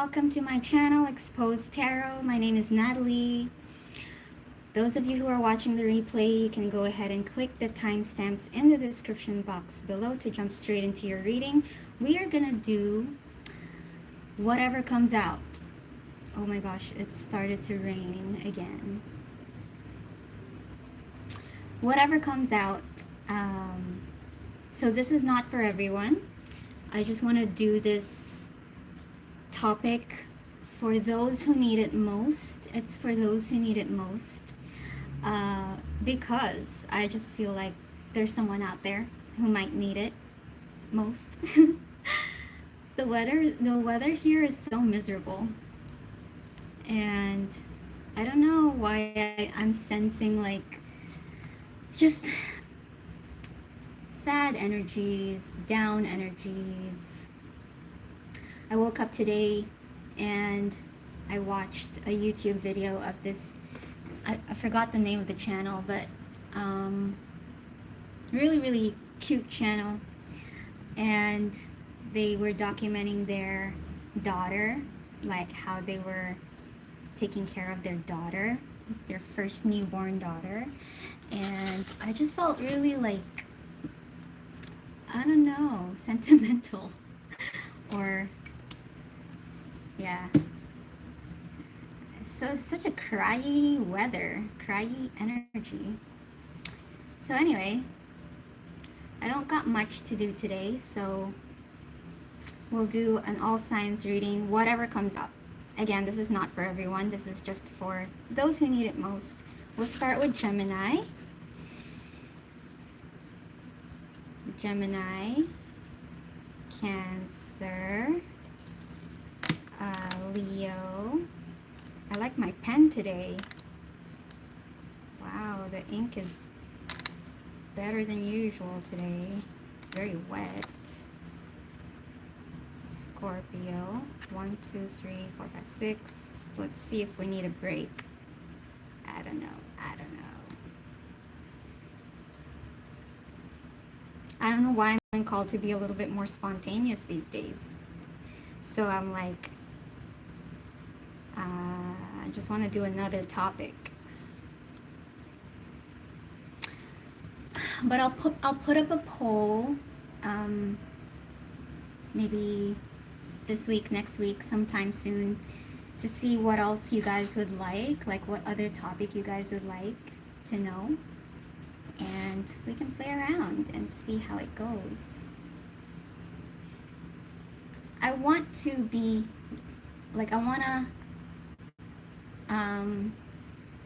welcome to my channel, Exposed Tarot. My name is Natalie. Those of you who are watching the replay, you can go ahead and click the timestamps in the description box below to jump straight into your reading. We are gonna do whatever comes out. Oh my gosh, it started to rain again. Whatever comes out. So this is not for everyone. I just want to do this topic for those who need it most. It's for those who need it most, because I just feel like there's someone out there who might need it most. The weather here is so miserable, and I don't know why I'm sensing like just sad energies, down energies. I woke up today and I watched a YouTube video of this, I forgot the name of the channel, but really cute channel, and they were documenting their daughter, like how they were taking care of their daughter, their first newborn daughter, and I just felt really like, I don't know, sentimental, or yeah. So it's such a cryy weather, cryy energy. So anyway, I don't got much to do today, so we'll do an all signs reading, whatever comes up. Again, this is not for everyone. This is just for those who need it most. We'll start with Gemini. Gemini, Cancer, Leo. I like my pen today. Wow, the ink is better than usual today. It's very wet. Scorpio, 1, 2, 3, 4, 5, 6. Let's see if we need a break. I don't know. I don't know why I'm called to be a little bit more spontaneous these days. So I'm like, I just want to do another topic. But I'll put up a poll, maybe this week, next week, sometime soon, to see what else you guys would like what other topic you guys would like to know. And we can play around and see how it goes. I want to be, like, I want to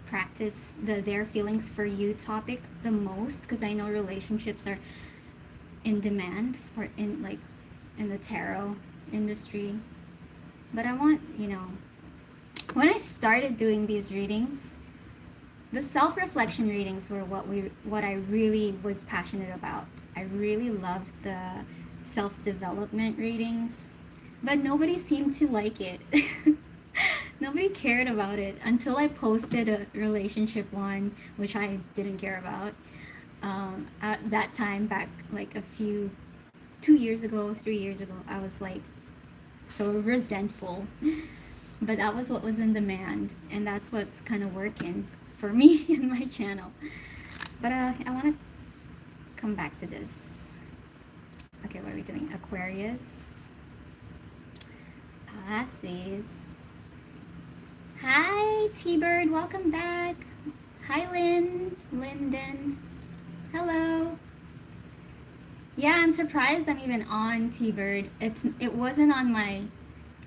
practice the their feelings for you topic the most, because I know relationships are in demand for in the tarot industry. But I want, when I started doing these readings, the self-reflection readings were what I really was passionate about. I really loved the self-development readings, but nobody seemed to like it. Nobody cared about it until I posted a relationship one, which I didn't care about. At that time, back like 2 years ago, 3 years ago, I was like so resentful. But that was what was in demand, and that's what's kind of working for me and my channel. But I want to come back to this. Okay, what are we doing? Aquarius, Pisces. Hi, T-Bird, welcome back. Hi, Linden. Hello. Yeah, I'm surprised I'm even on, T-Bird. It wasn't on my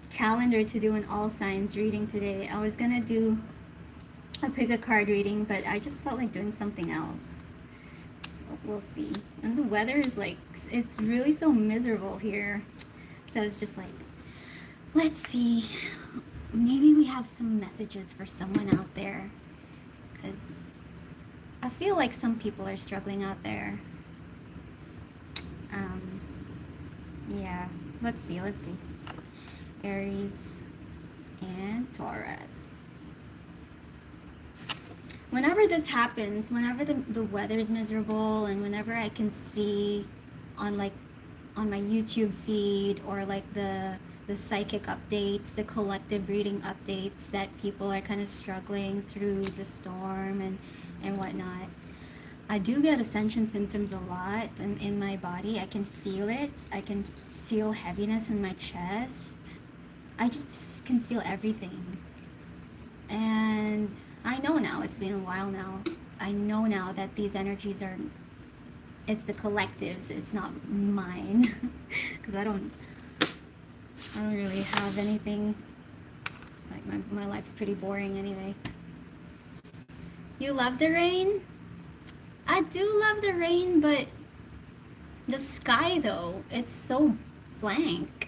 calendar to do an all signs reading today. I was gonna do a pick a card reading, but I just felt like doing something else. So we'll see. And the weather is like, it's really so miserable here. So it's just like, let's see. Maybe we have some messages for someone out there, because I feel like some people are struggling out there. Yeah, let's see. Aries and Taurus. Whenever this happens, whenever the weather is miserable, and whenever I can see on my YouTube feed, or like the the psychic updates, the collective reading updates, that people are kind of struggling through the storm and whatnot. I do get ascension symptoms a lot in my body. I can feel it. I can feel heaviness in my chest. I just can feel everything. And I know now, it's been a while now, I know now that these energies are, it's the collectives, it's not mine. Because I don't really have anything, like my life's pretty boring anyway. You love the rain? I do love the rain, but the sky though, it's so blank.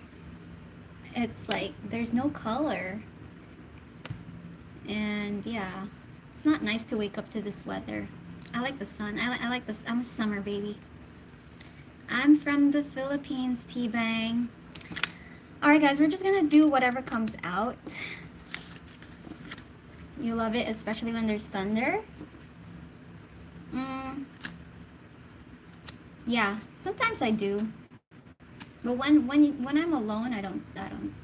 It's like there's no color. And yeah, it's not nice to wake up to this weather. I like the sun. I like this. I'm a summer baby. I'm from the Philippines, T-Bang. Alright guys, we're just gonna do whatever comes out. You love it, especially when there's thunder? Yeah, sometimes I do. But when I'm alone, I don't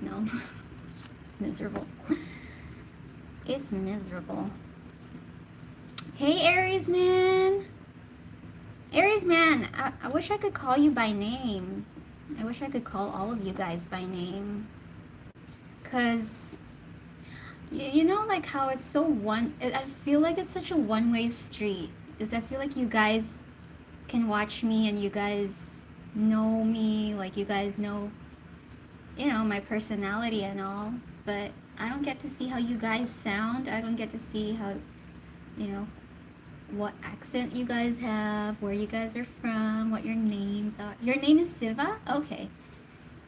know. It's miserable. It's miserable. Hey Aries man. Aries man, I wish I could call you by name. I wish I could call all of you guys by name. Cause you know, like how it's so I feel like it's such a one-way street. Is I feel like you guys can watch me and you guys know me, like you guys know, you know, my personality and all, but I don't get to see how you guys sound. I don't get to see how, you know, what accent you guys have, where you guys are from, what your names are. Your name is Siva? Okay.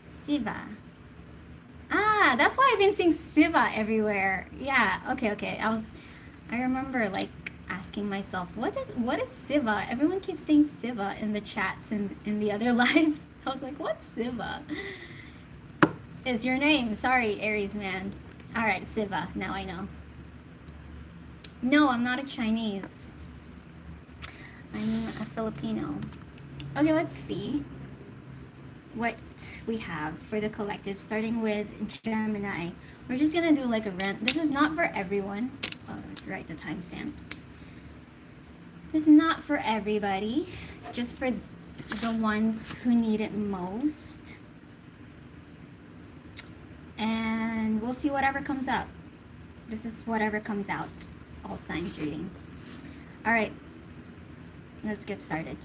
Siva. Ah, that's why I've been seeing Siva everywhere. Yeah, okay. I remember like asking myself, what is Siva? Everyone keeps saying Siva in the chats and in the other lives. I was like, what's Siva? Is your name. Sorry, Aries man. Alright, Siva. Now I know. No, I'm not a Chinese. I'm a Filipino. Okay, let's see what we have for the collective, starting with Gemini. We're just gonna do like a rant. This is not for everyone. Oh, let's write the timestamps. This is not for everybody. It's just for the ones who need it most. And we'll see whatever comes up. This is whatever comes out. All signs reading. All right, let's get started.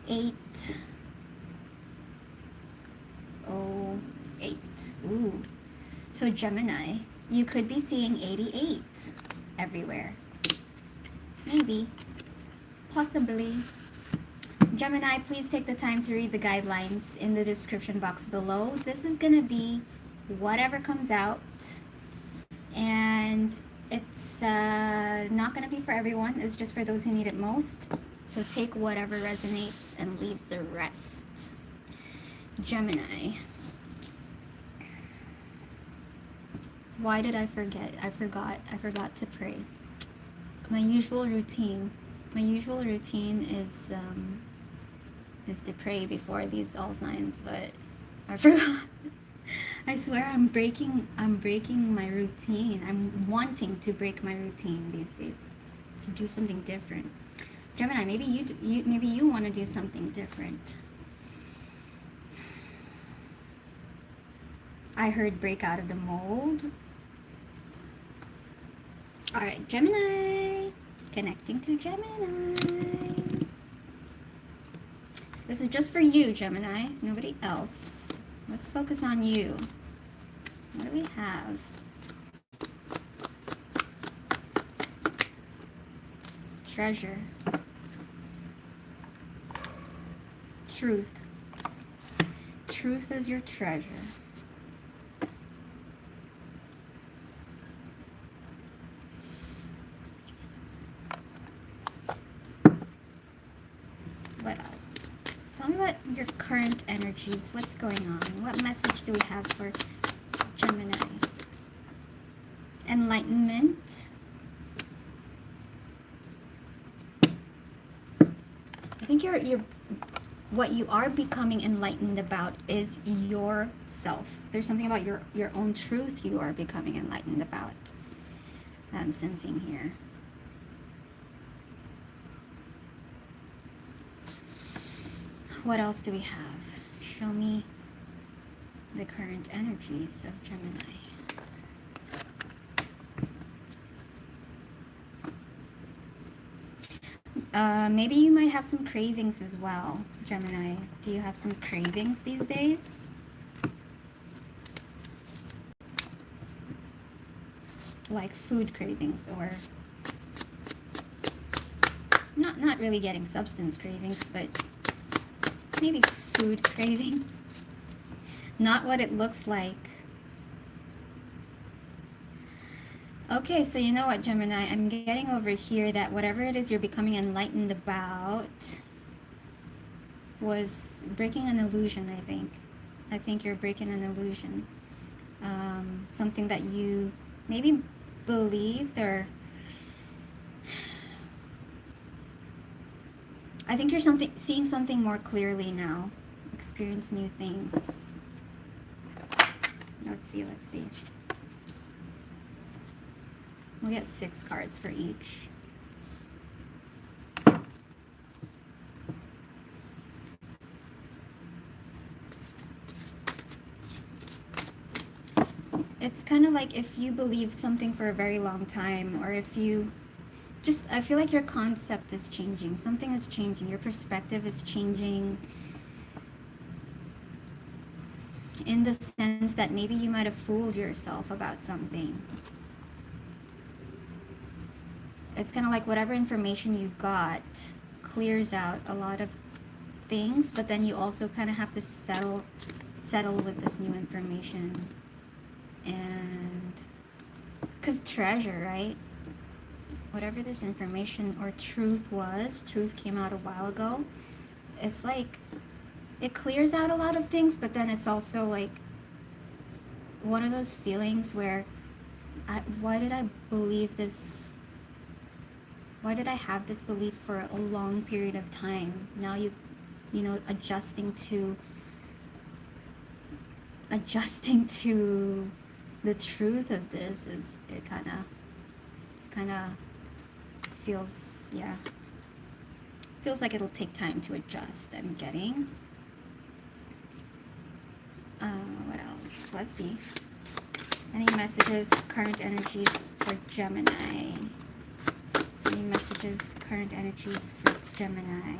808. Ooh. So Gemini, you could be seeing 88 everywhere. Maybe. Possibly. Gemini, please take the time to read the guidelines in the description box below. This is going to be whatever comes out. And it's not going to be for everyone. It's just for those who need it most. So take whatever resonates and leave the rest. Gemini. Why did I forget? I forgot to pray. My usual routine is to pray before these all signs, but I forgot. I swear I'm breaking my routine. I'm wanting to break my routine these days, to do something different. Gemini, maybe you want to do something different. I heard break out of the mold. All right, Gemini, connecting to Gemini. This is just for you, Gemini, nobody else. Let's focus on you. What do we have? Treasure. Truth. Truth is your treasure. What else? Tell me about your current energies. What's going on? What message do we have for Gemini? Enlightenment. I think you're what you are becoming enlightened about is yourself. There's something about your own truth you are becoming enlightened about. I'm sensing here. What else do we have? Show me the current energies of Gemini. Maybe you might have some cravings as well, Gemini. Do you have some cravings these days? Like food cravings, or not really getting substance cravings, but maybe food cravings. Not what it looks like. Okay, so you know what, Gemini? I'm getting over here that whatever it is you're becoming enlightened about was breaking an illusion, I think. I think you're breaking an illusion. Something that you maybe believed, or I think you're seeing something more clearly now. Experience new things. Let's see. We'll get 6 cards for each. It's kind of like if you believe something for a very long time, or if you just, I feel like your concept is changing. Something is changing. Your perspective is changing, in the sense that maybe you might have fooled yourself about something. It's kind of like whatever information you got clears out a lot of things, but then you also kind of have to settle with this new information. And because treasure, right? Whatever this information or truth came out a while ago. It's like it clears out a lot of things, but then it's also like one of those feelings where why did I believe this? Why did I have this belief for a long period of time? Now you know, adjusting to the truth of this is, it kind of feels, yeah, feels like it'll take time to adjust. I'm getting. What else? Let's see. Any messages, current energies for Gemini? Any messages, current energies for Gemini?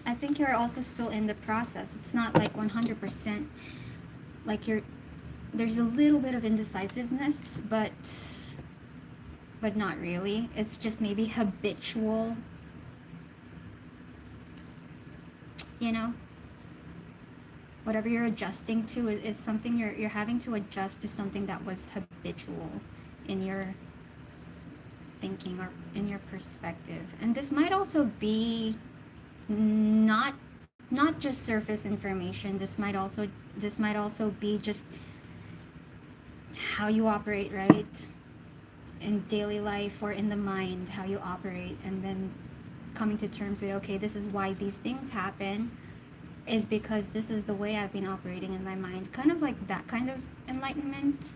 I think you're also still in the process. It's not like 100%, like there's a little bit of indecisiveness, but not really. It's just maybe habitual, you know, whatever you're adjusting to is something you're having to adjust to, something that was habitual in your thinking or in your perspective. And this might also be not just surface information. This might also be just how you operate, right, in daily life or in the mind, how you operate, and then coming to terms with, okay, this is why these things happen, is because this is the way I've been operating in my mind. Kind of like that kind of enlightenment.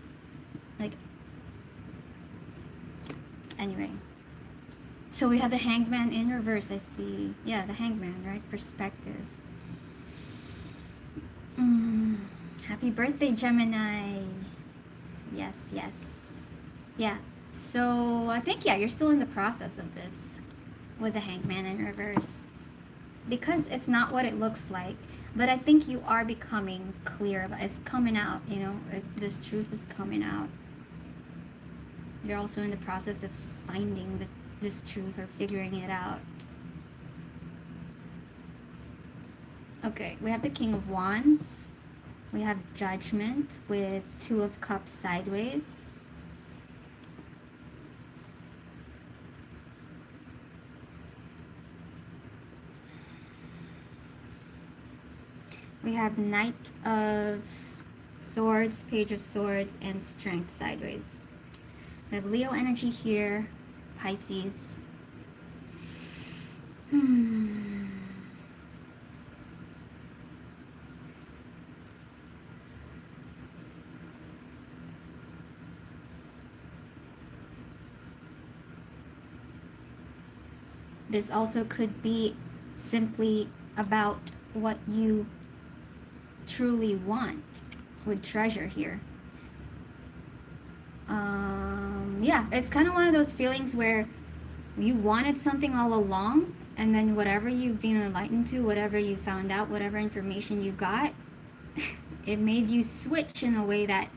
Like, anyway. So we have the Hangman in reverse, I see. Yeah, the Hangman, right? Perspective. Happy birthday, Gemini. Yes. Yeah. So I think, yeah, you're still in the process of this with the Hangman in reverse. Because it's not what it looks like. But I think you are becoming clear about it. It's coming out, you know. This truth is coming out. You're also in the process of finding this truth or figuring it out. Okay, we have the King of Wands. We have Judgment with 2 of Cups sideways. We have Knight of Swords, Page of Swords, and Strength sideways. We have Leo energy here, Pisces. This also could be simply about what you truly want with treasure here. Yeah, it's kind of one of those feelings where you wanted something all along, and then whatever you've been enlightened to, whatever you found out, whatever information you got, it made you switch in a way that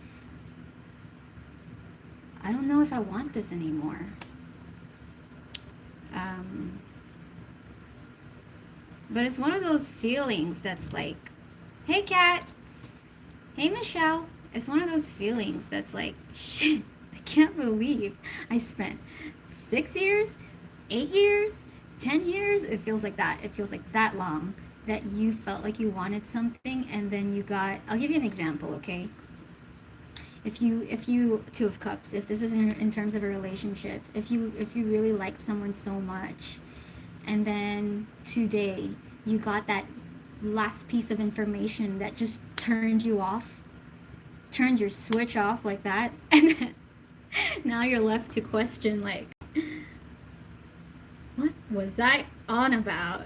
I don't know if I want this anymore. But it's one of those feelings that's like, hey Kat, hey Michelle. It's one of those feelings that's like, shit, I can't believe I spent 6 years, 8 years, 10 years. It feels like that. It feels like that long that you felt like you wanted something, and then you got, I'll give you an example, okay? If you Two of Cups, if this is in terms of a relationship, if you really liked someone so much, and then today you got that last piece of information that just turned you off, turned your switch off like that, and then now you're left to question, like, what was I on about?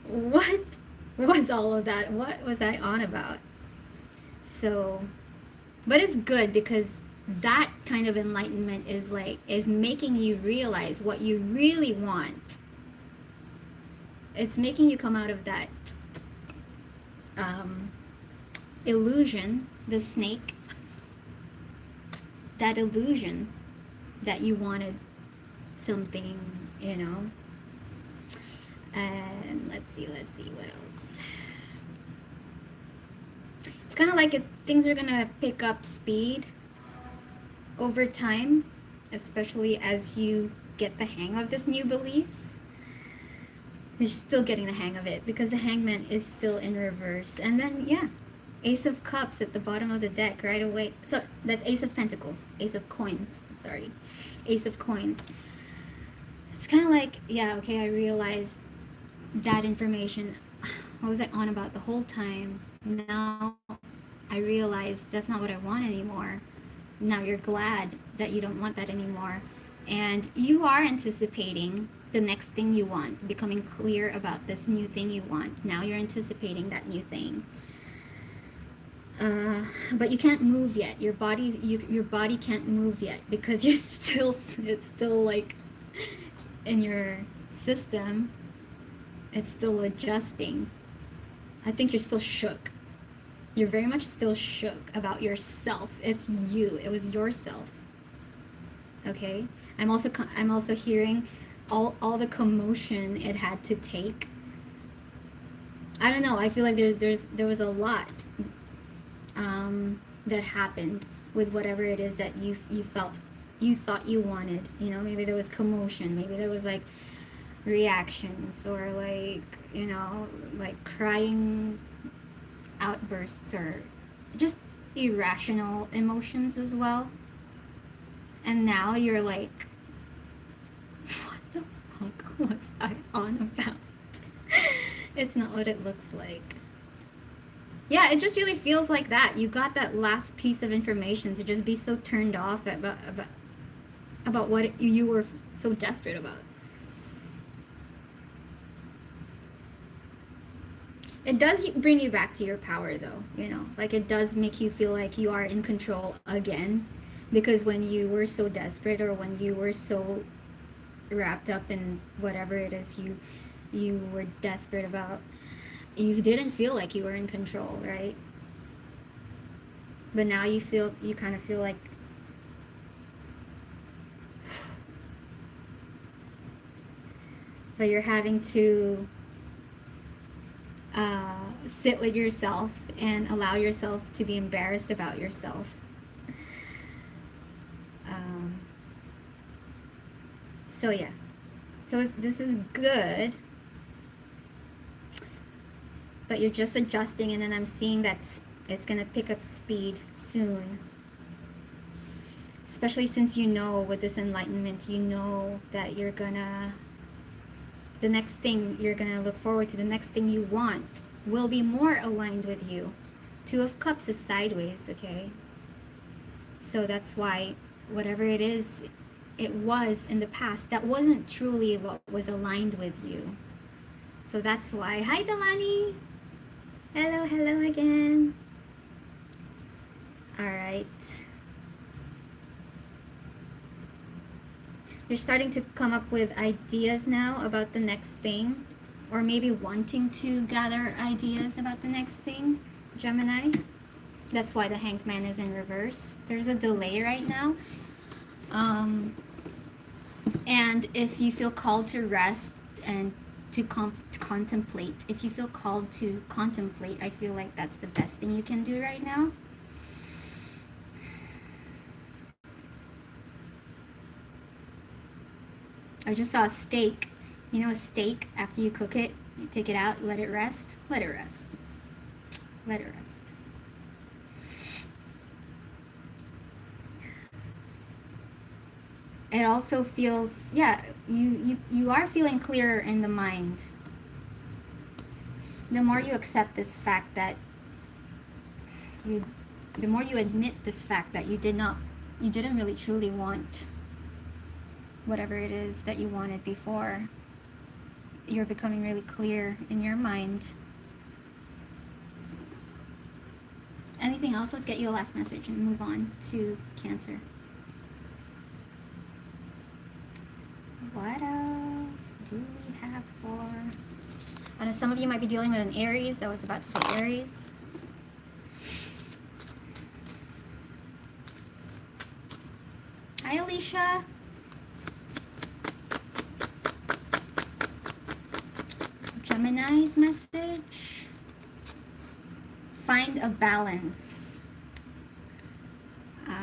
What was all of that? What was I on about? So, but it's good because that kind of enlightenment is making you realize what you really want. It's making you come out of that illusion, the snake, that illusion that you wanted something, you know. And let's see what else. It's kind of like things are gonna pick up speed over time, especially as you get the hang of this new belief. You're still getting the hang of it because the Hangman is still in reverse. And then, yeah, Ace of Cups at the bottom of the deck right away. So that's Ace of Pentacles, Ace of Coins, sorry, Ace of Coins. It's kind of like, yeah, okay, I realized that information. What was I on about the whole time? Now I realized that's not what I want anymore. Now you're glad that you don't want that anymore. And you are anticipating the next thing you want, becoming clear about this new thing you want. Now you're anticipating that new thing. But you can't move yet. Your body can't move yet because it's still like in your system. It's still adjusting. I think you're still shook. You're very much still shook about yourself. It's you. It was yourself. Okay? I'm also hearing all the commotion it had to take. I don't know. I feel like there was a lot that happened with whatever it is that you thought you wanted. You know, maybe there was commotion. Maybe there was like reactions or like, you know, like crying outbursts or just irrational emotions as well. And now you're like, what the fuck was I on about? It's not what it looks like. Yeah, it just really feels like that. You got that last piece of information to just be so turned off about what you were so desperate about. It does bring you back to your power though, you know, like it does make you feel like you are in control again, because when you were so desperate or when you were so wrapped up in whatever it is you were desperate about, you didn't feel like you were in control, right? But now you kind of feel like but you're having to sit with yourself and allow yourself to be embarrassed about yourself. So yeah, so this is good, but you're just adjusting, and then I'm seeing that It's gonna pick up speed soon. Especially since you know with this enlightenment, you know that you're gonna, the next thing you're gonna look forward to, the next thing you want will be more aligned with you. Two of Cups is sideways, okay? So that's why whatever it is, it was in the past, that wasn't truly what was aligned with you. So that's why. Hi, Delani. Hello, hello again. All right. You're starting to come up with ideas now about the next thing, or maybe wanting to gather ideas about the next thing, Gemini. That's why the Hanged Man is in reverse. There's a delay right now. And if you feel called to rest and to contemplate, if you feel called to contemplate, I feel like that's the best thing you can do right now. I just saw a steak. You know a steak, after you cook it, you take it out, let it rest. Let it rest. Let it rest. It also feels, yeah, you are feeling clearer in the mind. The more you accept this fact that the more you admit this fact that you didn't really truly want whatever it is that you wanted before, you're becoming really clear in your mind. Anything else? Let's get you a last message and move on to Cancer. What else do we have for... I know some of you might be dealing with an Aries. I was about to say Aries. Hi, Alicia. Gemini's message. Find a balance.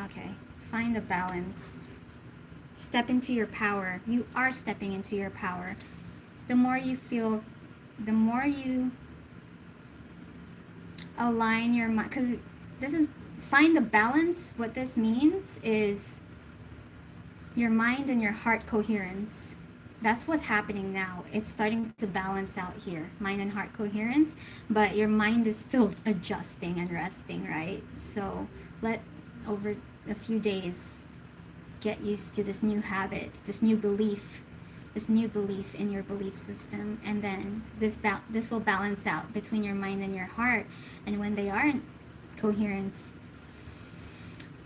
Okay. Find a balance. Step into your power. You are stepping into your power. The more you feel, the more you align your mind, because this is, find the balance. What this means is your mind and your heart coherence. That's what's happening now. It's starting to balance out here, mind and heart coherence, but your mind is still adjusting and resting, right? So let, over a few days, get used to this new habit, this new belief in your belief system, and then this will balance out between your mind and your heart. And when they are in coherence,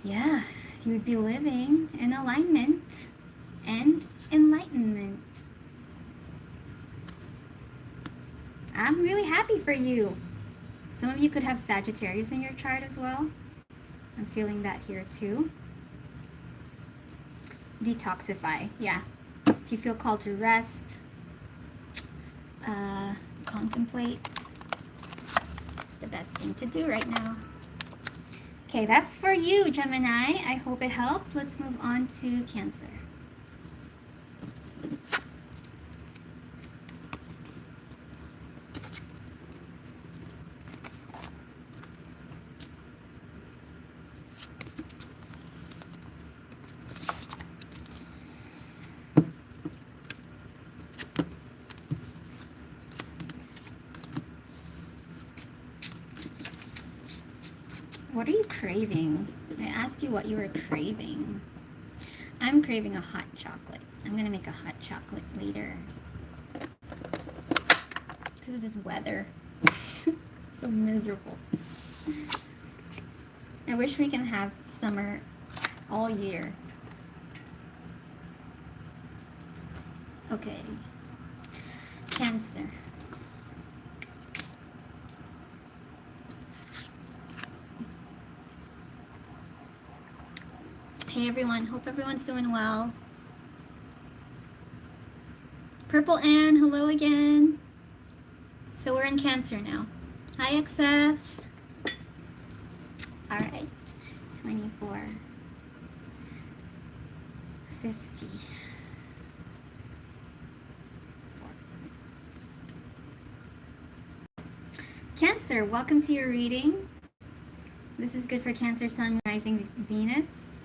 yeah, you would be living in alignment and enlightenment. I'm really happy for you. Some of you could have Sagittarius in your chart as well. I'm feeling that here too. Detoxify, yeah. If you feel called to rest, contemplate, it's the best thing to do right now. Okay, that's for you, Gemini. I hope it helped. Let's move on to Cancer. What are you craving? I asked you what you were craving. I'm craving a hot chocolate. I'm gonna make a hot chocolate later. Because of this weather. So miserable. I wish we can have summer all year. Okay. Cancer. Hey everyone, hope everyone's doing well. Purple Ann, hello again. So we're in Cancer now. Hi XF. All right, 24, 50. Cancer, welcome to your reading. This is good for Cancer, Sun, Rising, Venus.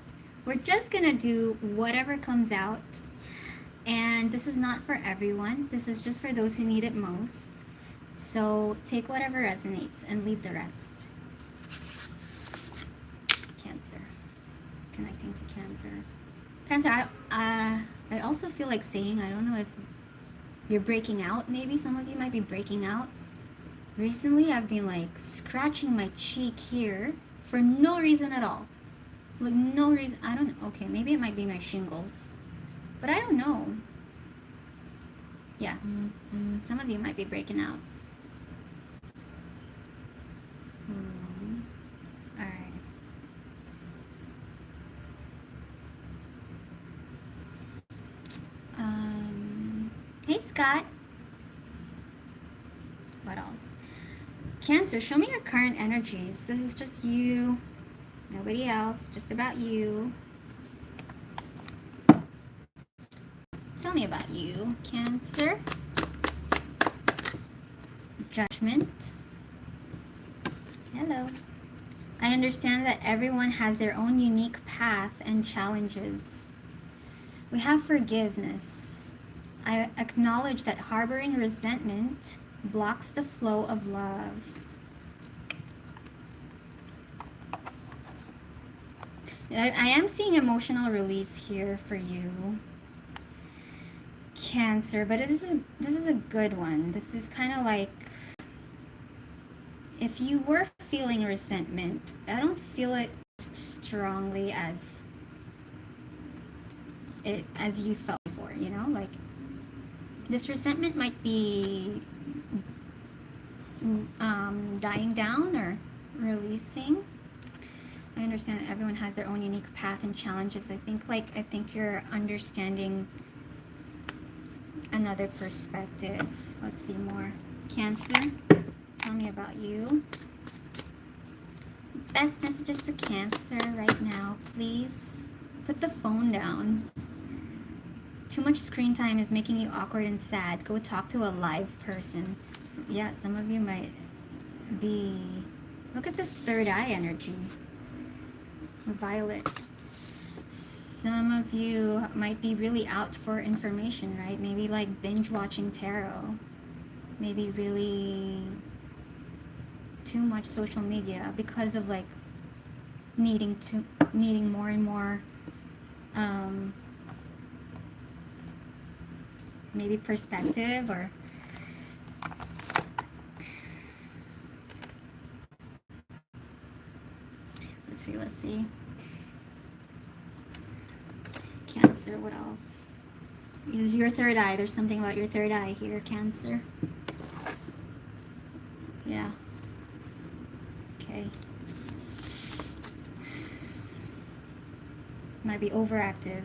We're just gonna do whatever comes out. And this is not for everyone. This is just for those who need it most. So take whatever resonates and leave the rest. Cancer. Connecting to Cancer. Cancer, I also feel like saying, I don't know if you're breaking out. Maybe some of you might be breaking out. Recently, I've been like scratching my cheek here for no reason at all. Like no reason. I don't know. Okay, maybe it might be my shingles. But I don't know. Yes. Some of you might be breaking out. Alright. Hey Scott. What else? Cancer, show me your current energies. This is just you. Nobody else. Just about you. Tell me about you, Cancer. Judgment. Hello. I understand that everyone has their own unique path and challenges. We have forgiveness. I acknowledge that harboring resentment blocks the flow of love. I am seeing emotional release here for you, Cancer, but this is a good one. This is kind of like, if you were feeling resentment, I don't feel it strongly as you felt before, you know? Like, this resentment might be dying down or releasing. I understand that everyone has their own unique path and challenges. I think you're understanding another perspective. Let's see more. Cancer, tell me about you. Best messages for Cancer right now, please. Put the phone down. Too much screen time is making you awkward and sad. Go talk to a live person. So, yeah, some of you might be... Look at this third eye energy. Violet. Some of you might be really out for information, right? Maybe like binge watching tarot. Maybe really too much social media because of like needing more and more maybe perspective, or let's see. Cancer, what else? Is your third eye. There's something about your third eye here, Cancer. Yeah. Okay. Might be overactive.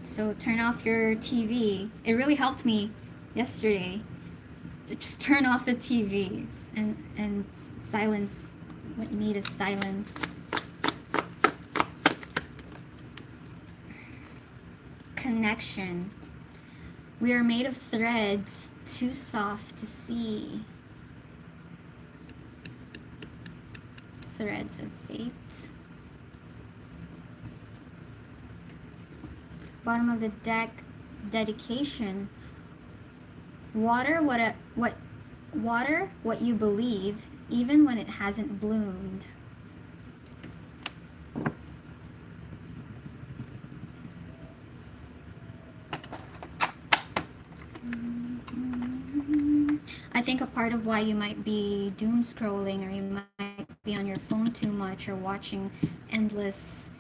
So turn off your TV. It really helped me yesterday to just turn off the TVs and silence. What you need is silence. Connection. We are made of threads too soft to see. Threads of fate. Bottom of the deck, dedication. Water what you believe, even when it hasn't bloomed. I think a part of why you might be doom scrolling, or you might be on your phone too much, or watching endless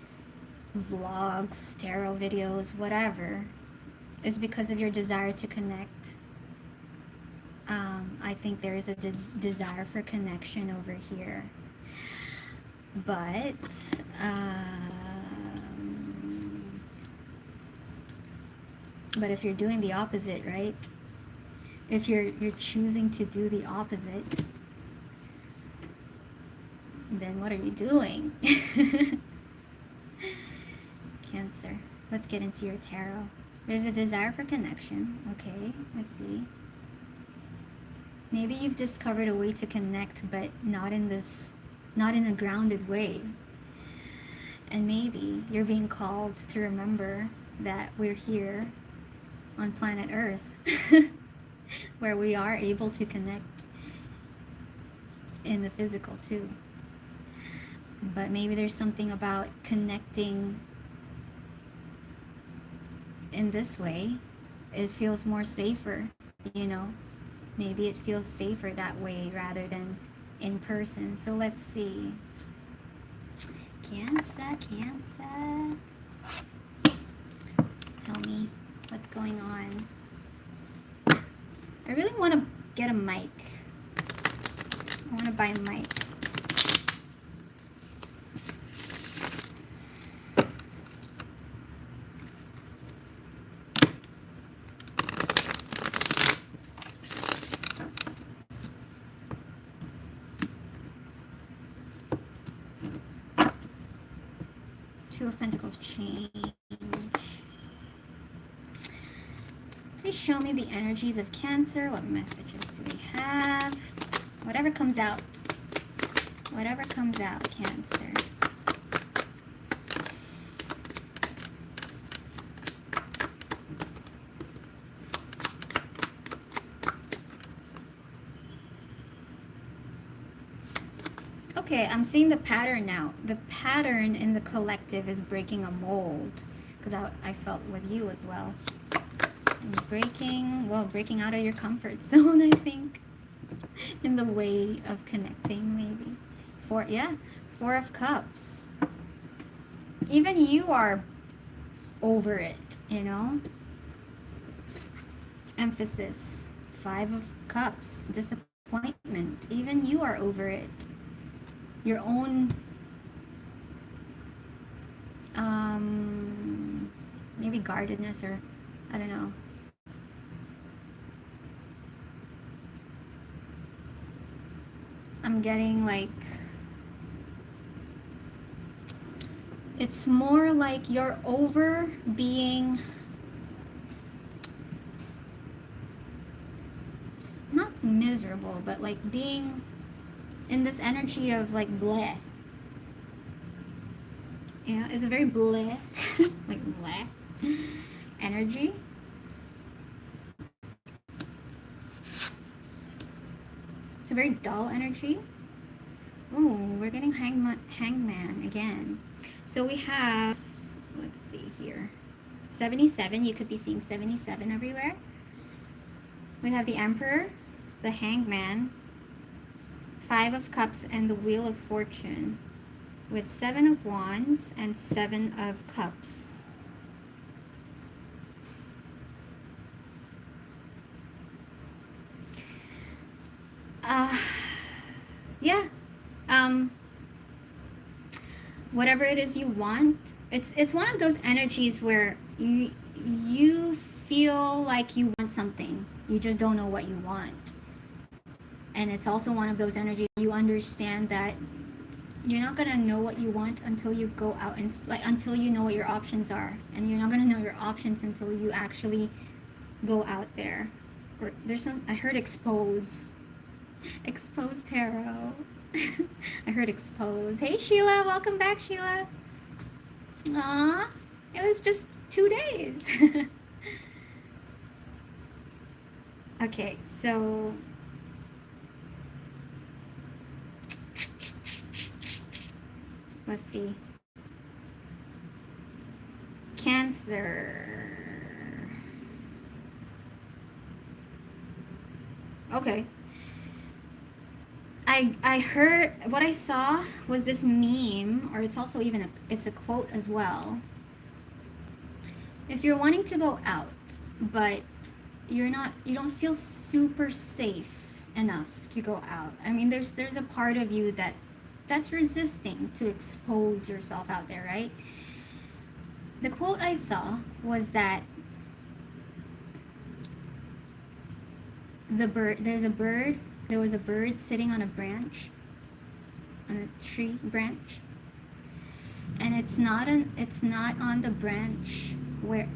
vlogs, tarot videos, whatever, is because of your desire to connect. I think there is a desire for connection over here. But if you're doing the opposite, right? If you're choosing to do the opposite, then what are you doing? Cancer. Let's get into your tarot. There's a desire for connection. Okay, I see. Maybe you've discovered a way to connect, but not in a grounded way. And maybe you're being called to remember that we're here on planet Earth where we are able to connect in the physical too. But maybe there's something about connecting in this way. It feels more safer, you know? Maybe it feels safer that way rather than in person. So let's see. Cancer. Tell me what's going on. I really want to get a mic. I want to buy a mic. Two of Pentacles change. Please show me the energies of Cancer. What messages do we have? Whatever comes out. Whatever comes out, Cancer. Okay, I'm seeing the pattern now. The pattern in the collective is breaking a mold, because I felt with you as well. Breaking out of your comfort zone, I think, in the way of connecting, maybe. Four of Cups. Even you are over it, you know? Emphasis. 5 of Cups. Disappointment. Even you are over it. Your own maybe guardedness, or I don't know. I'm getting like it's more like you're over being not miserable, but like being in this energy of like bleh. Yeah, it's a very bleh, like bleh energy. It's a very dull energy. Oh, we're getting hangman again. So we have, let's see here, 77. You could be seeing 77 everywhere. We have the Emperor, the Hangman, 5 of Cups, and the Wheel of Fortune, with 7 of Wands and 7 of Cups. Yeah. Whatever it is you want, it's one of those energies where you feel like you want something, you just don't know what you want. And it's also one of those energies you understand that you're not gonna know what you want until you go out and until you know what your options are, and you're not gonna know your options until you actually go out there. Or I heard expose tarot. I heard expose. Hey Sheila, welcome back, Sheila. Aw, it was just 2 days. Okay, so let's see. Cancer. Okay. I heard, what I saw was this meme, or it's also even it's a quote as well. If you're wanting to go out, but you don't feel super safe enough to go out. I mean, there's a part of you that's resisting to expose yourself out there, right? The quote I saw was that there was a bird sitting on a branch, on a tree branch, and it's not on the branch where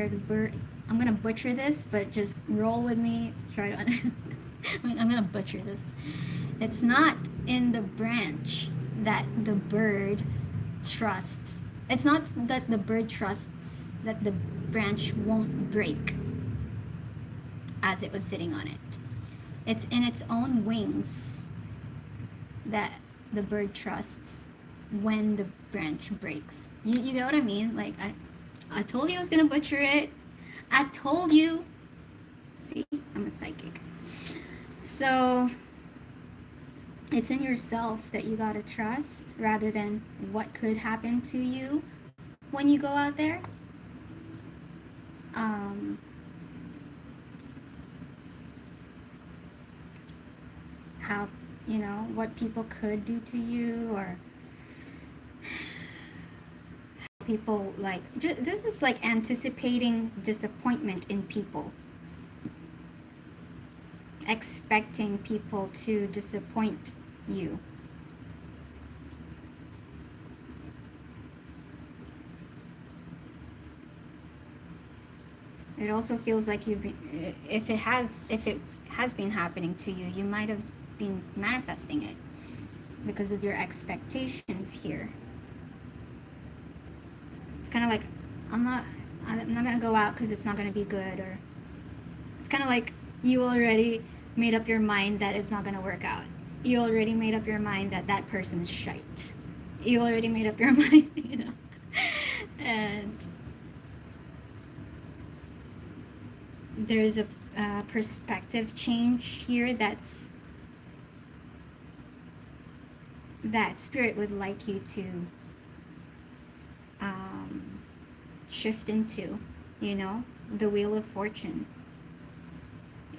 the bird, I'm gonna butcher this, but just roll with me, try to I'm gonna butcher this. It's not in the branch that the bird trusts. It's not that the bird trusts that the branch won't break as it was sitting on it. It's in its own wings that the bird trusts when the branch breaks. You know what I mean? Like, I told you I was gonna butcher it. I told you. See, I'm a psychic. So it's in yourself that you gotta trust rather than what could happen to you when you go out there. How, you know, what people could do to you, or people like, this is like anticipating disappointment in people, expecting people to disappoint you. It also feels like you've been, if it has been happening to you, you might have been manifesting it because of your expectations here. It's kind of like, I'm not gonna go out because it's not gonna be good, or it's kind of like you already made up your mind that it's not gonna work out. You already made up your mind that that person's shite. You already made up your mind, you know. And there's a perspective change here that spirit would like you to shift into, you know, the Wheel of Fortune.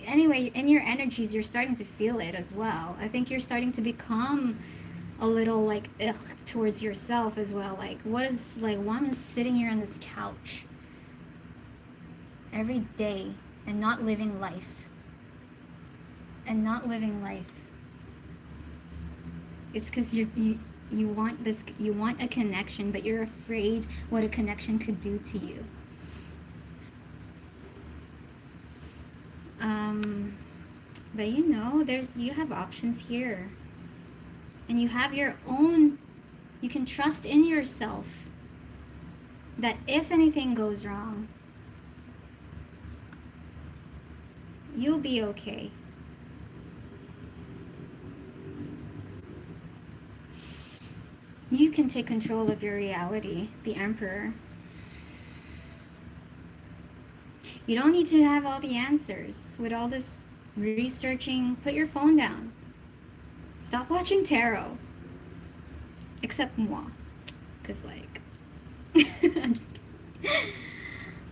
Anyway, in your energies, you're starting to feel it as well. I think you're starting to become a little like ugh towards yourself as well. Like, what is, like, why am I sitting here on this couch every day and not living life? And not living life. It's because you want this, you want a connection, but you're afraid what a connection could do to you. But you know, you have options here, and you have your own. You can trust in yourself that if anything goes wrong, you'll be okay. You can take control of your reality, the Emperor. You don't need to have all the answers. With all this researching, put your phone down. Stop watching tarot. Except moi. Because, like, I'm just kidding.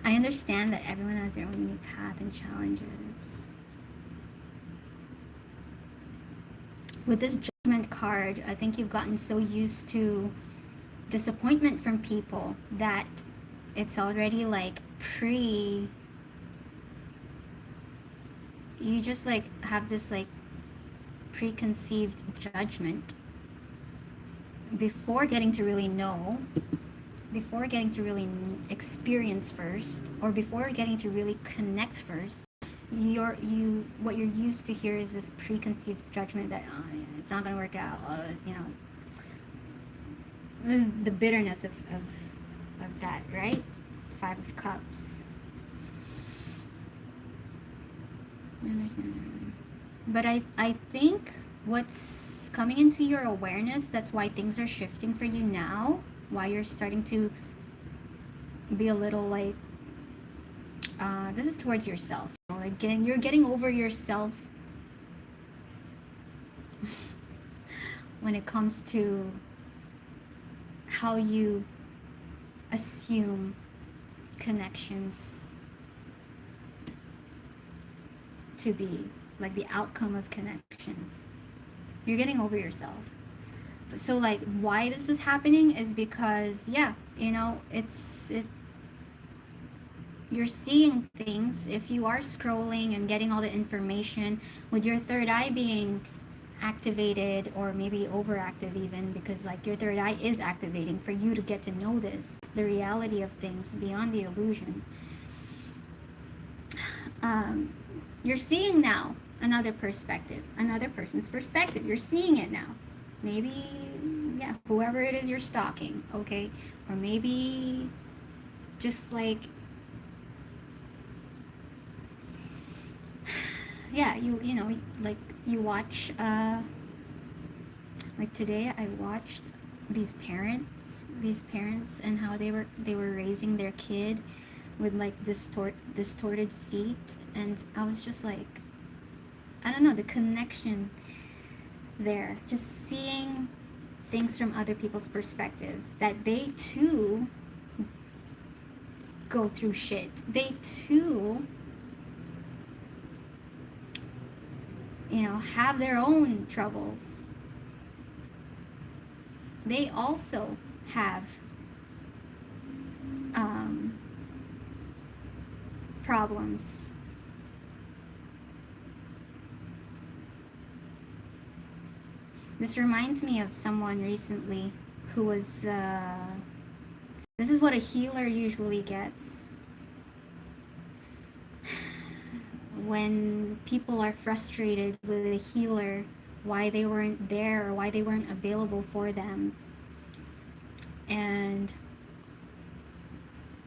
I understand that everyone has their own unique path and challenges. With this Judgment card, I think you've gotten so used to disappointment from people that it's already like you just like have this like preconceived judgment before getting to really know, before getting to really experience first, or before getting to really connect first. What you're used to here is this preconceived judgment that it's not gonna work out, you know. This is the bitterness of that, right? 5 of Cups. I understand. But I think what's coming into your awareness, that's why things are shifting for you now, why you're starting to be a little like, this is towards yourself. Like you're getting over yourself when it comes to how you assume connections to be, like the outcome of connections. You're getting over yourself. So like why this is happening is because, yeah, you know, you're seeing things. If you are scrolling and getting all the information with your third eye being activated, or maybe overactive even, because like your third eye is activating for you to get to know this, the reality of things beyond the illusion. You're seeing now another perspective, another person's perspective. You're seeing it now. Maybe, yeah, whoever it is you're stalking, okay? Or maybe just like, yeah, you know, like you watch, like today I watched these parents and how they were raising their kid with like distorted feet, and I was just like, I don't know, the connection there, just seeing things from other people's perspectives, that they too go through shit, they too, you know, have their own troubles, they also have problems. This reminds me of someone recently who was, this is what a healer usually gets. When people are frustrated with a healer, why they weren't there or why they weren't available for them. And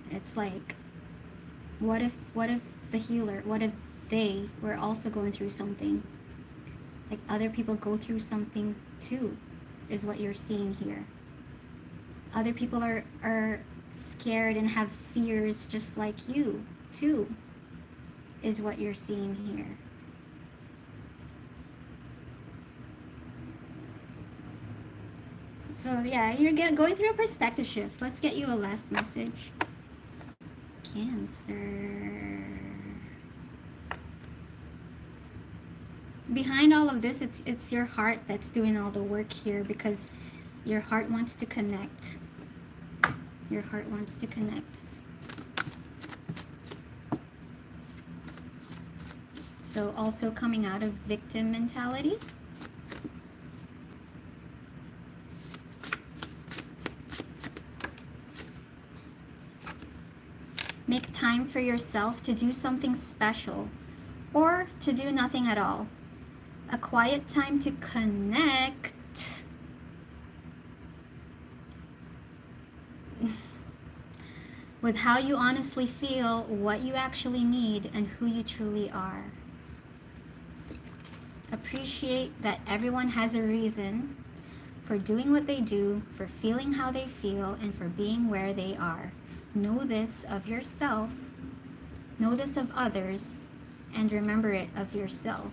it's like, what if the healer, what if they were also going through something? Like other people go through something too, is what you're seeing here. Other people are scared and have fears just like you too, is what you're seeing here. So yeah, you're going through a perspective shift. Let's get you a last message. Cancer. Behind all of this, it's your heart that's doing all the work here, because your heart wants to connect. Your heart wants to connect. So also coming out of victim mentality. Make time for yourself to do something special, or to do nothing at all. A quiet time to connect with how you honestly feel, what you actually need, and who you truly are. Appreciate that everyone has a reason for doing what they do, for feeling how they feel, and for being where they are. Know this of yourself, know this of others, and remember it of yourself.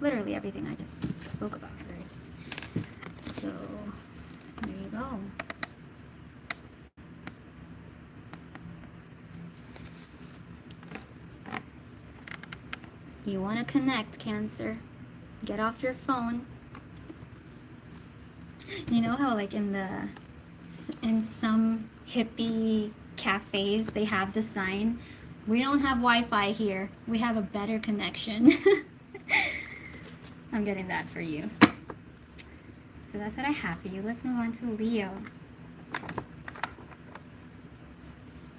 Literally everything I just spoke about, right? So, there you go. You want to connect, Cancer. Get off your phone. You know how like in some hippie cafes they have the sign, we don't have Wi-Fi here, we have a better connection. I'm getting that for you. So that's what I have for you. Let's move on to Leo.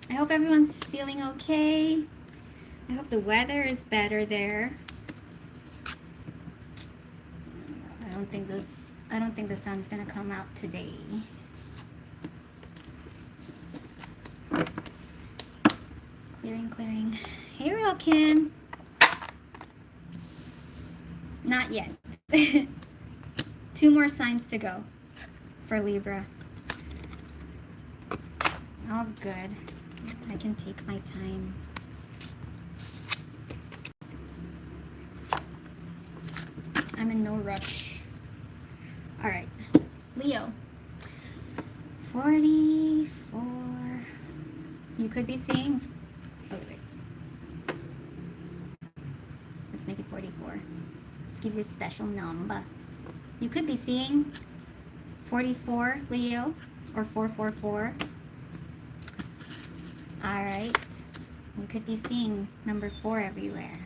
I hope everyone's feeling okay. I hope the weather is better there. I don't think the sun's gonna come out today. Clearing. Hey, real Kim. Not yet. 2 more signs to go for Libra. All good. I can take my time. I'm in no rush. All right, Leo. 44. You could be seeing, oh wait, let's make it 44. Let's give you a special number. You could be seeing 44, Leo, or 444. All right, you could be seeing number 4 everywhere,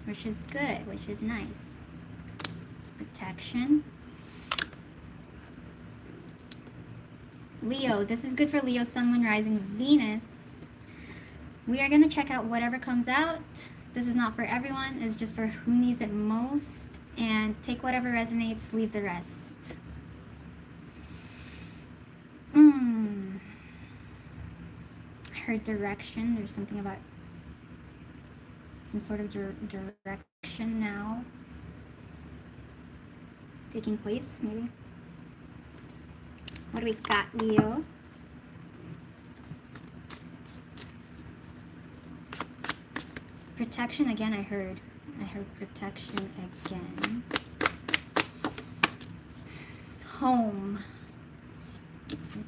which is good, which is nice. It's protection. Leo, this is good for Leo, Sun, Moon, Rising, Venus. We are going to check out whatever comes out. This is not for everyone. It's just for who needs it most. And take whatever resonates, leave the rest. Her direction. There's something about some sort of direction now taking place, maybe. What do we got, Leo? Protection again, I heard protection again. Home.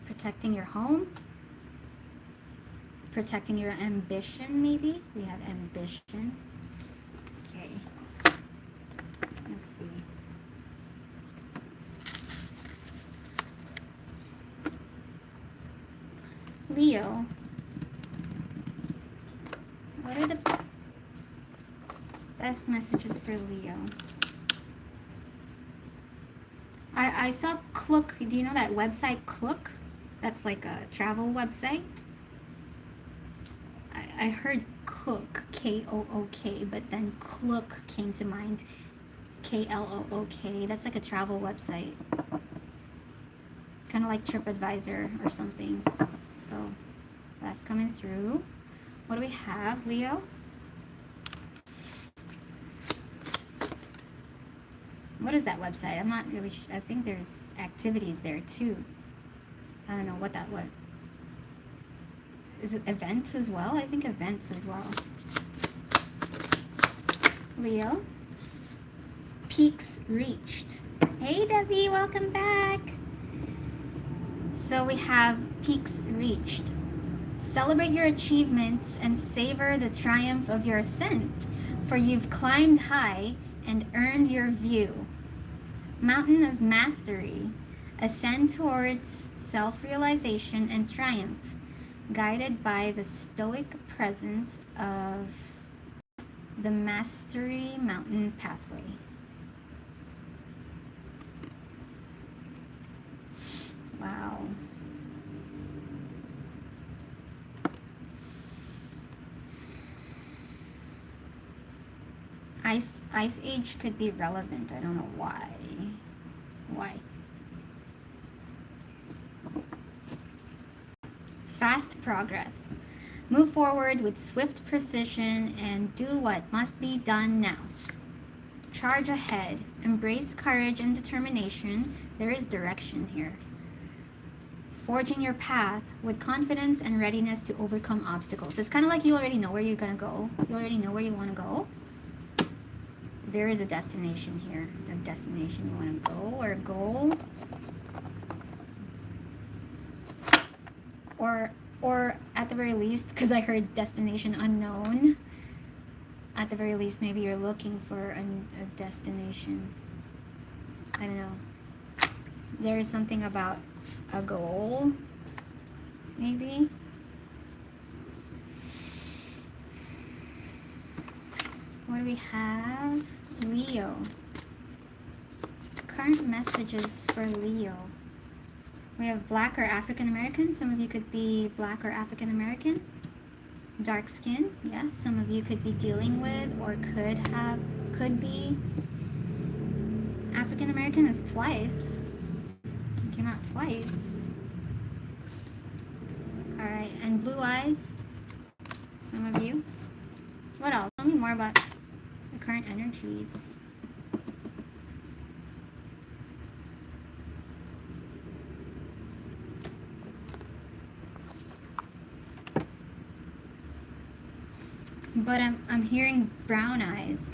Protecting your home. Protecting your ambition, maybe. We have ambition. Okay. Let's see. Leo. What are the best messages for Leo? I saw Klook. Do you know that website Klook? That's like a travel website. I heard Cook, K-O-O-K, but then Klook came to mind, K-L-O-O-K. That's like a travel website. Kind of like TripAdvisor or something. So that's coming through. What do we have, Leo? What is that website? I'm not really sure. I think there's activities there too. I don't know what that was. Is it events as well? I think events as well. Leo. Peaks reached. Hey Debbie, welcome back. So we have peaks reached. Celebrate your achievements and savor the triumph of your ascent, for you've climbed high and earned your view. Mountain of mastery. Ascend towards self-realization and triumph, guided by the stoic presence of the Mastery Mountain Pathway. Wow. Ice Age could be relevant. I don't know why. Why? Fast progress. Move forward with swift precision and do what must be done now. Charge ahead. Embrace courage and determination. There is direction here. Forging your path with confidence and readiness to overcome obstacles. It's kind of like you already know where you're going to go. You already know where you want to go. There is a destination here. A destination you want to go, or a goal. Or at the very least, because I heard destination unknown, at the very least maybe you're looking for a destination. I don't know. There is something about a goal, maybe. What do we have? Leo. Current messages for Leo. We have Black or African American. Some of you could be Black or African American. Dark skin. Yeah, some of you could be dealing with or could be African American. Is twice. It came out twice. Alright, and blue eyes. Some of you. What else? Tell me more about the current energies. But I'm hearing brown eyes.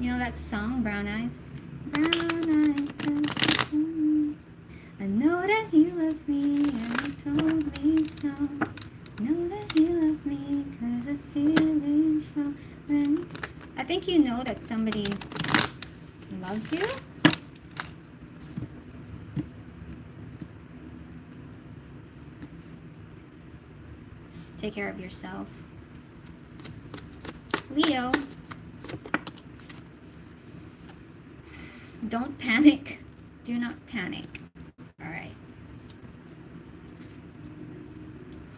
You know that song, Brown Eyes? Brown eyes, I know that he loves me and he told me so. Know that he loves me cause his feelings show. I think you know that somebody loves you. Take care of yourself. Leo, don't panic. Do not panic. All right.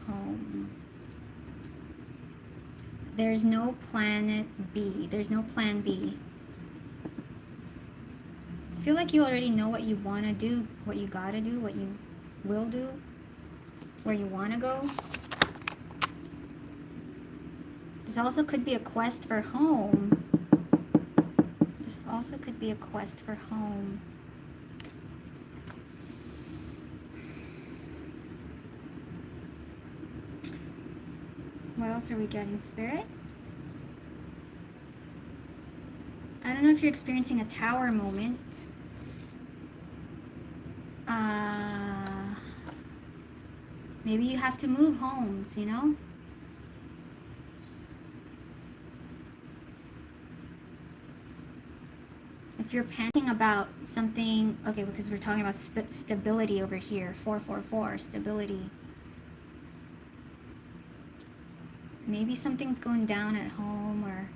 Home. There's no planet B. There's no plan B. I feel like you already know what you want to do, what you gotta do, what you will do, where you want to go. This also could be a quest for home. This also could be a quest for home. What else are we getting, Spirit? I don't know if you're experiencing a tower moment. Maybe you have to move homes, you know? If you're panicking about something, okay, because we're talking about stability over here, 444, stability. Maybe something's going down at home, or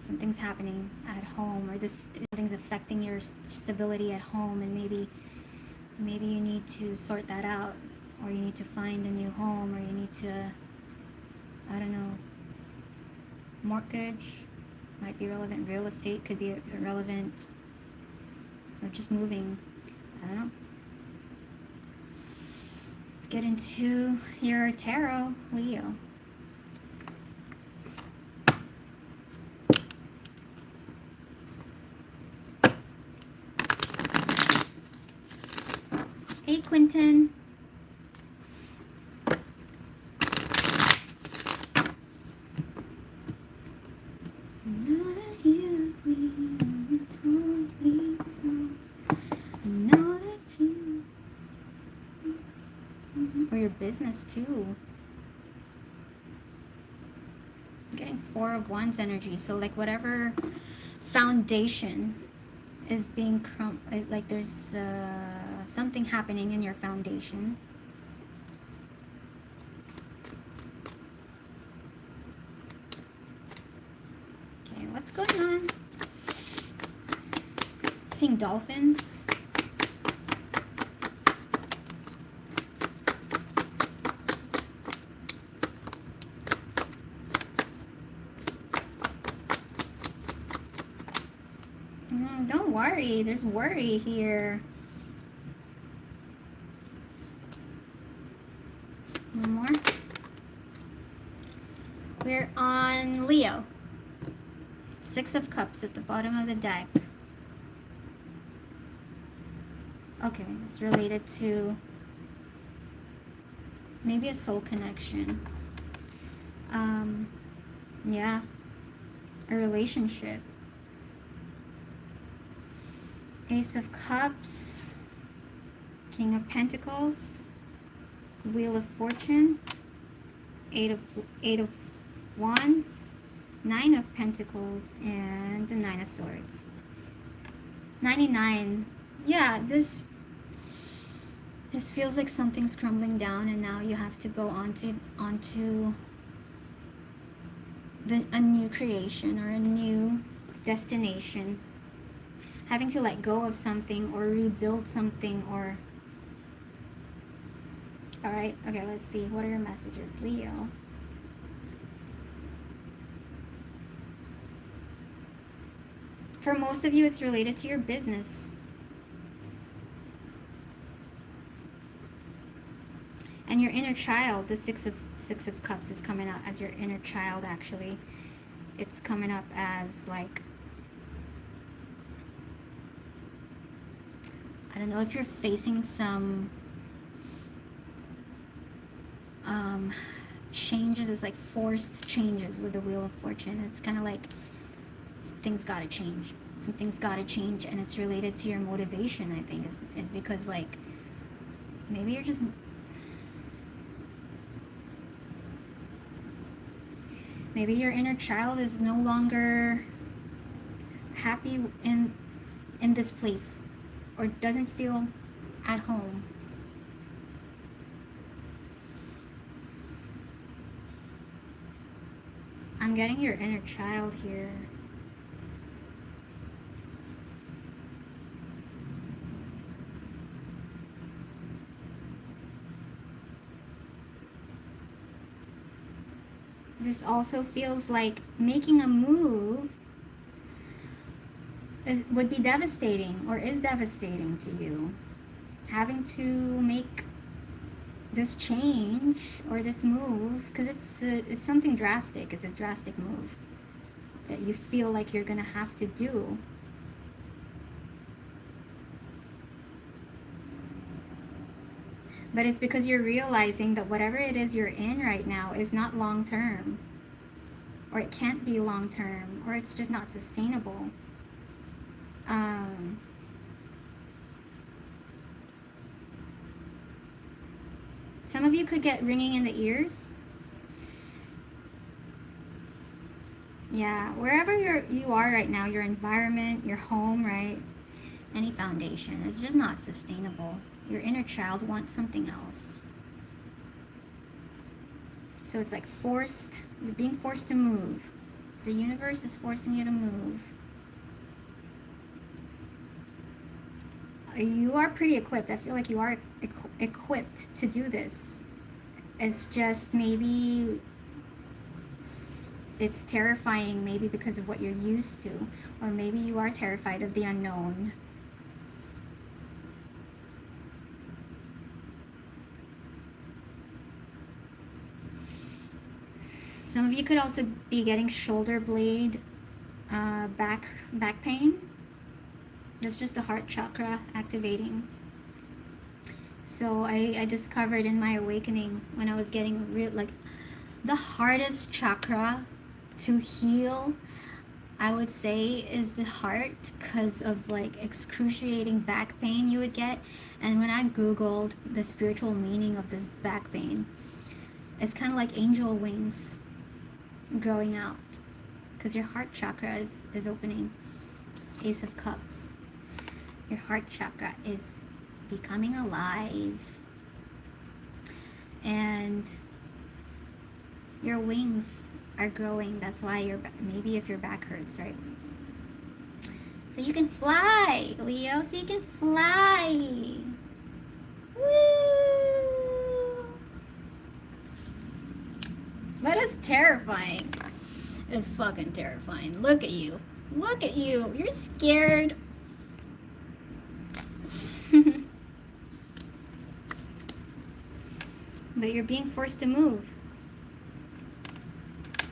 something's happening at home, or something's affecting your stability at home, and maybe you need to sort that out, or you need to find a new home, or you need to, I don't know, mortgage might be relevant, real estate could be irrelevant, or just moving, I don't know. Let's get into your tarot, Leo. Hey, Quentin. Or your business too. I'm getting 4 of Wands energy. So like whatever foundation is being like there's something happening in your foundation. Okay, what's going on? Seeing dolphins. Don't worry, there's worry here. One more. We're on Leo. 6 of Cups at the bottom of the deck. Okay, it's related to maybe a soul connection. Yeah, a relationship. Ace of Cups, King of Pentacles, Wheel of Fortune, Eight of Wands, 9 of Pentacles, and the 9 of Swords. 99. Yeah, this feels like something's crumbling down, and now you have to go onto a new creation or a new destination. Having to let go of something or rebuild something, or... Alright, okay, let's see. What are your messages, Leo? For most of you, it's related to your business. And your inner child. The six of Cups is coming out as your inner child, actually. It's coming up as, like... I don't know if you're facing some changes. It's like forced changes with the Wheel of Fortune. It's kind of like things gotta change. Something's gotta change, and it's related to your motivation, I think. Is because, like, maybe you're just... Maybe your inner child is no longer happy in this place, or doesn't feel at home. I'm getting your inner child here. This also feels like making a move would be devastating or is devastating to you. Having to make this change or this move, because it's something drastic. It's a drastic move that you feel like you're gonna have to do. But it's because you're realizing that whatever it is you're in right now is not long term, or it can't be long term, or it's just not sustainable. Some of you could get ringing in the ears. Yeah, wherever you are right now, your environment, your home, right? Any foundation, it's just not sustainable. Your inner child wants something else. So it's like forced, you're being forced to move. The universe is forcing you to move. You are pretty equipped. I feel like you are equipped to do this. It's just maybe it's terrifying, maybe because of what you're used to, or maybe you are terrified of the unknown. Some of you could also be getting shoulder blade, back pain. That's just the heart chakra activating. So I discovered in my awakening when I was getting real, like, the hardest chakra to heal, I would say, is the heart, because of like excruciating back pain you would get. And when I googled the spiritual meaning of this back pain, it's kind of like angel wings growing out, because your heart chakra is opening. Ace of Cups. Your heart chakra is becoming alive, and your wings are growing. That's why maybe if your back hurts, right? So you can fly, Leo. So you can fly. Woo! But it's terrifying. It's fucking terrifying. Look at you. Look at you. You're scared. But you're being forced to move.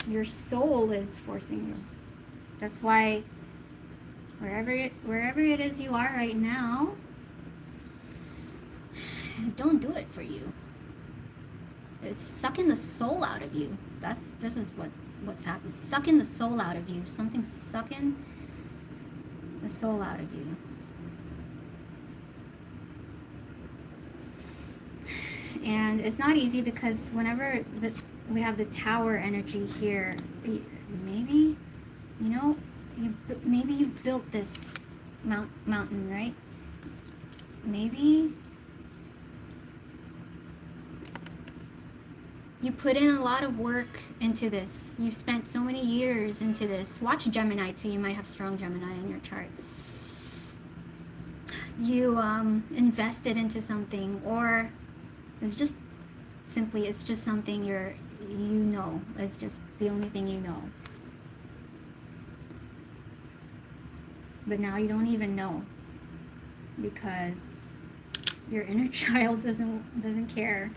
Your soul is forcing you. That's why wherever it is you are right now, don't do it for you. It's sucking the soul out of you. This is what's happening. Sucking the soul out of you. Something's sucking the soul out of you. And it's not easy, because whenever we have the tower energy here, maybe, you know, maybe you've built this mountain, right? Maybe you put in a lot of work into this. You've spent so many years into this. Watch Gemini too. You might have strong Gemini in your chart. You invested into something, or it's just something it's just the only thing you know. But now you don't even know, because your inner child doesn't care.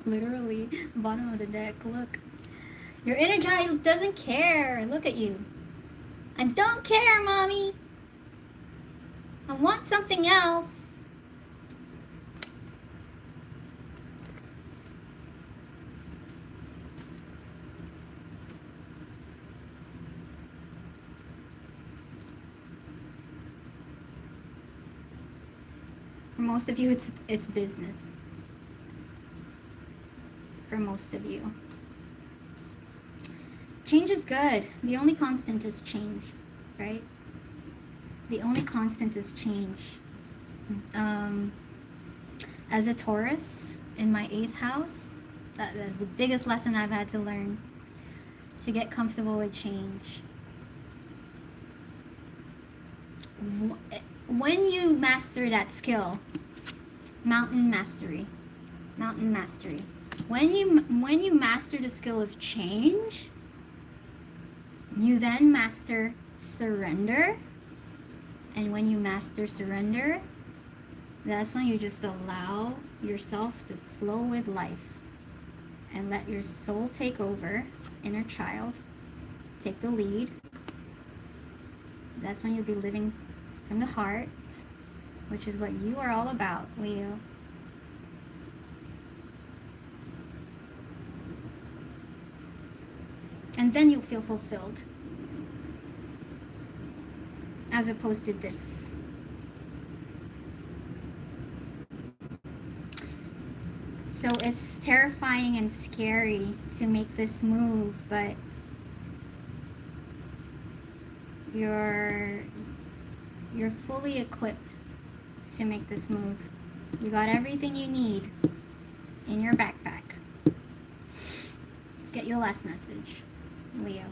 Literally, bottom of the deck, look. Your inner child doesn't care. Look at you. I don't care, mommy. I want something else. For most of you, it's business. For most of you. Change is good. The only constant is change, right? The only constant is change. As a Taurus in my 8th house, that's the biggest lesson I've had to learn, to get comfortable with change. When you master that skill, mountain mastery. When you master the skill of change, You then master surrender. And when you master surrender, that's when you just allow yourself to flow with life and let your soul take over, inner child, take the lead. That's when you'll be living from the heart, which is what you are all about, Leo. And then you'll feel fulfilled, as opposed to this. So it's terrifying and scary to make this move, but you're fully equipped to make this move. You got everything you need in your backpack. Let's get your last message, Leo.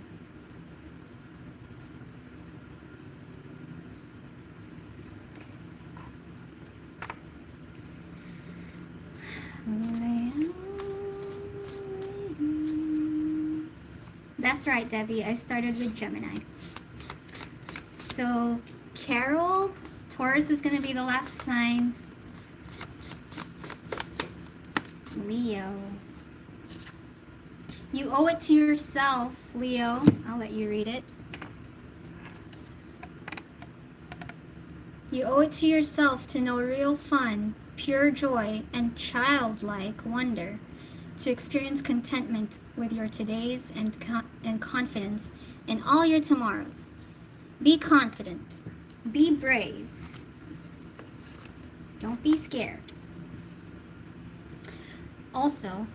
That's right, Debbie. I started with Gemini. So, Carol, Taurus is going to be the last sign. Leo. You owe it to yourself, Leo. I'll let you read it. You owe it to yourself to know real fun, pure joy, and childlike wonder, to experience contentment with your todays and confidence in all your tomorrows. Be confident. Be brave. Don't be scared. Also,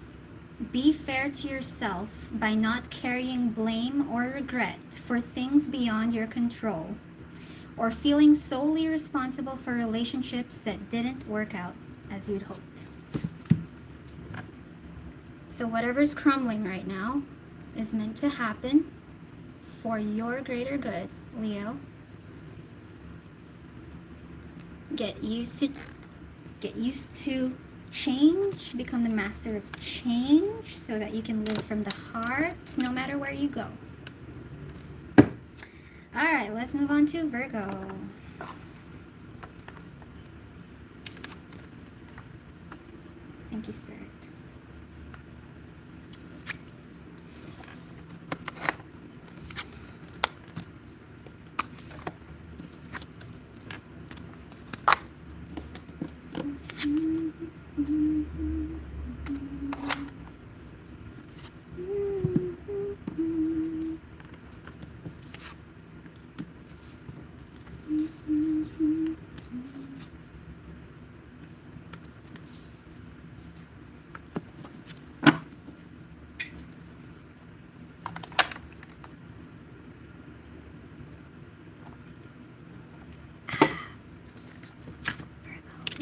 be fair to yourself by not carrying blame or regret for things beyond your control, or feeling solely responsible for relationships that didn't work out as you'd hoped. So whatever's crumbling right now is meant to happen for your greater good, Leo. Get used to change, become the master of change so that you can live from the heart no matter where you go. All right, let's move on to Virgo. Thank you, Spirit.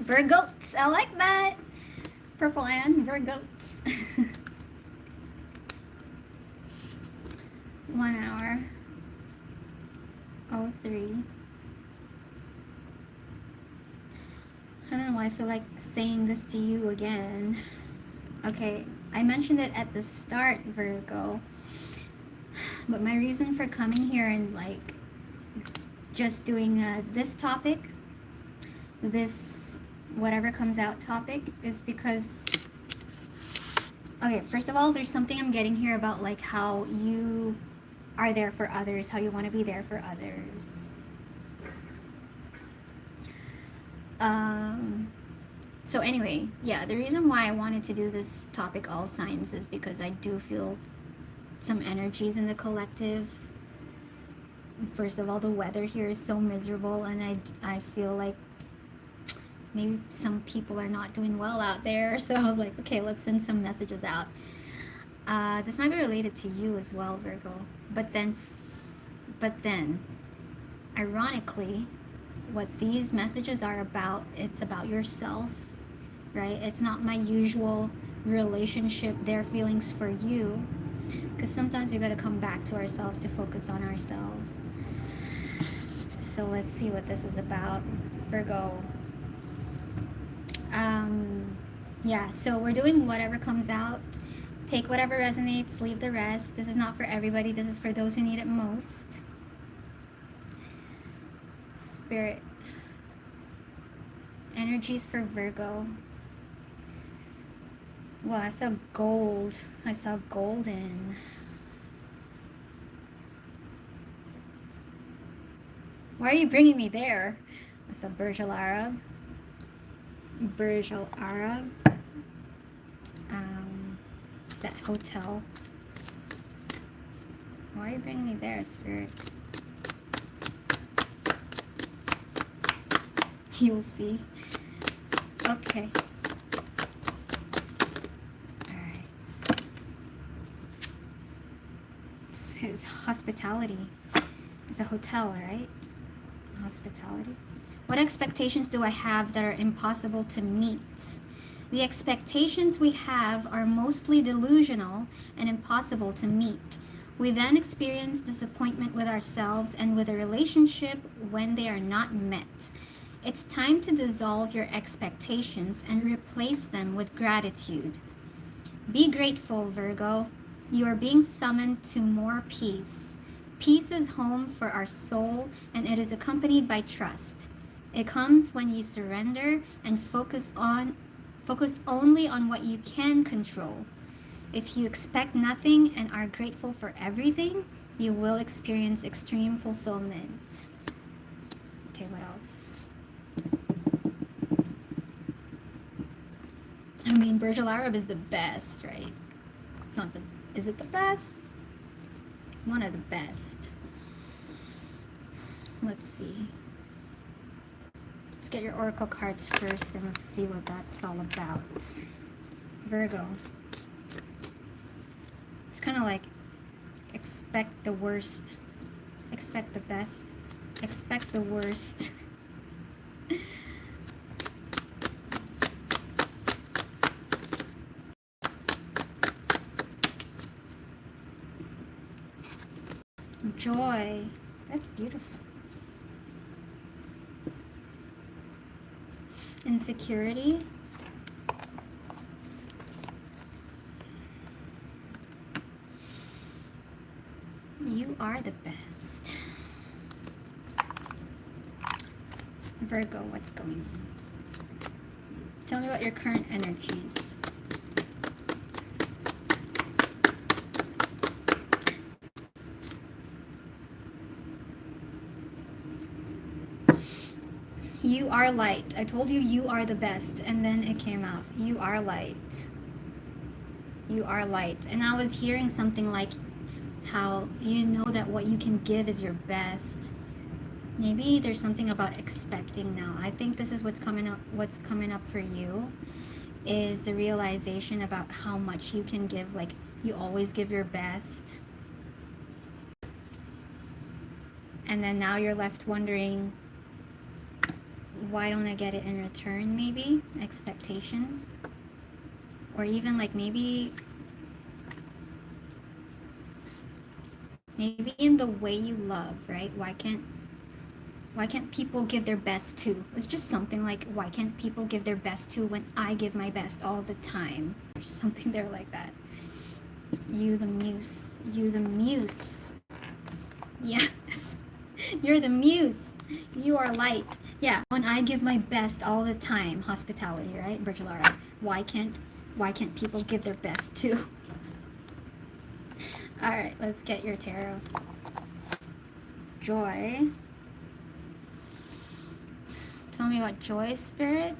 Virgoats, I like that. Purple and Virgoats. 1 hour. 03. I don't know why I feel like saying this to you again. Okay, I mentioned it at the start, Virgo. But my reason for coming here and like just doing this topic, this whatever comes out topic, is because, okay, first of all, there's something I'm getting here about like how you are there for others, how you want to be there for others. So anyway, yeah, the reason why I wanted to do this topic, all signs, is because I do feel some energies in the collective. First of all, the weather here is so miserable, and I feel like maybe some people are not doing well out there. So I was like, okay, let's send some messages out. This might be related to you as well, Virgo. But then, ironically, what these messages are about, it's about yourself, right? It's not my usual relationship, their feelings for you. Because sometimes we got to come back to ourselves to focus on ourselves. So let's see what this is about, Virgo. Yeah, so we're doing whatever comes out Take whatever resonates, leave the rest. This is not for everybody. This is for those who need it most. Spirit. Energies for Virgo. Well, I saw gold. I saw golden. Why are you bringing me there? I saw Burj Al Arab. Burj Al Arab. It's that hotel. Why are you bringing me there, Spirit? You'll see. Okay. Alright. It's hospitality. It's a hotel, right? Hospitality. What expectations do I have that are impossible to meet? The expectations we have are mostly delusional and impossible to meet. We then experience disappointment with ourselves and with a relationship when they are not met. It's time to dissolve your expectations and replace them with gratitude. Be grateful, Virgo. You are being summoned to more peace. Peace is home for our soul, and it is accompanied by trust. It comes when you surrender and focus only on what you can control. If you expect nothing and are grateful for everything, you will experience extreme fulfillment. Okay, what else? I mean, Burj Al Arab is the best, right? It's not the... Is it the best? One of the best. Let's see. Let's get your oracle cards first and let's see what that's all about. Virgo. It's kind of like expect the worst, expect the best, expect the worst. Joy. That's beautiful. Insecurity. You are the best. Virgo, what's going on? Tell me about your current energies. You are light. I told you you are the best, and then it came out. You are light. You are light. And I was hearing something like how you know that what you can give is your best. Maybe there's something about expecting now. I think this is what's coming up for you, is the realization about how much you can give. Like, you always give your best. And then now you're left wondering, why don't I get it in return? Maybe expectations, or even like maybe in the way you love, right? Why can't people give their best too? It's just something like, why can't people give their best too when I give my best all the time? Or something there like that. You the muse. You the muse. Yes. You're the muse. You are light. Yeah, when I give my best all the time. Hospitality, right? Burj Al Arab. Why can't people give their best too? Alright, let's get your tarot. Joy. Tell me about joy, Spirit.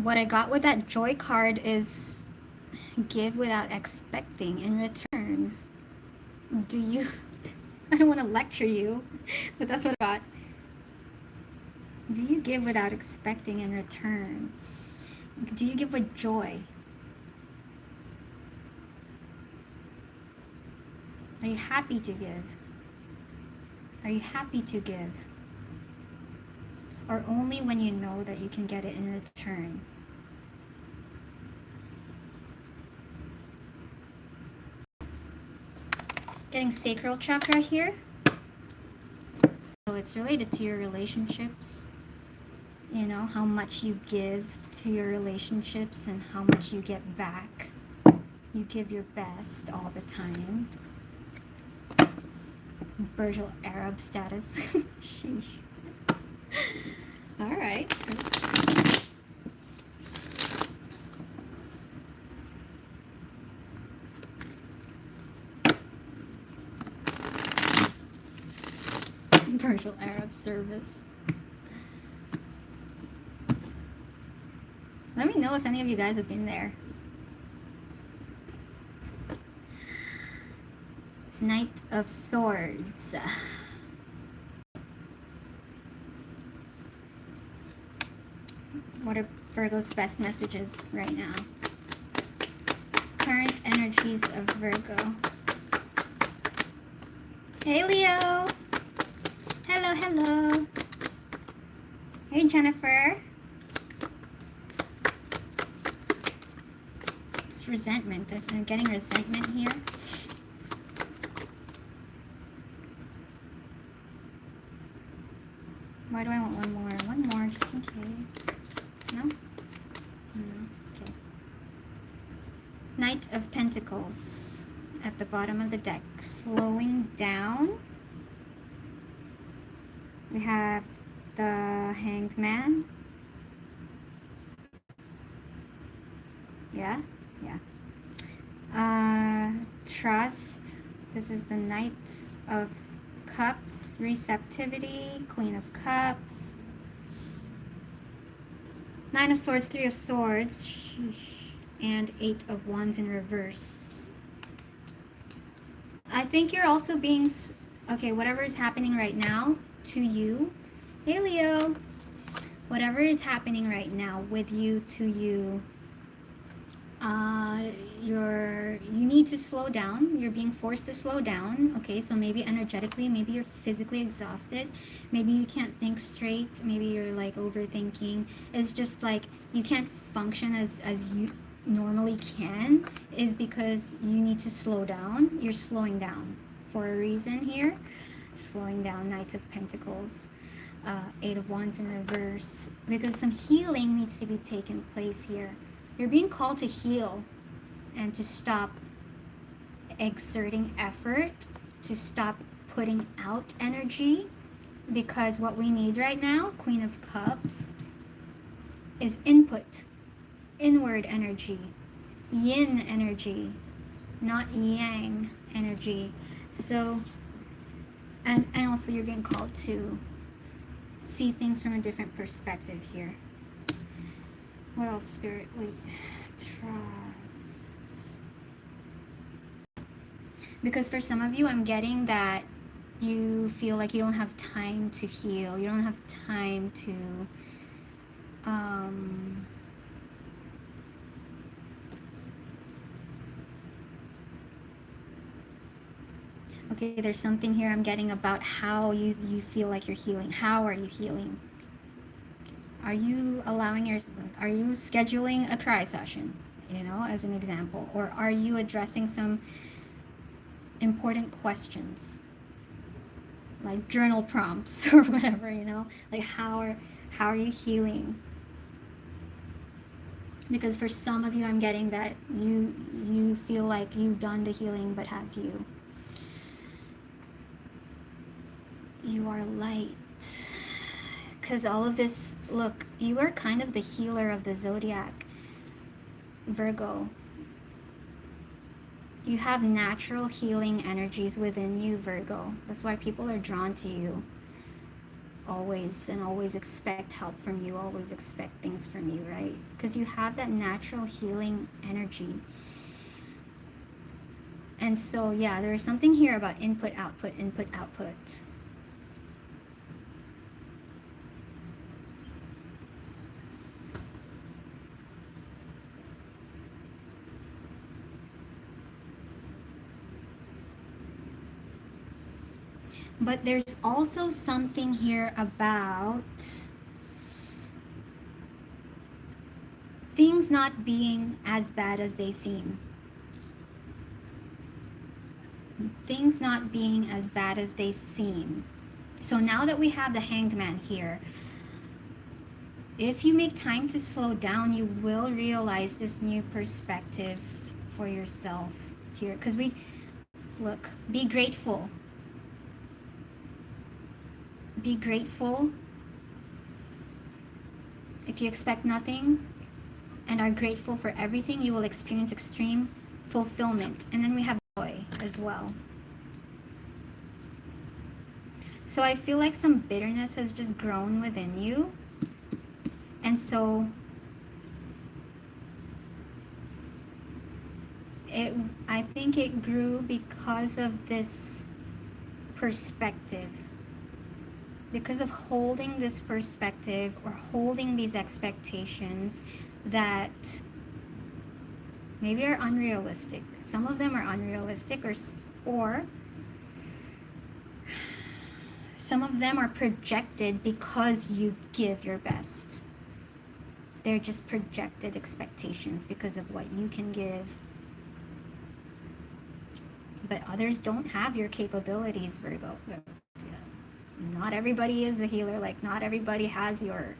What I got with that joy card is give without expecting in return. Do you... I don't want to lecture you, but that's what I got. Do you give without expecting in return? Do you give with joy? Are you happy to give? Are you happy to give? Or only when you know that you can get it in return? Getting sacral chakra here. So it's related to your relationships. You know, how much you give to your relationships and how much you get back. You give your best all the time. Virgo Arab status. Sheesh. All right. Virtual Arab service. Let me know if any of you guys have been there. Knight of Swords. What are Virgo's best messages right now? Current energies of Virgo. Hey Leo! Hello, hello! Hey Jennifer! It's resentment. I'm getting resentment here. Why do I want one more? One more, just in case. No? No. Okay. Knight of Pentacles at the bottom of the deck. Slowing down. We have the Hanged Man. Yeah? Yeah. Trust. This is the Knight of Cups, receptivity, Queen of Cups, Nine of Swords, Three of Swords, and Eight of Wands in reverse. I think you're also being, okay, whatever is happening right now to you, hey Leo, whatever is happening right now with you, to you, you need to slow down. You're being forced to slow down. Okay, so maybe energetically, maybe you're physically exhausted, maybe you can't think straight, maybe you're like overthinking. It's just like you can't function as you normally can, is because you need to slow down. You're slowing down for a reason here. Slowing down. Knight of Pentacles, Eight of Wands in reverse, because some healing needs to be taking place here. You're being called to heal and to stop exerting effort, to stop putting out energy, because what we need right now, Queen of Cups, is input, inward energy, yin energy, not yang energy. So, and also you're being called to see things from a different perspective here. What else, Spirit? Wait. Trust. Because for some of you, I'm getting that you feel like you don't have time to heal. You don't have time to... Okay, there's something here I'm getting about how you feel like you're healing. How are you healing? Are you are you scheduling a cry session, you know, as an example? Or are you addressing some important questions, like journal prompts or whatever, you know? Like how are you healing? Because for some of you, I'm getting that you feel like you've done the healing, but have you? You are light. Because all of this, look, you are kind of the healer of the zodiac, Virgo. You have natural healing energies within you, Virgo. That's why people are drawn to you always, and always expect help from you, always expect things from you, right? Because you have that natural healing energy. And so, yeah, there's something here about input, output, input, output. But there's also something here about things not being as bad as they seem. Things not being as bad as they seem. So now that we have the Hanged Man here, if you make time to slow down, you will realize this new perspective for yourself here. Because look, be grateful. Be grateful. If you expect nothing and are grateful for everything, you will experience extreme fulfillment. And then we have joy as well. So I feel like some bitterness has just grown within you. And so I think it grew because of this perspective. Because of holding this perspective or holding these expectations that maybe are unrealistic. Some of them are unrealistic, or some of them are projected because you give your best. They're just projected expectations because of what you can give. But others don't have your capabilities, Virgo. Not everybody is a healer. Like, not everybody has your,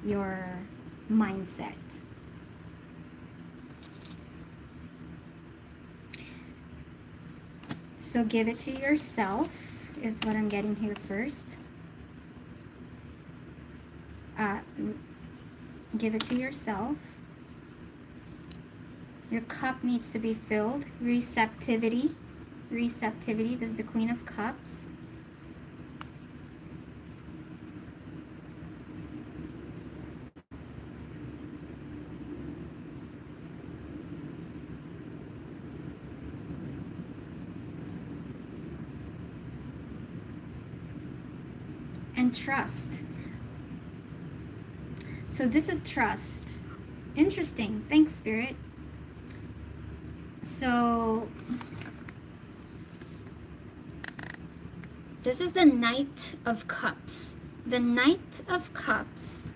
your mindset. So give it to yourself is what I'm getting here first. Give it to yourself. Your cup needs to be filled. Receptivity. Receptivity. This is the Queen of Cups. And trust. So this is trust. Interesting. Thanks, Spirit. So this is the Knight of Cups. The Knight of Cups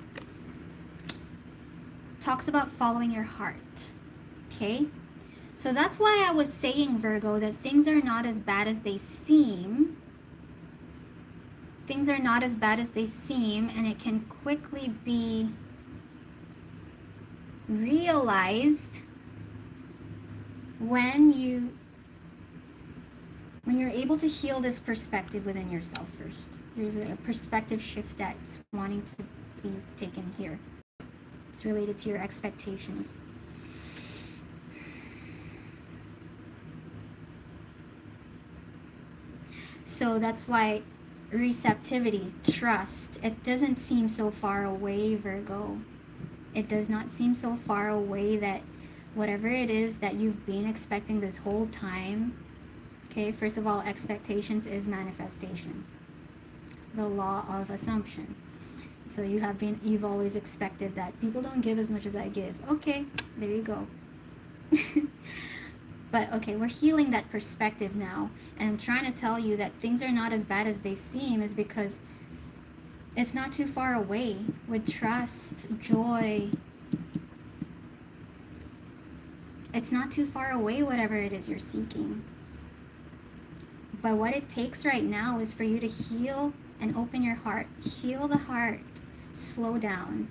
talks about following your heart. Okay? So that's why I was saying, Virgo, that things are not as bad as they seem. Things are not as bad as they seem, and it can quickly be realized when you're able to heal this perspective within yourself first. There's a perspective shift that's wanting to be taken here. It's related to your expectations. So that's why receptivity, trust, it doesn't seem so far away, Virgo. It does not seem so far away that whatever it is that you've been expecting this whole time, okay, first of all, expectations is manifestation, the law of assumption. So you've always expected that people don't give as much as I give. Okay, there you go. But okay, we're healing that perspective now, and I'm trying to tell you that things are not as bad as they seem is because it's not too far away. With trust, joy, it's not too far away, whatever it is you're seeking. But what it takes right now is for you to heal and open your heart. Heal the heart. Slow down.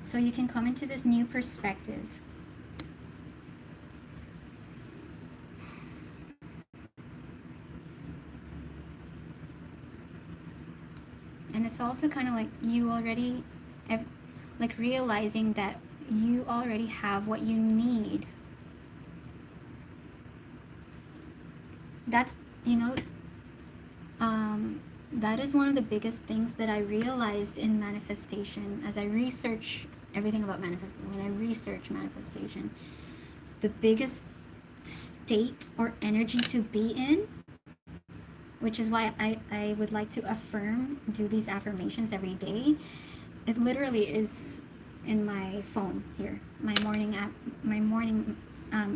So you can come into this new perspective. And it's also kind of like you already, like realizing that you already have what you need. That's, that is one of the biggest things that I realized in manifestation as I research everything about manifestation. When I research manifestation, the biggest state or energy to be in, which is why I would like to do these affirmations every day. It literally is in my phone here, my morning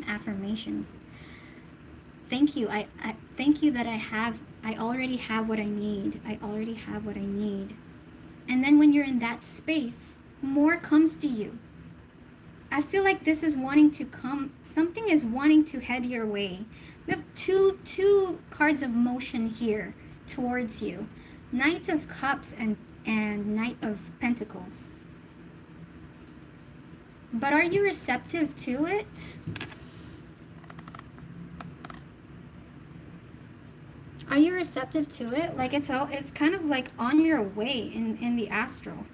affirmations. Thank you. I thank you that I already have what I need. I already have what I need. And then when you're in that space, more comes to you. I feel like this is wanting to come, something is wanting to head your way. We have two cards of motion here towards you. Knight of Cups and Knight of Pentacles. But are you receptive to it? Are you receptive to it? Like it's kind of like on your way in the astral.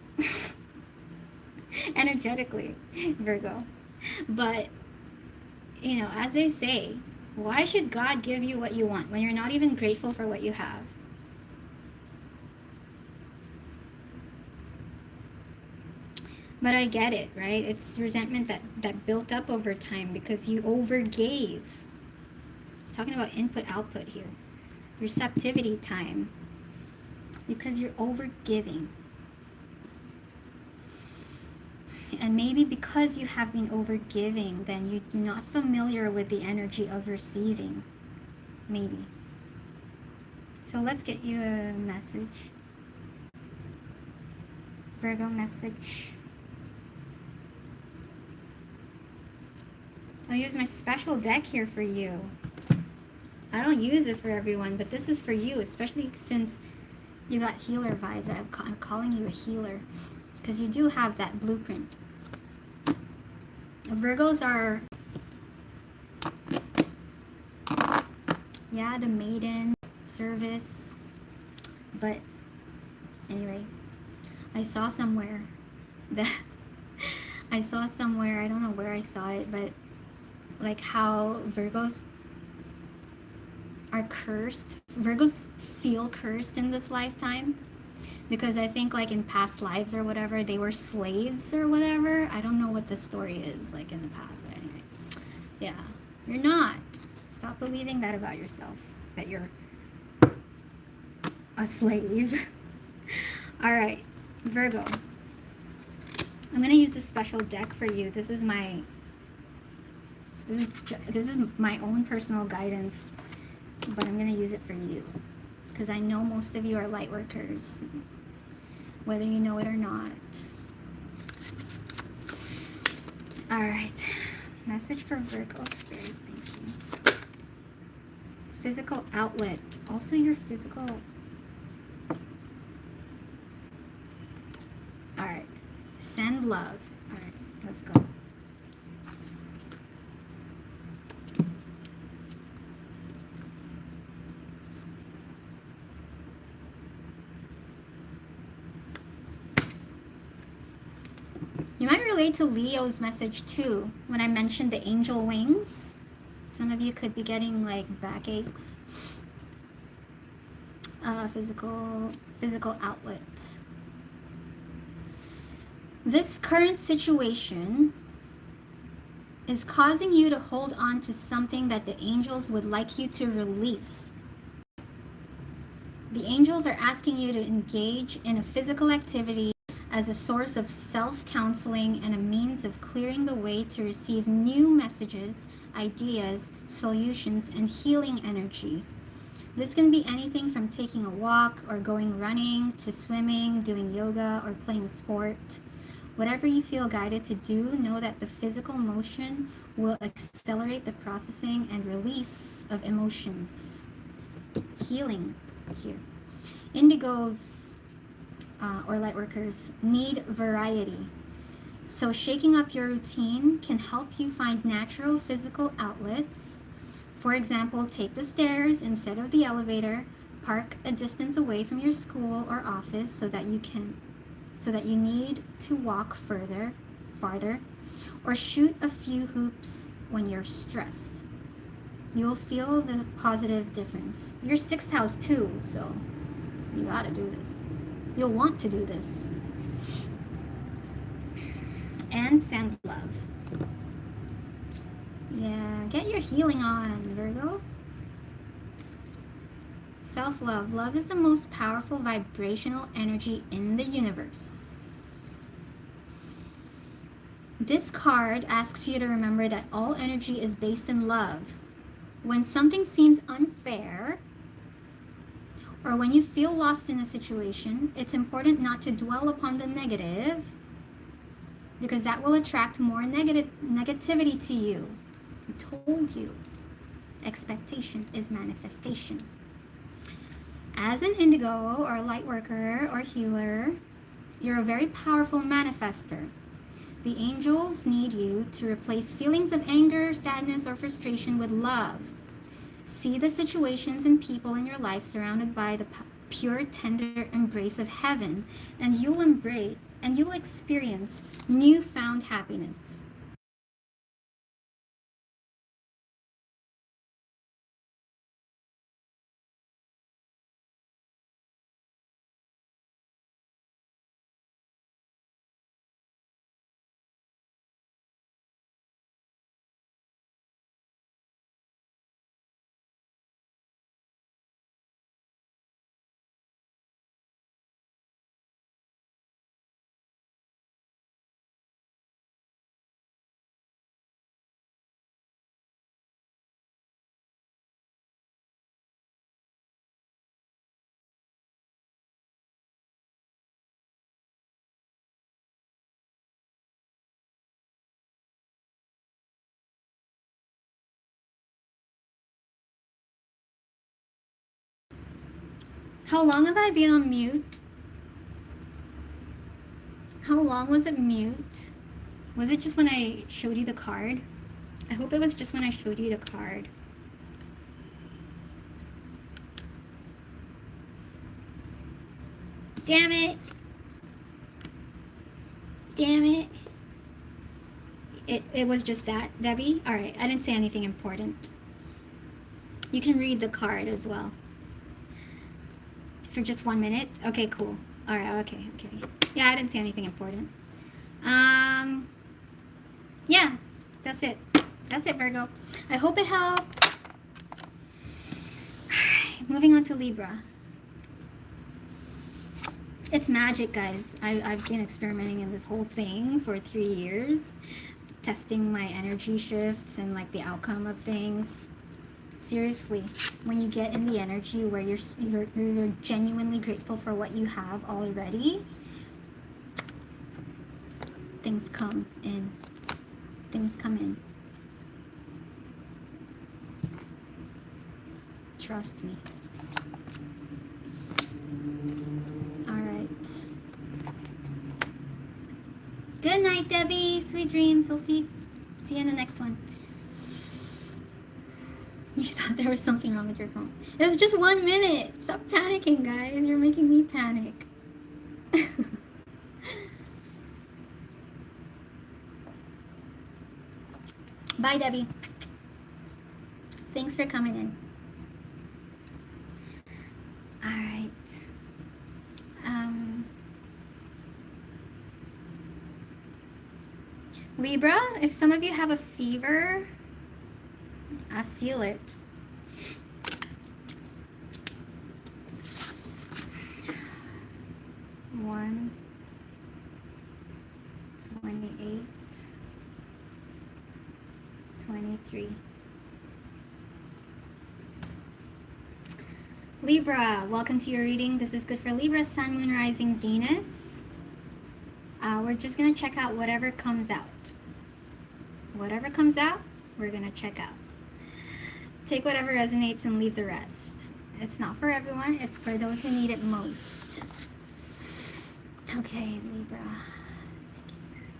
Energetically, Virgo. But, you know, as they say, why should God give you what you want when you're not even grateful for what you have? But I get it, right? It's resentment that built up over time because you overgave. I was talking about input-output here. Receptivity time. Because you're overgiving. And maybe because you have been overgiving, then you're not familiar with the energy of receiving. Maybe. So let's get you a message. Virgo message. I'll use my special deck here for you. I don't use this for everyone, but this is for you, especially since you got healer vibes. I'm calling you a healer because you do have that blueprint. Virgos are, yeah, the maiden, service. But anyway, I saw somewhere, I don't know where I saw it, but like how Virgos are cursed. Virgos feel cursed in this lifetime because I think like in past lives or whatever, they were slaves or whatever. I don't know what the story is like in the past, but anyway. Yeah, you're not. Stop believing that about yourself, that you're a slave. All right, Virgo. I'm going to use this special deck for you. This is my own personal guidance, but I'm going to use it for you because I know most of you are light workers, whether you know it or not. All right, message for Virgo Spirit. Thank you. Physical outlet, also your physical. All right, send love. All right, let's go. You might relate to Leo's message too when I mentioned the angel wings. Some of you could be getting like backaches. Physical outlet. This current situation is causing you to hold on to something that the angels would like you to release. The angels are asking you to engage in a physical activity as a source of self-counseling and a means of clearing the way to receive new messages, ideas, solutions, and healing energy. This can be anything from taking a walk or going running to swimming, doing yoga, or playing a sport. Whatever you feel guided to do, know that the physical motion will accelerate the processing and release of emotions. Healing here. Indigos or lightworkers need variety. So shaking up your routine can help you find natural physical outlets. For example, take the stairs instead of the elevator, park a distance away from your school or office so that you need to walk farther, or shoot a few hoops when you're stressed. You will feel the positive difference. Your 6th house too, so you gotta do this. You'll want to do this. And send love. Yeah, get your healing on, Virgo. Self-love. Love is the most powerful vibrational energy in the universe. This card asks you to remember that all energy is based in love. When something seems unfair, or when you feel lost in a situation, it's important not to dwell upon the negative because that will attract more negativity to you. I told you, expectation is manifestation. As an indigo or light worker or healer, you're a very powerful manifester. The angels need you to replace feelings of anger, sadness, or frustration with love. See the situations and people in your life surrounded by the pure, tender embrace of heaven, and you'll experience newfound happiness. How long have I been on mute? How long was it mute? Was it just when I showed you the card? I hope it was just when I showed you the card. Damn it. Damn it. It was just that, Debbie? Alright, I didn't say anything important. You can read the card as well. For just 1 minute? Okay, cool. Alright, okay. Yeah, I didn't say anything important. Yeah, that's it. That's it, Virgo. I hope it helped. Alright, moving on to Libra. It's magic, guys. I've been experimenting in this whole thing for 3 years, testing my energy shifts and like the outcome of things. Seriously, when you get in the energy where you're genuinely grateful for what you have already, things come in. Things come in. Trust me. Good night, Debbie. Sweet dreams. I'll see you in the next one. You thought there was something wrong with your phone. It was just 1 minute. Stop panicking, guys. You're making me panic. Bye, Debbie. Thanks for coming in. All right. Libra, if some of you have a fever, I feel it. One, 28, 23. Libra, welcome to your reading. This is good for Libra, Sun, Moon, Rising, Venus. We're just going to check out whatever comes out. Whatever comes out, we're going to check out. Take whatever resonates and leave the rest. It's not for everyone. It's for those who need it most. Okay, Libra. Thank you, Spirit.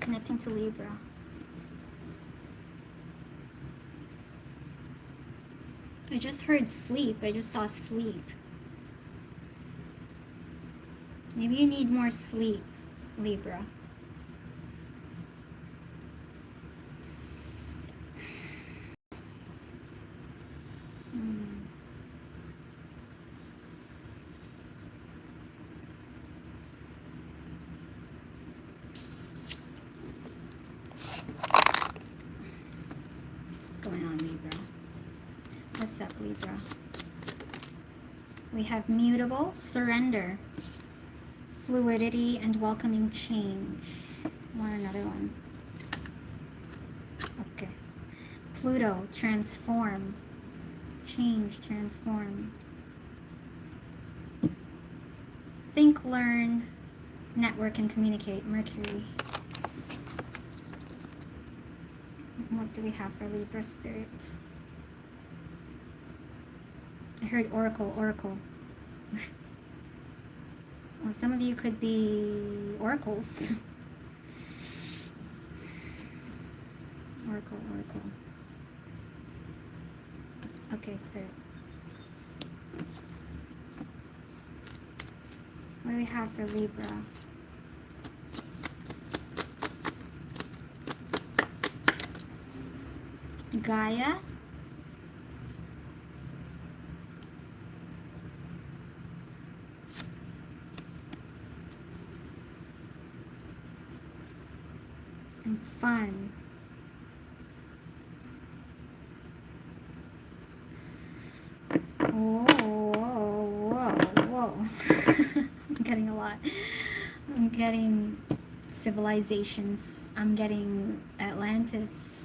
Connecting to Libra. I just heard sleep. I just saw sleep. Maybe you need more sleep, Libra. What's going on, Libra? What's up, Libra? We have mutable, surrender, fluidity, and welcoming change. Want another one? Okay. Pluto, transform, change, transform. Think, learn, network, and communicate. Mercury. What do we have for Libra spirit? I heard oracle, oracle. Or some of you could be oracles. Oracle, oracle. Okay, Spirit. What do we have for Libra? Gaia. And fun. Whoa, whoa, whoa, whoa. I'm getting a lot. I'm getting civilizations. I'm getting Atlantis.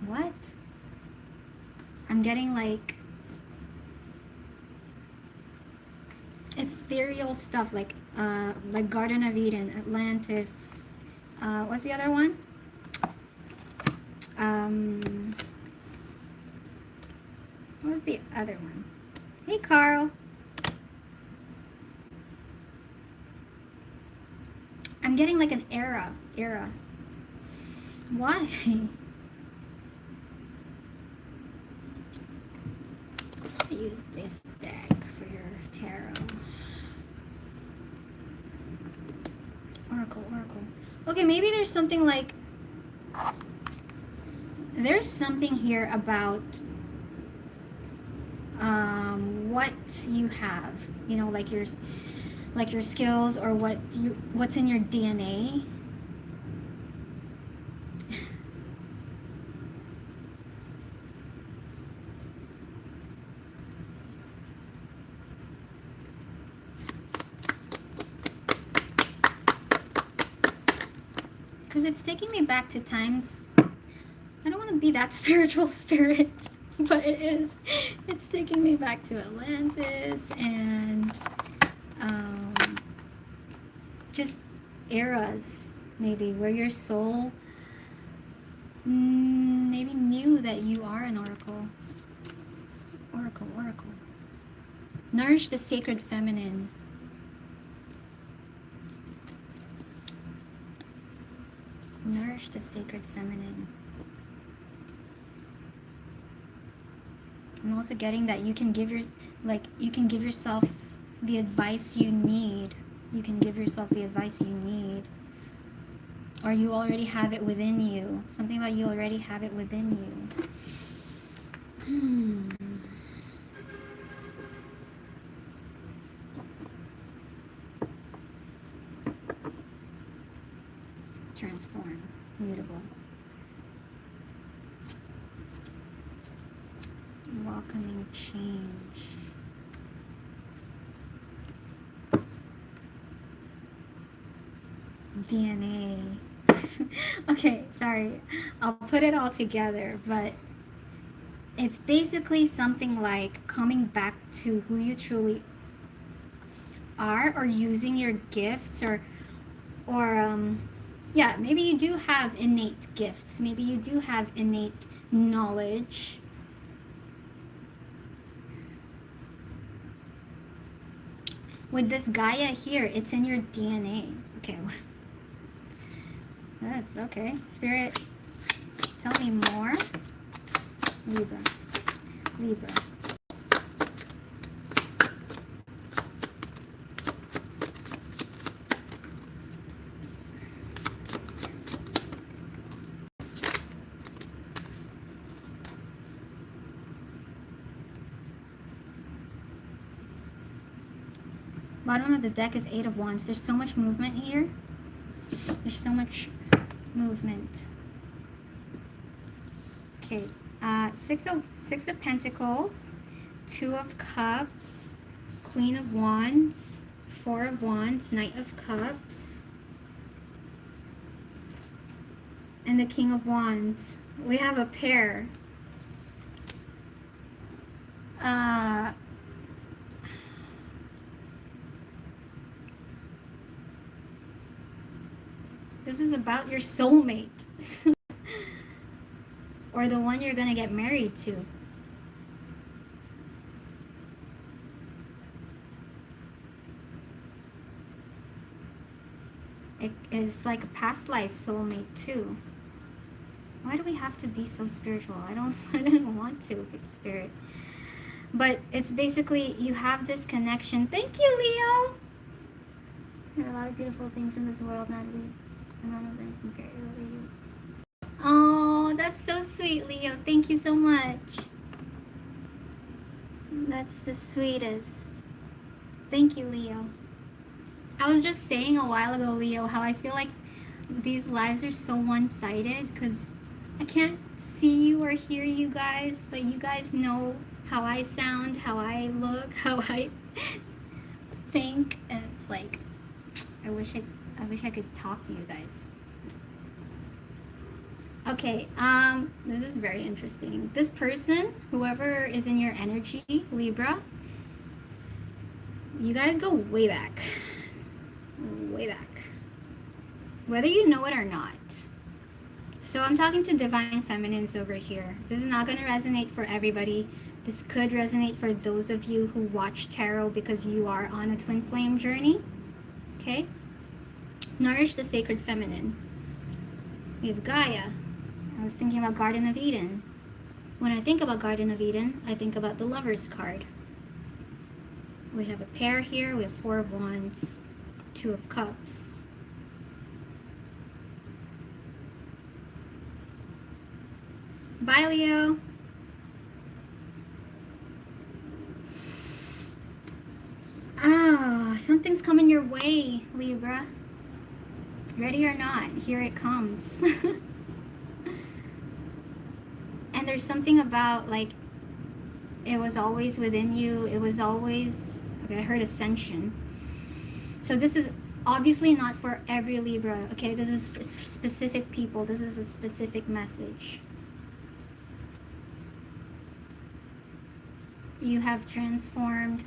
What? I'm getting like ethereal stuff, like Garden of Eden, Atlantis. What's the other one? What was the other one? Hey, Carl. I'm getting like an era. Why? Use this deck for your tarot. Oracle. Okay, maybe there's something like... There's something here about what you have. You know, like your skills, or what's in your DNA. Because it's taking me back to times... I don't want to be that spiritual spirit, but it is. It's taking me back to Atlantis and just eras, maybe, where your soul maybe knew that you are an oracle. Oracle. Nourish the sacred feminine. Nourish the sacred feminine. I'm also getting that you can give yourself the advice you need. You can give yourself the advice you need. Or you already have it within you. Something about you already have it within you. Transform. Mutable. Welcoming change. DNA. Okay, sorry. I'll put it all together, but it's basically something like coming back to who you truly are, or using your gifts, or yeah, maybe you do have innate gifts. Maybe you do have innate knowledge. With this Gaia here, it's in your DNA. Okay. Yes, okay. Spirit, tell me more. Libra. Bottom of the deck is 8 of Wands. There's so much movement here. There's so much movement. Okay, 6 of Pentacles, 2 of Cups, Queen of Wands, 4 of Wands, Knight of Cups, and the King of Wands. We have a pair. This is about your soulmate. or the one you're gonna get married to. It's like a past life soulmate too. Why do we have to be so spiritual? I don't want to be spirit. But it's basically, you have this connection. Thank you, Leo. There are a lot of beautiful things in this world, Natalie. None of them compare to you. Oh, that's so sweet, Leo. Thank you so much. That's the sweetest. Thank you, Leo. I was just saying a while ago, Leo, how I feel like these lives are so one-sided because I can't see you or hear you guys, but you guys know how I sound, how I look, how I think, and it's like I wish I could talk to you guys. Okay, this is very interesting. This person, whoever is in your energy, Libra, you guys go way back. Way back. Whether you know it or not. So I'm talking to divine feminines over here. This is not going to resonate for everybody. This could resonate for those of you who watch tarot because you are on a twin flame journey. Okay? Nourish the sacred feminine. We have Gaia. I was thinking about Garden of Eden. When I think about Garden of Eden, I think about the Lovers card. We have a pair here. We have Four of Wands, Two of Cups. Bye, Leo. Ah, something's coming your way, Libra. Ready or not, here it comes. And there's something about, like, it was always within you. It was always, okay, I heard ascension. So this is obviously not for every Libra, okay? This is for specific people. This is a specific message. You have transformed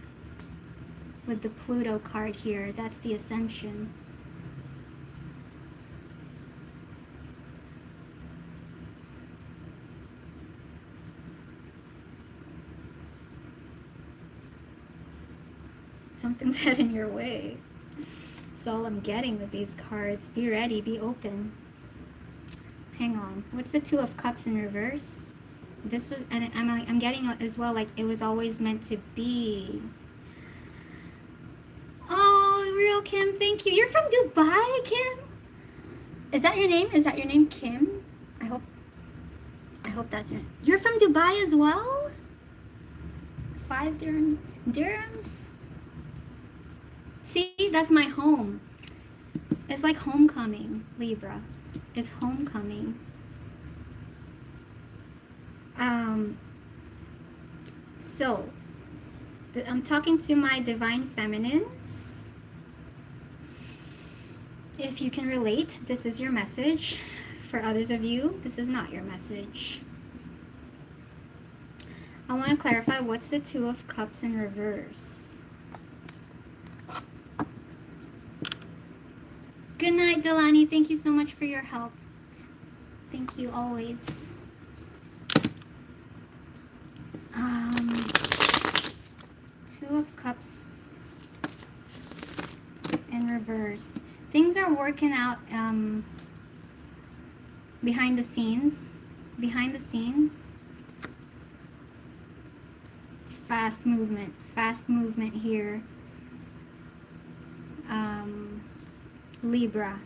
with the Pluto card here. That's the ascension. Something's heading your way. That's all I'm getting with these cards. Be ready, be open. Hang on. What's the Two of Cups in reverse? This was, and I'm getting as well, like it was always meant to be. Oh, real Kim, thank you. You're from Dubai, Kim? Is that your name? Is that your name, Kim? I hope that's your name. You're from Dubai as well? 5 dirhams? See, that's my home. It's like homecoming, Libra. It's homecoming. So, I'm talking to my divine feminines. If you can relate, this is your message. For others of you, this is not your message. I want to clarify, what's the Two of Cups in reverse? Good night, Delani. Thank you so much for your help. Thank you always. Two of Cups in reverse. Things are working out behind the scenes. Behind the scenes. Fast movement here. Libra.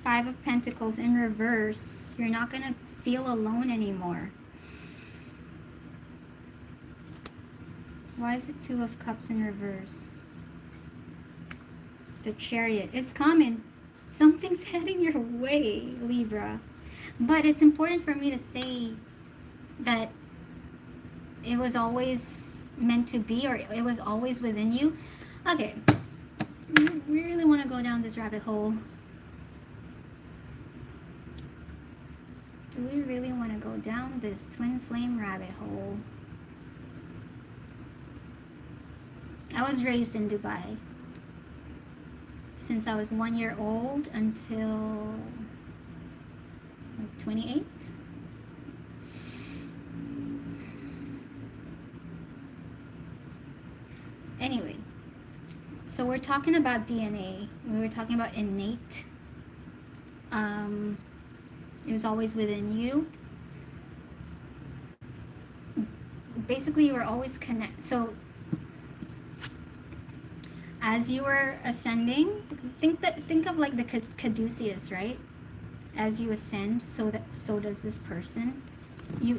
Five of Pentacles in reverse. You're not going to feel alone anymore. Why is the Two of Cups in reverse? The Chariot. It's coming. Something's heading your way, Libra. But it's important for me to say that it was always meant to be, or it was always within you. Okay. We really want to go down this rabbit hole. Do we really want to go down this twin flame rabbit hole? I was raised in Dubai. since I was 1 year old until like 28. Anyway, so we're talking about DNA. We were talking about innate. It was always within you. Basically, you were always connected. So as you were ascending, think of like the caduceus, right? As you ascend, so does this person. You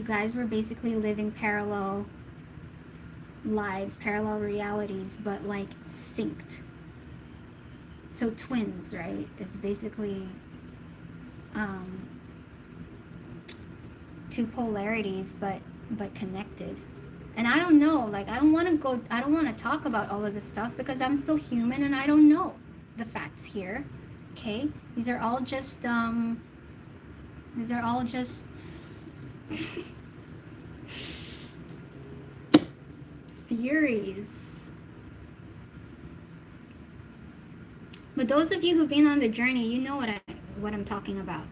guys were basically living parallel lives, parallel realities, but like synced. So twins, right? It's basically two polarities, but connected. And I don't know, like I don't want to talk about all of this stuff because I'm still human and I don't know the facts here. Okay, these are all just theories. But those of you who've been on the journey, you know what I'm talking about.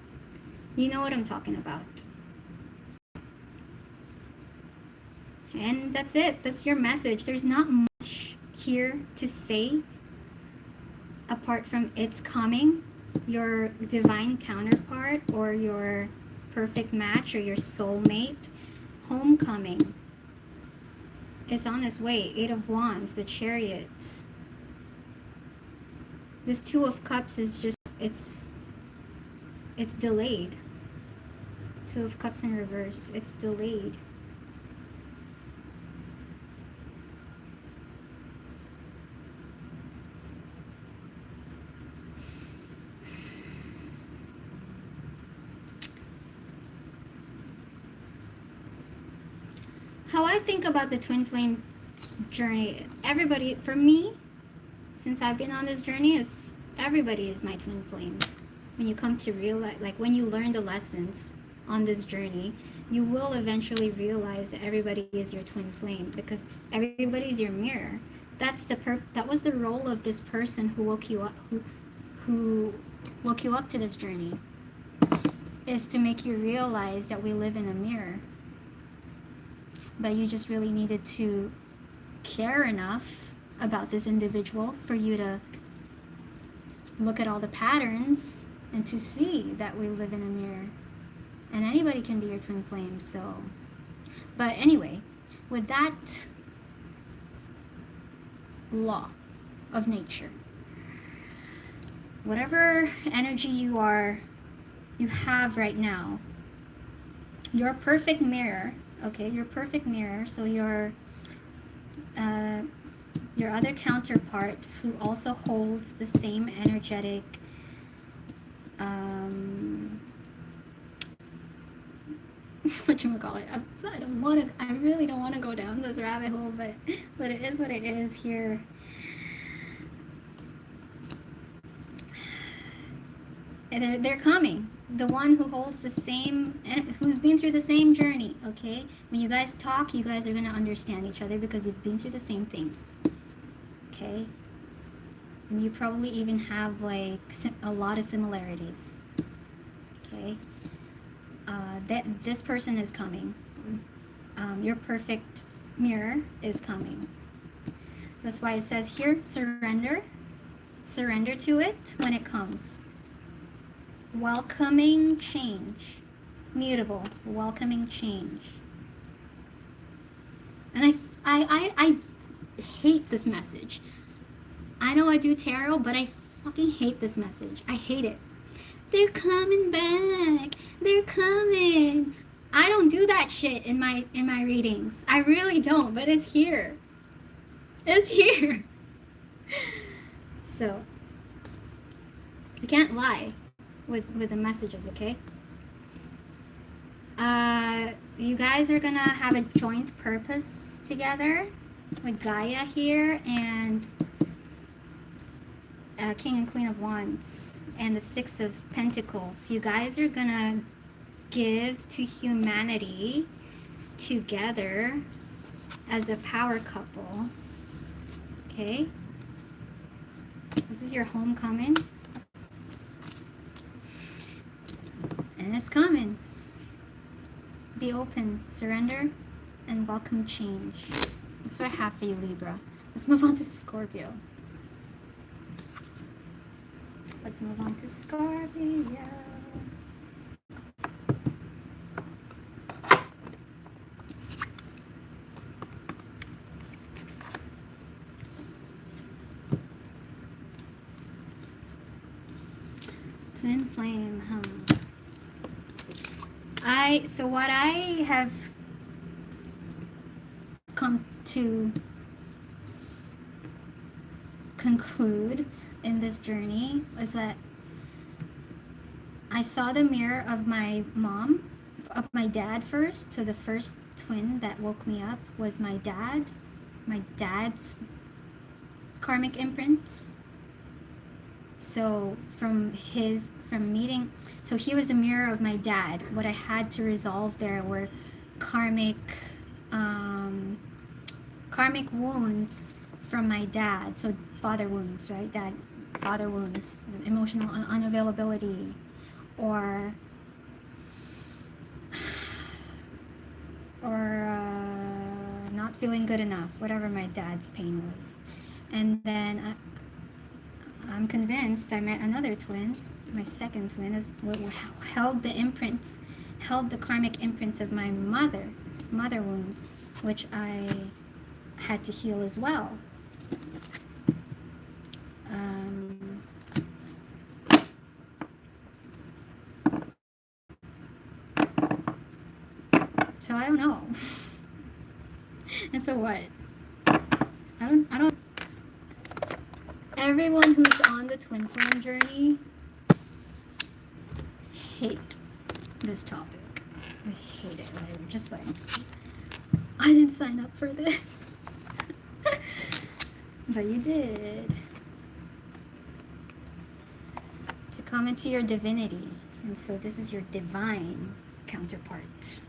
You know what I'm talking about. And that's it. That's your message. There's not much here to say apart from it's coming. Your divine counterpart or your perfect match or your soulmate homecoming is on its way. 8 of Wands, the Chariot. This 2 of Cups is just, it's delayed. 2 of Cups in reverse. It's delayed. How I think about the twin flame journey, everybody, for me, since I've been on this journey, everybody is my twin flame. When you come to realize, like when you learn the lessons on this journey, you will eventually realize that everybody is your twin flame because everybody is your mirror. That was the role of this person who woke you up, who woke you up to this journey, is to make you realize that we live in a mirror. But you just really needed to care enough about this individual for you to look at all the patterns and to see that we live in a mirror. And anybody can be your twin flame, so. But anyway, with that law of nature, whatever energy you have right now, your perfect mirror. Okay, your perfect mirror, so your other counterpart who also holds the same energetic whatchamacallit, I really don't want to go down this rabbit hole, but it is what it is here. And they're coming. The one who holds the same, who's been through the same journey, okay? When you guys talk, you guys are going to understand each other because you've been through the same things, okay? And you probably even have like a lot of similarities, okay? This person is coming. Your perfect mirror is coming. That's why it says here, surrender. Surrender to it when it comes. Welcoming change. Mutable. Welcoming change. And I hate this message. I know I do tarot, but I fucking hate this message. I hate it. They're coming back. They're coming. I don't do that shit in my readings. I really don't, but it's here. It's here. So, I can't lie with the messages, okay? You guys are gonna have a joint purpose together with Gaia here and King and Queen of Wands and the 6 of Pentacles. You guys are gonna give to humanity together as a power couple, okay? This is your homecoming. And it's coming. Be open, surrender, and welcome change. That's what I have for you, Libra. Let's move on to Scorpio. Let's move on to Scorpio. Twin flame, huh? So what I have come to conclude in this journey was that I saw the mirror of my mom, of my dad first. So the first twin that woke me up was my dad's karmic imprints. So so he was the mirror of my dad. What I had to resolve there were karmic wounds from my dad. So father wounds, right? Father wounds, emotional unavailability, or not feeling good enough, whatever my dad's pain was. And then I'm convinced I met another twin. My second twin held the karmic imprints of my mother wounds, which I had to heal as well. So I don't know. And so what? I don't. Everyone who's on the twin flame journey hate this topic. I hate it. I'm just like, I didn't sign up for this. But you did. To come into your divinity. And so this is your divine counterpart.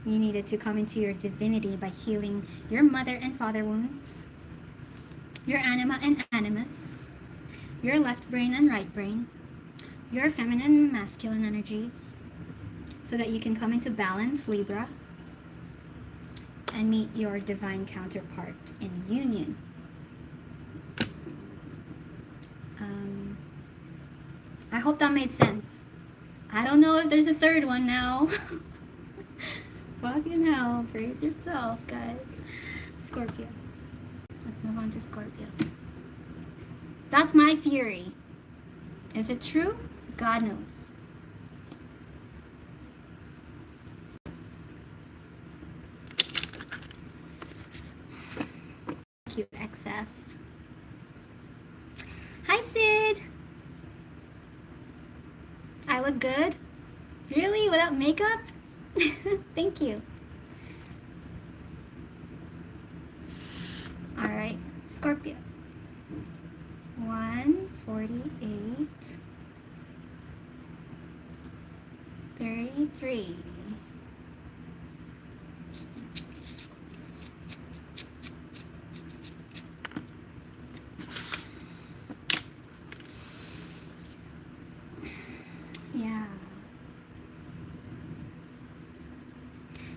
You needed to come into your divinity by healing your mother and father wounds, your anima and animus, your left brain and right brain, your feminine and masculine energies, so that you can come into balance, Libra, and meet your divine counterpart in union. I hope that made sense. I don't know if there's a third one now. Fucking hell, praise yourself, guys. Scorpio. Let's move on to Scorpio. That's my theory. Is it true? God knows. QXF. Hi, Sid. I look good? Really? Without makeup? Thank you. All right, Scorpio. 148, 33. Yeah.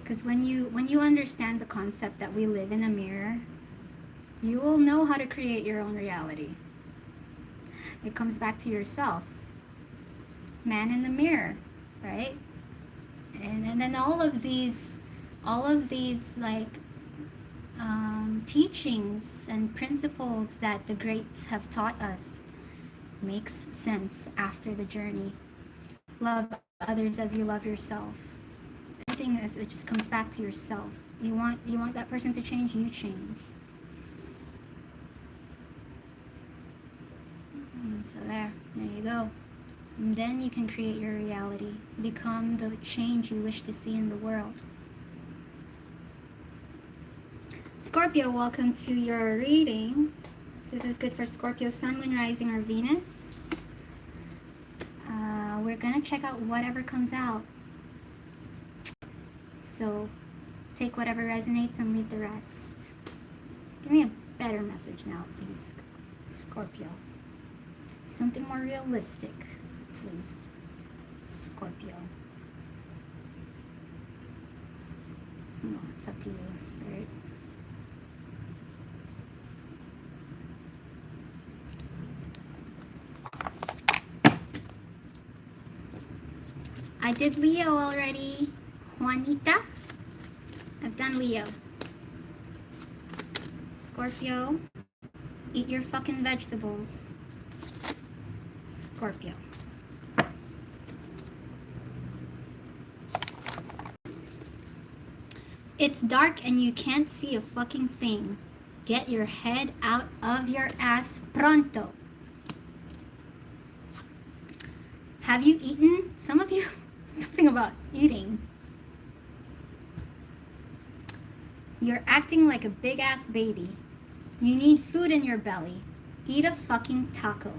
Because when you understand the concept that we live in a mirror, you will know how to create your own reality. It comes back to yourself. Man in the mirror, right? And then all of these like teachings and principles that the greats have taught us makes sense after the journey. Love others as you love yourself. Everything is, it just comes back to yourself. You want that person to change, you change. So there you go. And then you can create your reality. Become the change you wish to see in the world. Scorpio, welcome to your reading. This is good for Scorpio, Sun, Moon, Rising, or Venus. We're gonna check out whatever comes out. So take whatever resonates and leave the rest. Give me a better message now, please, Scorpio. Something more realistic, please, Scorpio. No, it's up to you, Spirit. I did Leo already. Juanita. I've done Leo. Scorpio. Eat your fucking vegetables. Scorpio. It's dark and you can't see a fucking thing. Get your head out of your ass pronto. Have you eaten? Some of you, something about eating. You're acting like a big ass baby. You need food in your belly. Eat a fucking taco.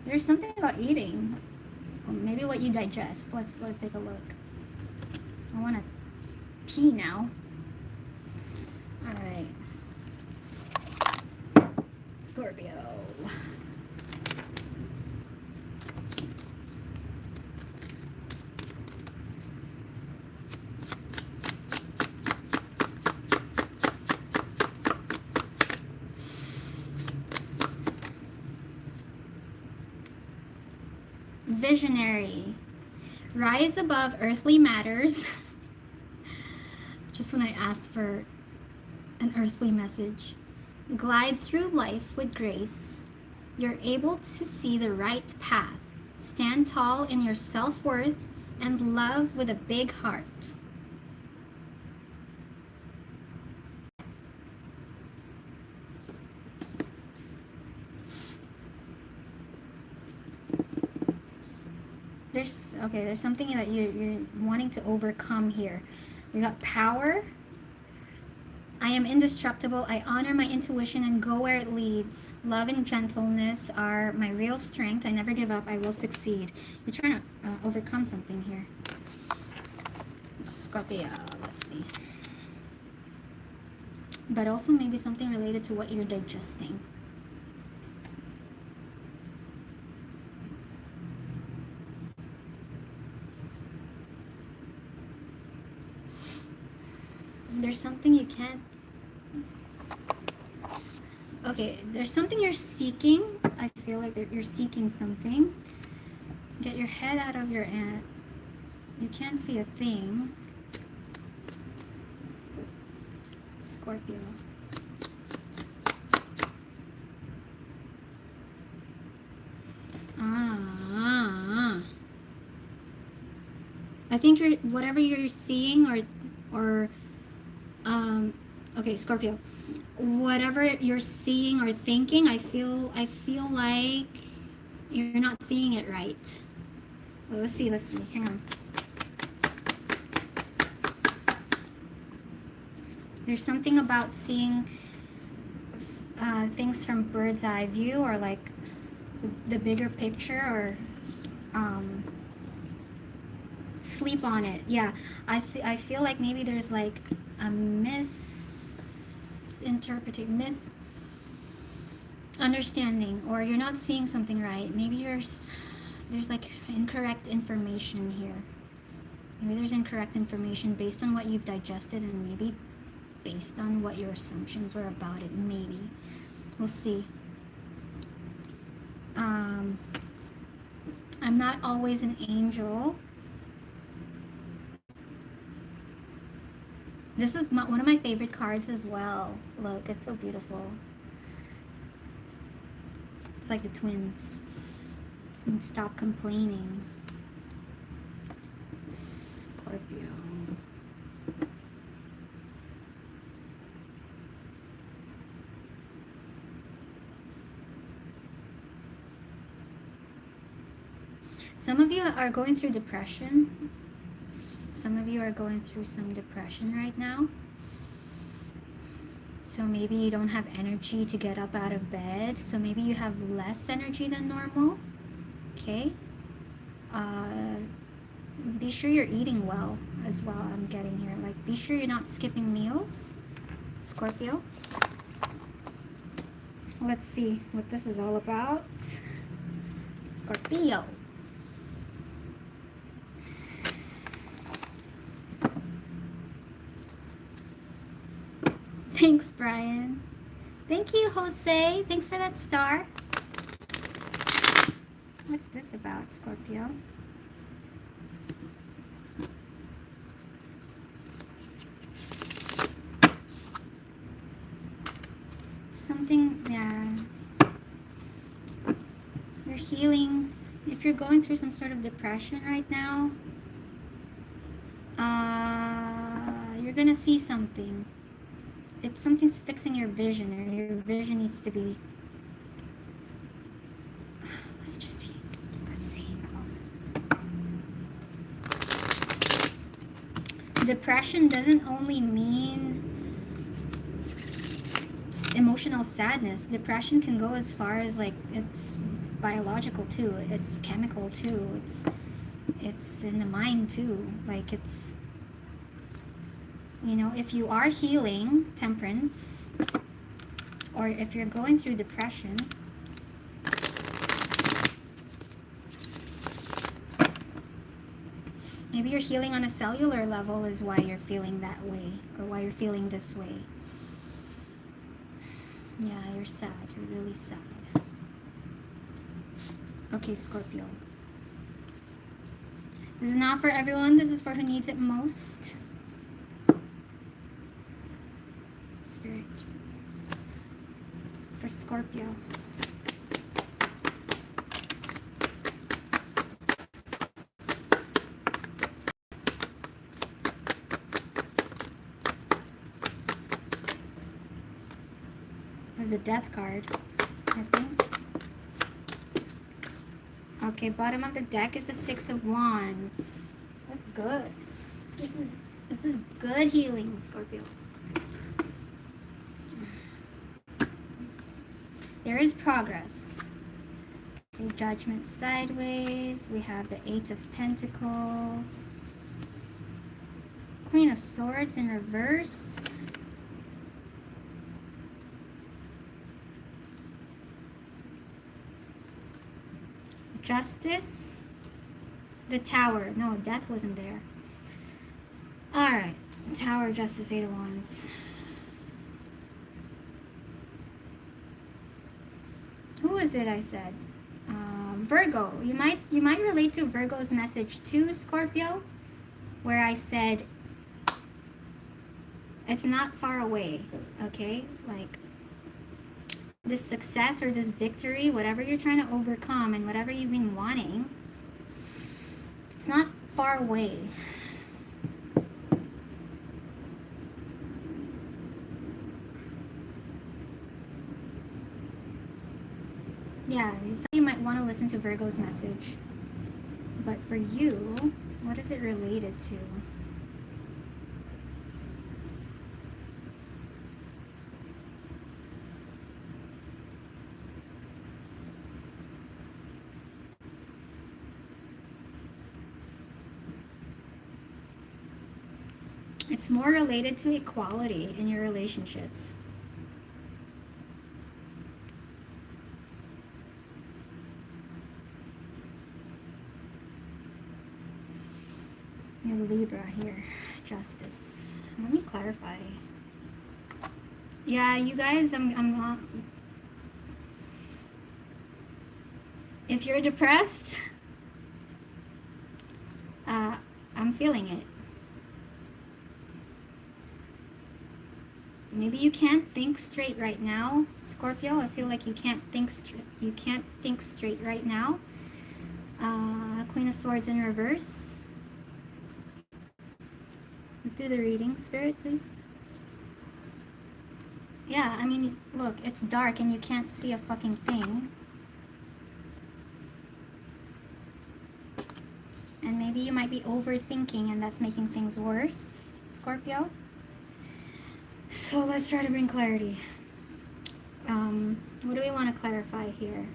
There's something about eating. Or maybe what you digest. Let's take a look. I want to pee now. All right. Scorpio. Visionary. Rise above earthly matters. Just when I ask for an earthly message. Glide through life with grace. You're able to see the right path. Stand tall in your self-worth and love with a big heart. There's something that you're wanting to overcome here. We got power. I am indestructible. I honor my intuition and go where it leads. Love and gentleness are my real strength. I never give up. I will succeed. You're trying to overcome something here. Scorpio, let's see. But also maybe something related to what you're digesting. There's something you can't... Okay, there's something you're seeking. I feel like you're seeking something. Get your head out of your ant. You can't see a thing. Scorpio. I think whatever you're seeing or okay, Scorpio, whatever you're seeing or thinking, I feel like you're not seeing it right. Well, let's see, hang on. There's something about seeing things from bird's eye view, or like the bigger picture, or sleep on it. Yeah, I feel like maybe there's like a misunderstanding, or you're not seeing something right. Maybe there's like incorrect information here. Maybe there's incorrect information based on what you've digested, and maybe based on what your assumptions were about it. Maybe we'll see. I'm not always an angel. This is one of my favorite cards as well. Look, it's so beautiful. It's like the twins. And stop complaining. Scorpio. Some of you are going through depression. Some of you are going through some depression right now. So maybe you don't have energy to get up out of bed. So maybe you have less energy than normal. Okay. Be sure you're eating well as well. I'm getting here. Like, be sure you're not skipping meals. Scorpio. Let's see what this is all about. Scorpio. Thanks, Brian. Thank you, Jose. Thanks for that star. What's this about, Scorpio? Something, yeah. You're healing. If you're going through some sort of depression right now, you're gonna see something. It's something's fixing your vision, or your vision needs to be. Let's just see. Let's see. Depression doesn't only mean emotional sadness. Depression can go as far as like it's biological too. It's chemical too. It's in the mind too. Like it's, you know, if you are healing temperance, or if you're going through depression, maybe you're healing on a cellular level is why you're feeling that way, or why you're feeling this way. Yeah, you're sad. You're really sad. Okay, Scorpio. This is not for everyone. This is for who needs it most. Spirit. For Scorpio. There's a death card, I think. Okay, bottom of the deck is the Six of Wands. That's good. This is good healing, Scorpio. There is progress. Okay, Judgment sideways. We have the Eight of Pentacles. Queen of Swords in reverse. Justice. The Tower. No, death wasn't there. Alright. Tower, Justice, Eight of Wands. Who is it I said? Virgo. You might relate to Virgo's message too, Scorpio, where I said it's not far away, okay? Like this success or this victory, whatever you're trying to overcome and whatever you've been wanting, it's not far away. Yeah, so you might want to listen to Virgo's message. But for you, what is it related to? It's more related to equality in your relationships. You have Libra here. Justice. Let me clarify. Yeah, you guys, I'm not... If you're depressed, I'm feeling it. Maybe you can't think straight right now, Scorpio. I feel like you can't think straight right now. Queen of Swords in reverse. Let's do the reading, Spirit, please. Yeah, I mean, look, it's dark and you can't see a fucking thing. And maybe you might be overthinking and that's making things worse, Scorpio. So let's try to bring clarity. What do we want to clarify here?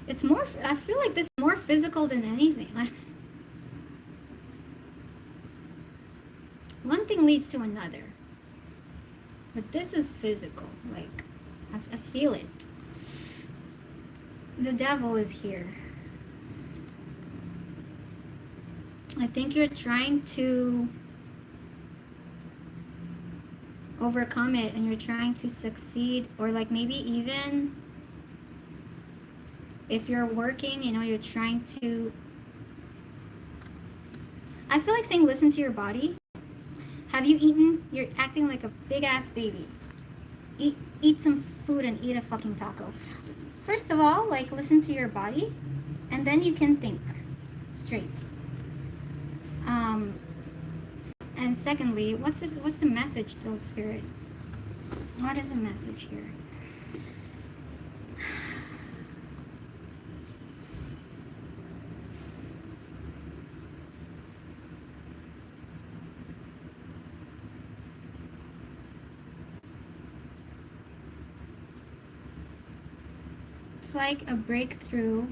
It's more, I feel like this is more physical than anything. thing leads to another. But this is physical. Like, I feel it. The devil is here. I think you're trying to overcome it, and you're trying to succeed, or like maybe even if you're working, you know, you're trying to, I feel like saying listen to your body. Have you eaten? You're acting like a big ass baby. Eat some food and eat a fucking taco. First of all, like, listen to your body, and then you can think straight. And secondly, what's the message though, Spirit? What is the message here? It's like a breakthrough.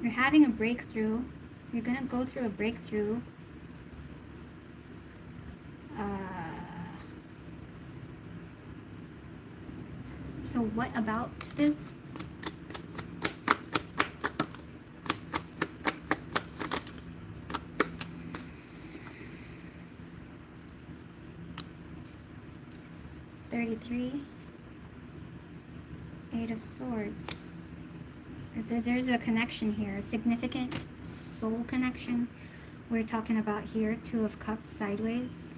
You're having a breakthrough. You're gonna go through a breakthrough. So what about this? Eight of Swords. There's a connection here, a significant soul connection. We're talking about here, Two of Cups sideways.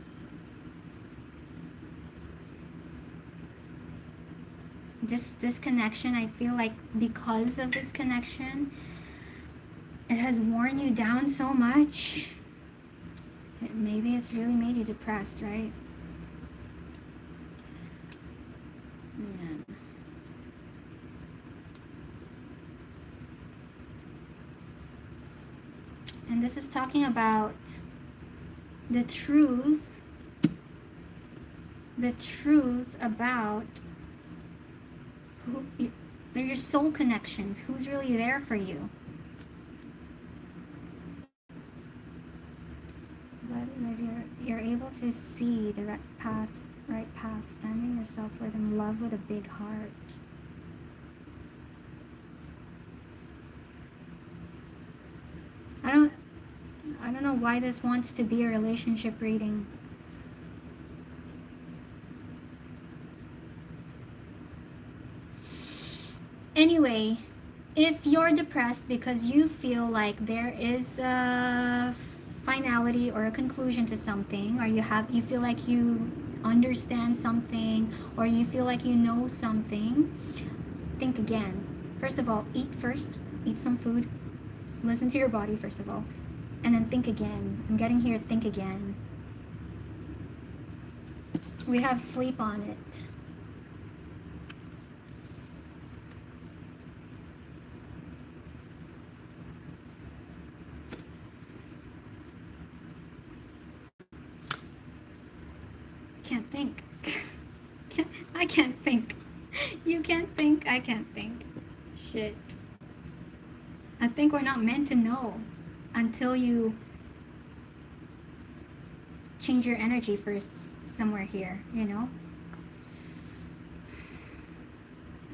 This connection, I feel like because of this connection, it has worn you down so much. Maybe it's really made you depressed, right? Yeah. And this is talking about the truth about they're your soul connections. Who's really there for you? You're able to see the right path, standing yourself with in love with a big heart. I don't know why this wants to be a relationship reading. Anyway, if you're depressed because you feel like there is a finality or a conclusion to something, or you feel like you understand something, or you feel like you know something, think again. First of all, eat some food, listen to your body first of all, and then think again. I'm getting here, think again. We have sleep on it. Can't think. I can't think. You can't think, I can't think. Shit. I think we're not meant to know until you change your energy first somewhere here, you know?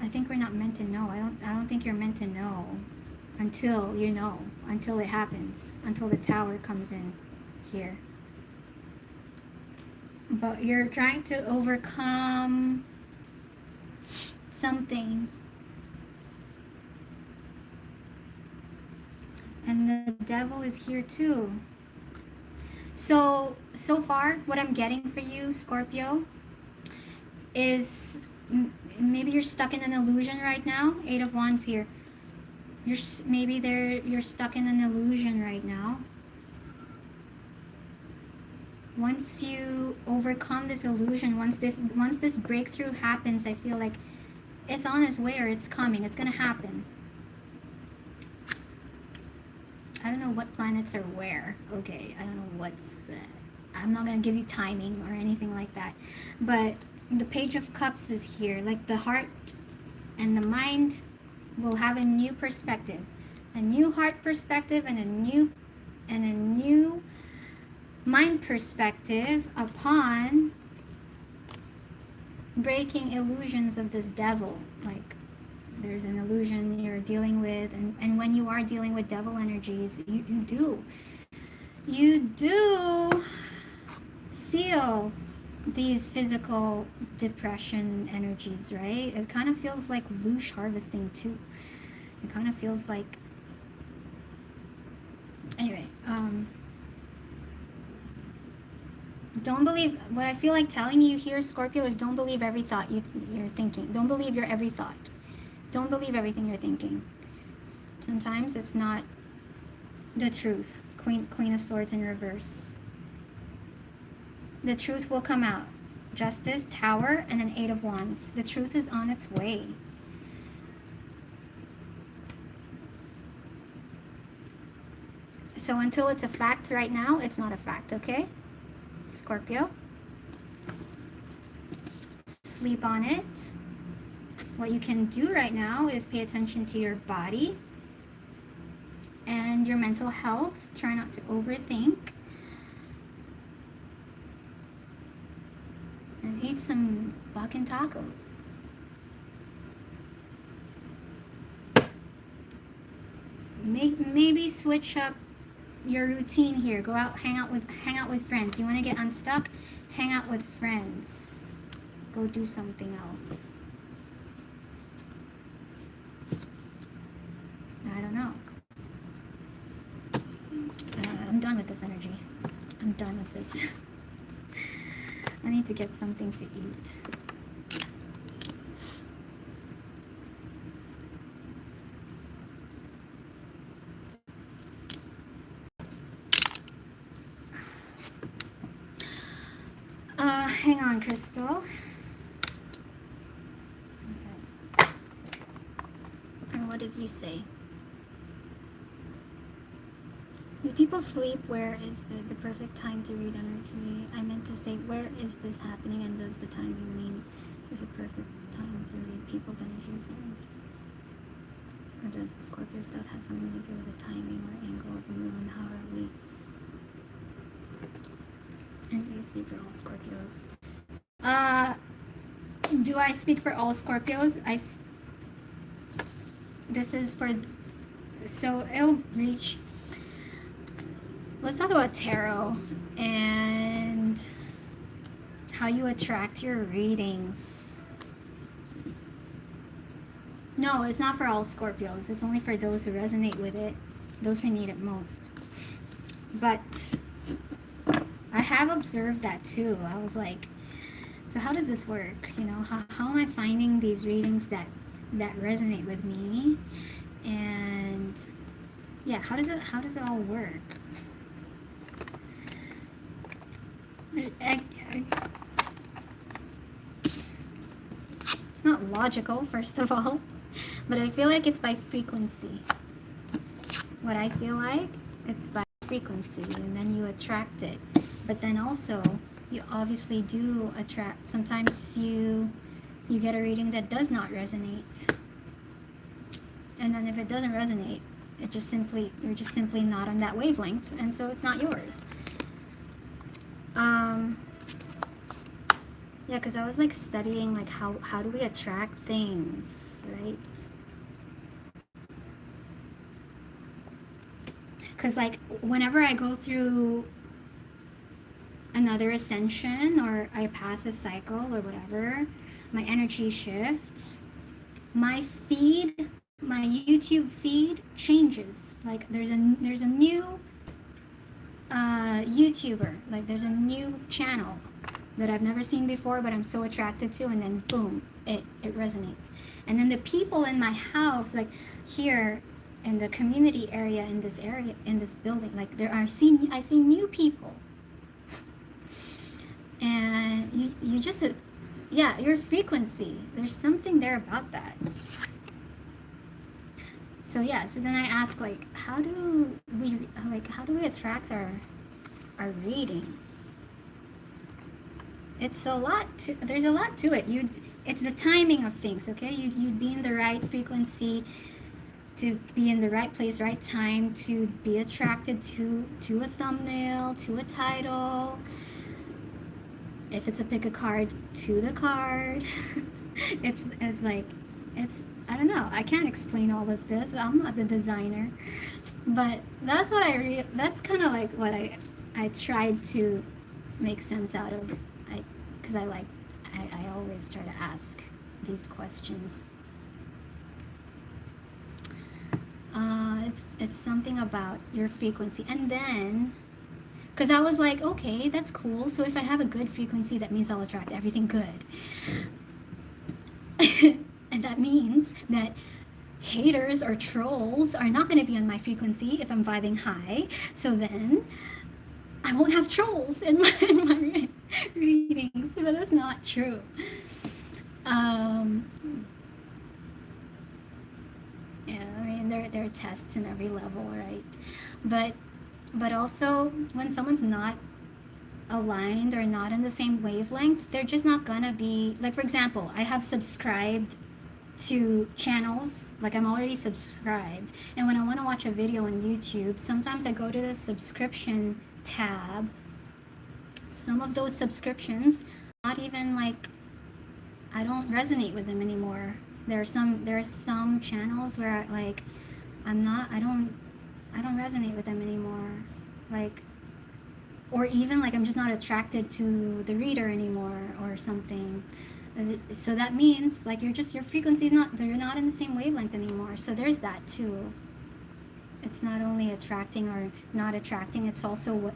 I think we're not meant to know. I don't think you're meant to know until you know, until it happens, until the Tower comes in here. But you're trying to overcome something. And the Devil is here too. So far, what I'm getting for you, Scorpio, is maybe you're stuck in an illusion right now. Eight of Wands here. You're stuck in an illusion right now. Once you overcome this illusion, once this breakthrough happens, I feel like it's on its way, or it's coming. It's gonna happen. I don't know what planets are where. Okay, I don't know what's... I'm not gonna give you timing or anything like that. But the Page of Cups is here. Like, the heart and the mind will have a new perspective. A new heart perspective and a new and a new mind perspective upon breaking illusions of this devil. Like, there's an illusion you're dealing with, and when you are dealing with devil energies, you do feel these physical depression energies, right? It kind of feels like loosh harvesting too. It kind of feels like, anyway, don't believe, what I feel like telling you here, Scorpio, is don't believe every thought you're thinking. Don't believe your every thought. Don't believe everything you're thinking. Sometimes it's not the truth. Queen of Swords in reverse. The truth will come out. Justice, Tower, and an Eight of Wands. The truth is on its way. So until it's a fact right now, it's not a fact, okay? Scorpio. Sleep on it. What you can do right now is pay attention to your body and your mental health. Try not to overthink. And eat some fucking tacos. Maybe switch up your routine here. Go out, hang out with friends. You want to get unstuck? Hang out with friends. Go do something else. I don't know. I'm done with this energy. I'm done with this. I need to get something to eat. Hang on, Crystal. And what did you say? Do people sleep? Where is the perfect time to read energy? I meant to say, where is this happening, and does the timing mean is a perfect time to read people's energies? Or does the Scorpio stuff have something to do with the timing or angle of the moon? How are we? And do you speak for all Scorpios? Do I speak for all Scorpios? This is for, so it'll reach. Let's talk about tarot and how you attract your readings. No, it's not for all Scorpios. It's only for those who resonate with it, those who need it most. But I have observed that too. I was like, so how does this work? You know, how am I finding these readings that resonate with me? And yeah, how does it all work? It's not logical, first of all, but I feel like it's by frequency. What I feel like, it's by frequency, and then you attract it. But then also, you obviously do attract, sometimes you get a reading that does not resonate. And then if it doesn't resonate, you're just simply not on that wavelength, and so it's not yours. Yeah, because I was like studying like how do we attract things, right? Because like whenever I go through another ascension or I pass a cycle or whatever, my energy shifts. My feed, my YouTube feed changes. Like there's a new YouTuber, like there's a new channel that I've never seen before, but I'm so attracted to, and then boom, it resonates. And then the people in my house, like here in the community area, in this building, like I see new people, and you just, yeah, your frequency, there's something there about that. So yeah, so then I ask, like, how do we attract our readings? There's a lot to it. It's the timing of things, okay? You'd be in the right frequency to be in the right place, right time, to be attracted to a thumbnail, to a title. If it's a pick a card, to the card. it's like, it's, I don't know. I can't explain all of this. I'm not the designer, but that's what that's kind of like what I tried to make sense out of. Because I always try to ask these questions. It's something about your frequency, and then, because I was like, okay, that's cool. So if I have a good frequency, that means I'll attract everything good. And that means that haters or trolls are not going to be on my frequency if I'm vibing high. So then I won't have trolls in my readings. But that's not true. Yeah, I mean, there are tests in every level, right? But also, when someone's not aligned or not in the same wavelength, they're just not gonna be, like, for example, I have subscribed to channels, like I'm already subscribed, and when I want to watch a video on YouTube, sometimes I go to the subscription tab. Some of those subscriptions, not even like, I don't resonate with them anymore. There are some channels where like I don't resonate with them anymore, like, or even like I'm just not attracted to the reader anymore or something. So that means like your frequency is they're not in the same wavelength anymore. So there's that too. It's not only attracting or not attracting, it's also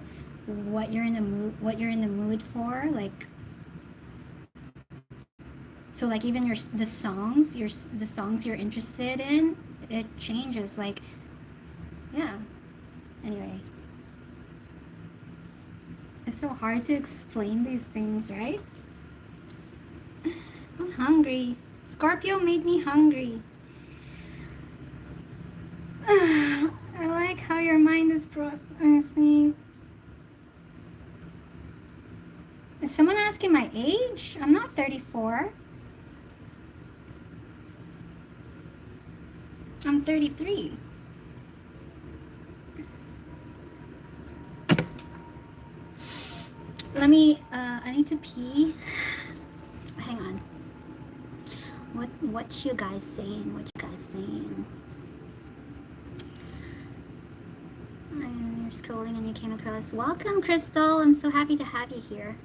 what you're in the mood for, like. So like even the songs you're interested in, it changes, like, yeah. Anyway, it's so hard to explain these things, right? I'm hungry. Scorpio made me hungry. I like how your mind is processing. Is someone asking my age? I'm not 34. I'm 33. Let me, I need to pee. Hang on. What you guys saying? What you guys saying? You're scrolling and you came across. Welcome, Crystal. I'm so happy to have you here.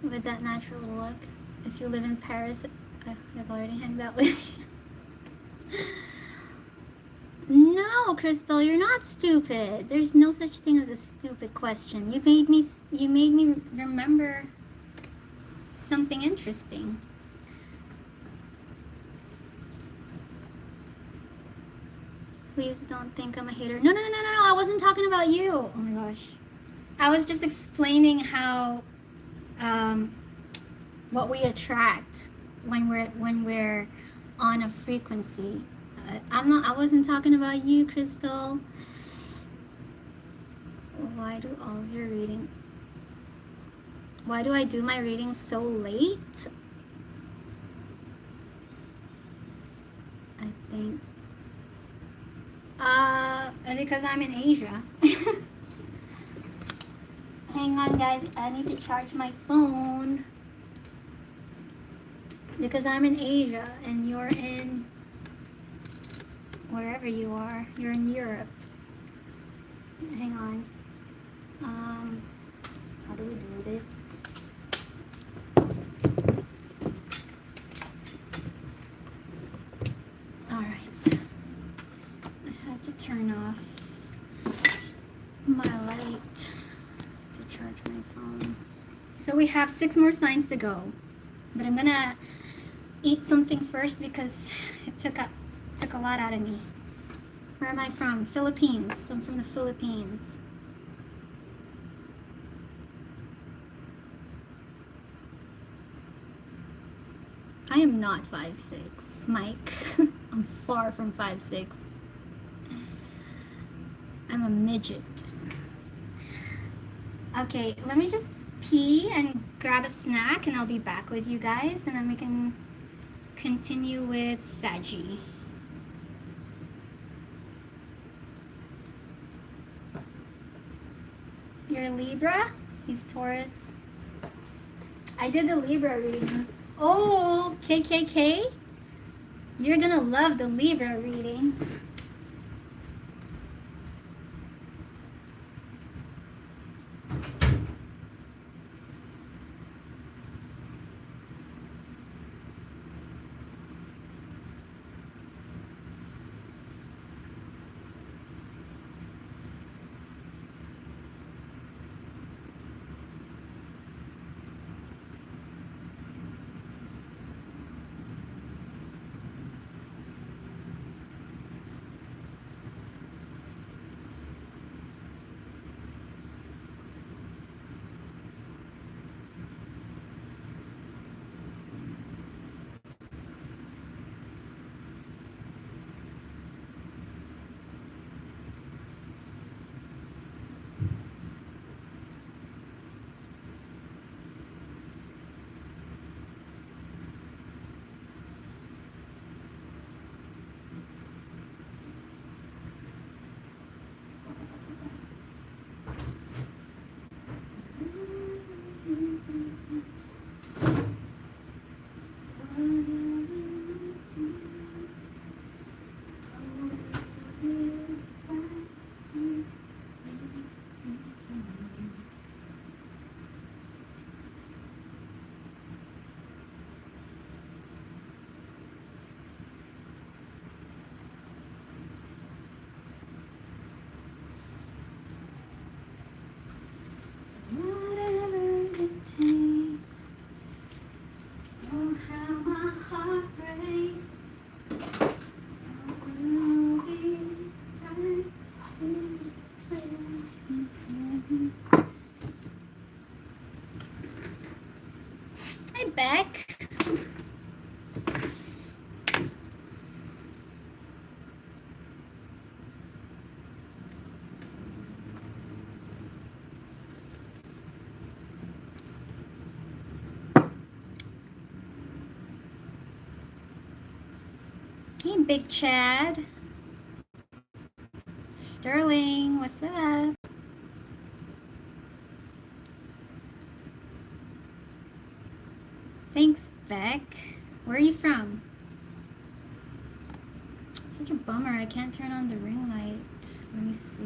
With that natural look. If you live in Paris, I've already hanged out with you. No, Crystal, you're not stupid. There's no such thing as a stupid question. You made me remember something interesting. Please don't think I'm a hater. No, I wasn't talking about you. Oh my gosh. I was just explaining how what we attract when we're on a frequency. I wasn't talking about you, Crystal. Why do I do my readings so late? I think because I'm in Asia. Hang on, guys, I need to charge my phone. Because I'm in Asia and you're in wherever you are. You're in Europe. Hang on. How do we do this? Alright. I had to turn off my light to charge my phone. So we have 6 more signs to go. But I'm gonna eat something first because it took a lot out of me. Where am I from? Philippines. I'm from the Philippines. I am not 5'6", Mike. I'm far from 5'6". I'm a midget. Okay, let me just pee and grab a snack and I'll be back with you guys and then we can continue with Saggy. You're Libra? He's Taurus. I did the Libra reading. Oh, KKK? You're gonna love the Libra reading. Back. Hey, Big Chad. Sterling, what's up? Thanks, Beck. Where are you from? Such a bummer, I can't turn on the ring light. Let me see.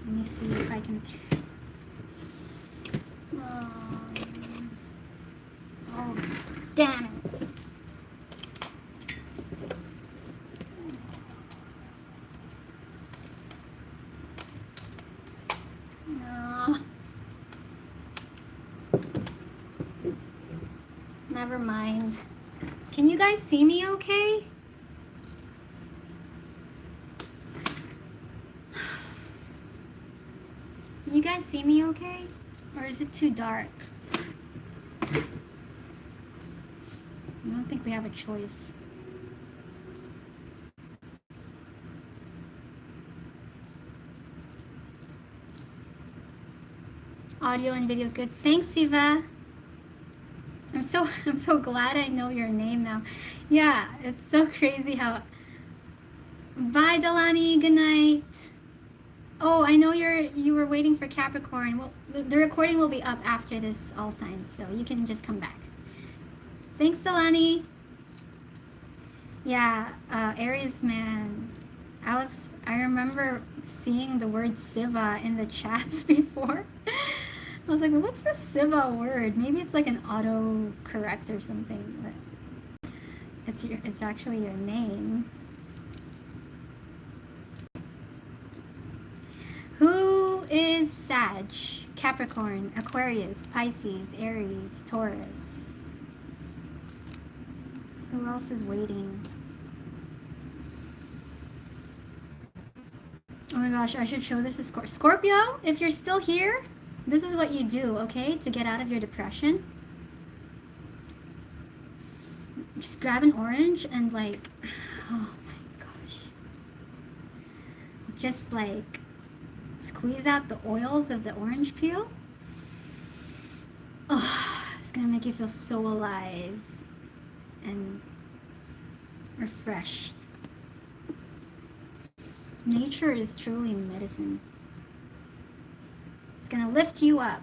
Let me see if I can. Oh, damn it. Never mind. Can you guys see me okay? Can you guys see me okay? Or is it too dark? I don't think we have a choice. Audio and video is good. Thanks, Siva. I'm so glad I know your name now. Yeah, it's so crazy how. Bye, Delani. Good night. Oh, I know you were waiting for Capricorn. Well, the recording will be up after this all signs, so you can just come back. Thanks, Delani. Yeah, Aries man. I remember seeing the word Siva in the chats before. I was like, well, what's the Siva word? Maybe it's like an auto correct or something. But it's actually your name. Who is Sag, Capricorn, Aquarius, Pisces, Aries, Taurus? Who else is waiting? Oh my gosh, I should show this to Scorpio. If you're still here, this is what you do, okay, to get out of your depression. Just grab an orange and like, oh my gosh. Just like squeeze out the oils of the orange peel. Oh, it's gonna make you feel so alive and refreshed. Nature is truly medicine. gonna lift you up.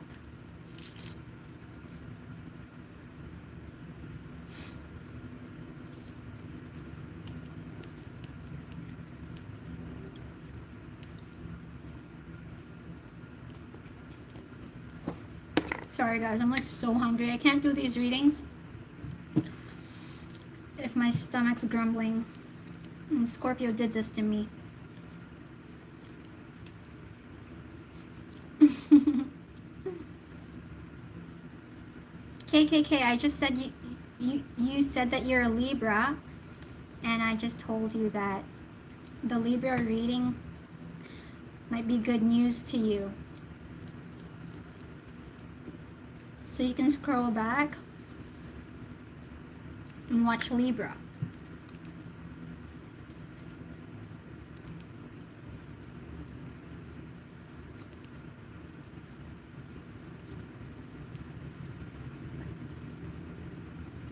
Sorry guys, I'm like so hungry. I can't do these readings if my stomach's grumbling. And Scorpio did this to me. KKK, I just said you said that you're a Libra, and I just told you that the Libra reading might be good news to you. So you can scroll back and watch Libra.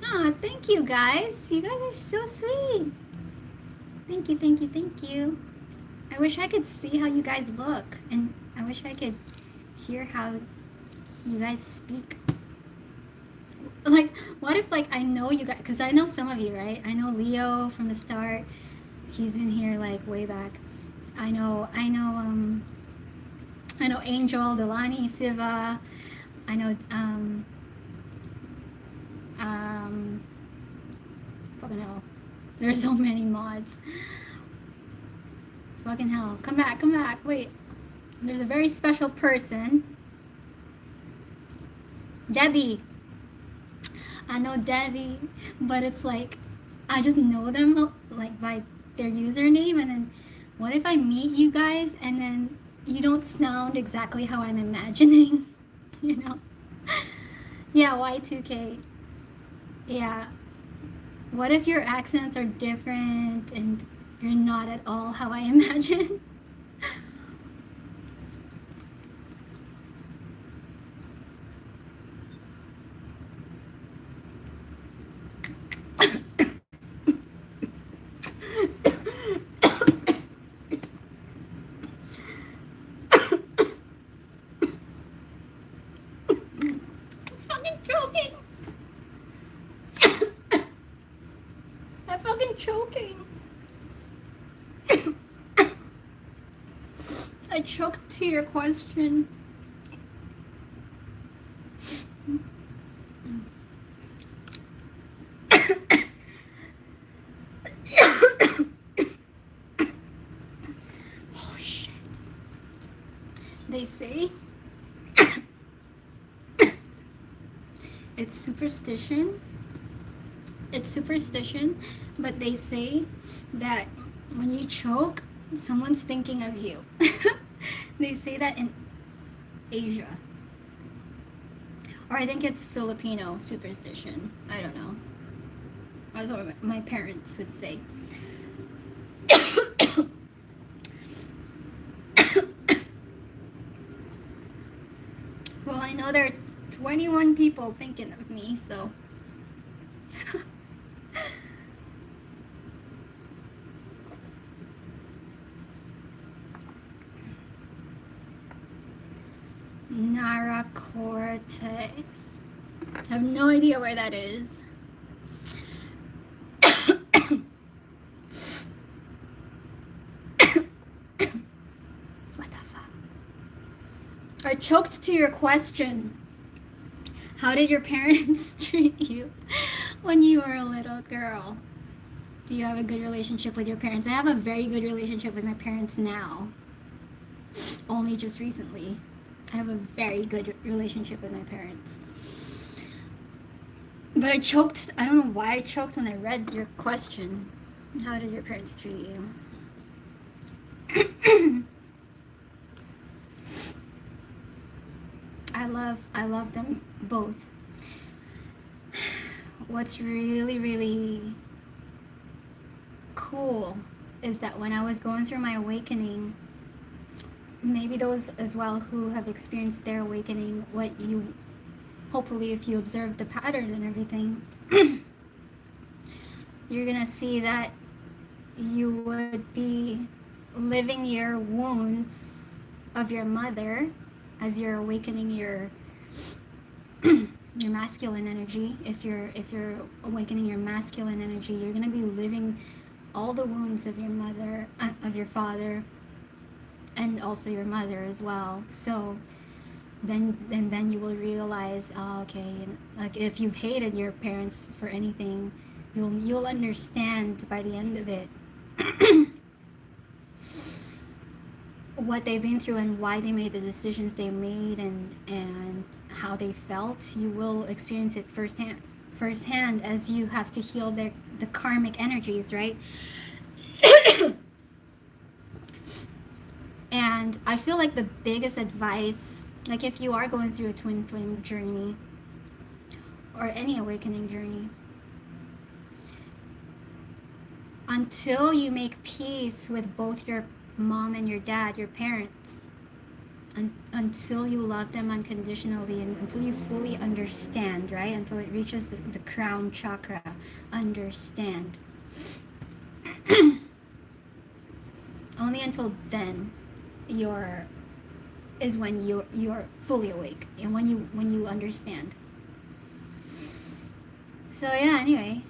Oh, thank you guys. You guys are so sweet. Thank you, thank you, thank you. I wish I could see how you guys look, and I wish I could hear how you guys speak. Like, what if, like, I know you guys, because I know some of you, right? I know Leo from the start. He's been here, like, way back. I know Angel, Delani, Siva. I know, fucking hell. There's so many mods. Fucking hell. Come back, come back. Wait. There's a very special person. Debbie. I know Debbie, but it's like, I just know them like by their username, and then what if I meet you guys and then you don't sound exactly how I'm imagining, you know? Yeah, Y2K. Yeah. What if your accents are different and you're not at all how I imagine? I choked to your question. Holy shit. They say it's superstition. It's superstition, but they say that when you choke, someone's thinking of you. They say that in Asia. Or I think it's Filipino superstition. I don't know. That's what my parents would say. Well, I know there are 21 people thinking of me, so... Narakorte. I have no idea where that is. What the fuck? I choked to your question. How did your parents treat you when you were a little girl? Do you have a good relationship with your parents? I have a very good relationship with my parents now. Only just recently. I have a very good relationship with my parents. But I choked. I don't know why I choked when I read your question. How did your parents treat you? I love them both. What's really, really cool is that when I was going through my awakening, maybe those as well who have experienced their awakening, what you, hopefully if you observe the pattern and everything, you're gonna see that you would be living your wounds of your mother as you're awakening your your masculine energy. If you're awakening your masculine energy, you're gonna be living all the wounds of your mother, of your father, and also your mother as well. So then you will realize, oh, okay, like if you've hated your parents for anything, you'll understand by the end of it what they've been through and why they made the decisions they made, and how they felt. You will experience it firsthand as you have to heal the karmic energies, right? And I feel like the biggest advice, like if you are going through a twin flame journey or any awakening journey, until you make peace with both your mom and your dad, your parents, until you love them unconditionally, and until you fully understand, right? Until it reaches the crown chakra, understand. Only until then is when you're fully awake, and when you understand. So yeah, anyway,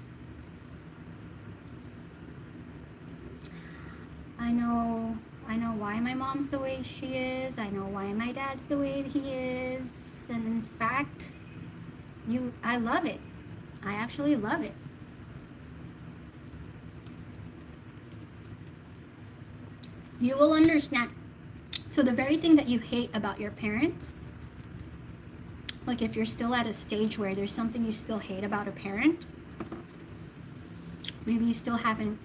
I know why my mom's the way she is. I know why my dad's the way he is. And in fact, I love it. I actually love it. You will understand. So the very thing that you hate about your parents, like if you're still at a stage where there's something you still hate about a parent, maybe you still haven't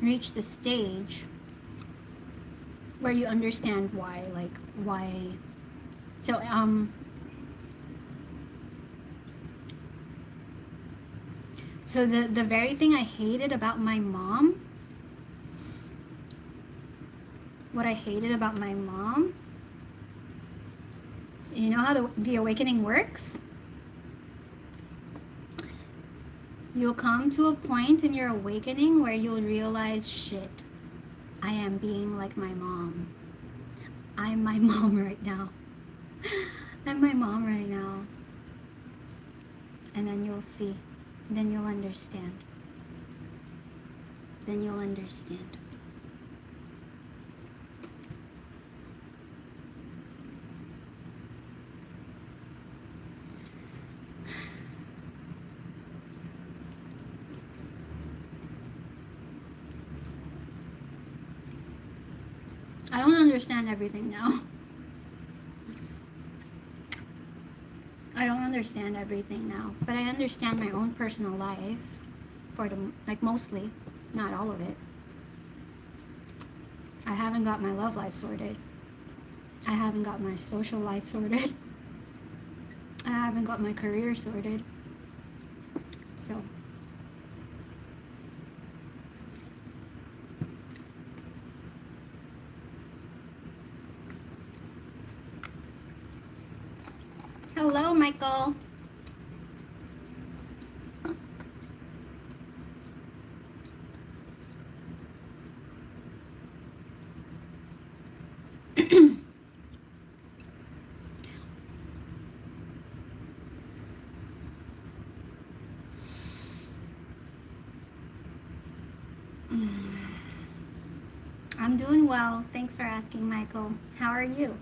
reached the stage where you understand why. So so the very thing I hated about my mom, what I hated about my mom, you know how the awakening works? You'll come to a point in your awakening where you'll realize, shit, I am being like my mom. I'm my mom right now. I'm my mom right now. And then you'll see. Then you'll understand. Then you'll understand. I don't understand everything now. I don't understand everything now, but I understand my own personal life, mostly, not all of it. I haven't got my love life sorted. I haven't got my social life sorted. I haven't got my career sorted. So hello, Michael. I'm doing well. Thanks for asking, Michael. How are you?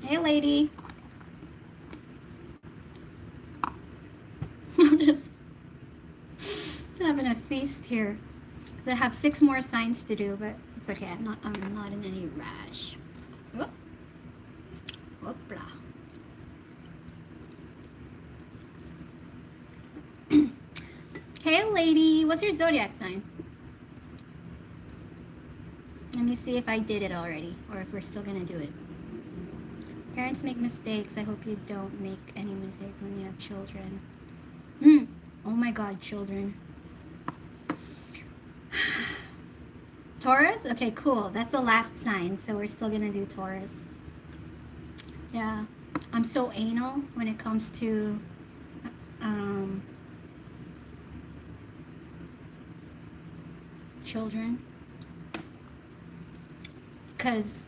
Hey, lady. I'm just having a feast here. I have 6 more signs to do, but it's okay. I'm not in any rush. Whoop. Whoopla. Hey, lady. What's your zodiac sign? Let me see if I did it already, or if we're still gonna do it. Parents make mistakes. I hope you don't make any mistakes when you have children. Oh my God, children. Taurus? Okay, cool. That's the last sign, so we're still gonna do Taurus. Yeah, I'm so anal when it comes to children, because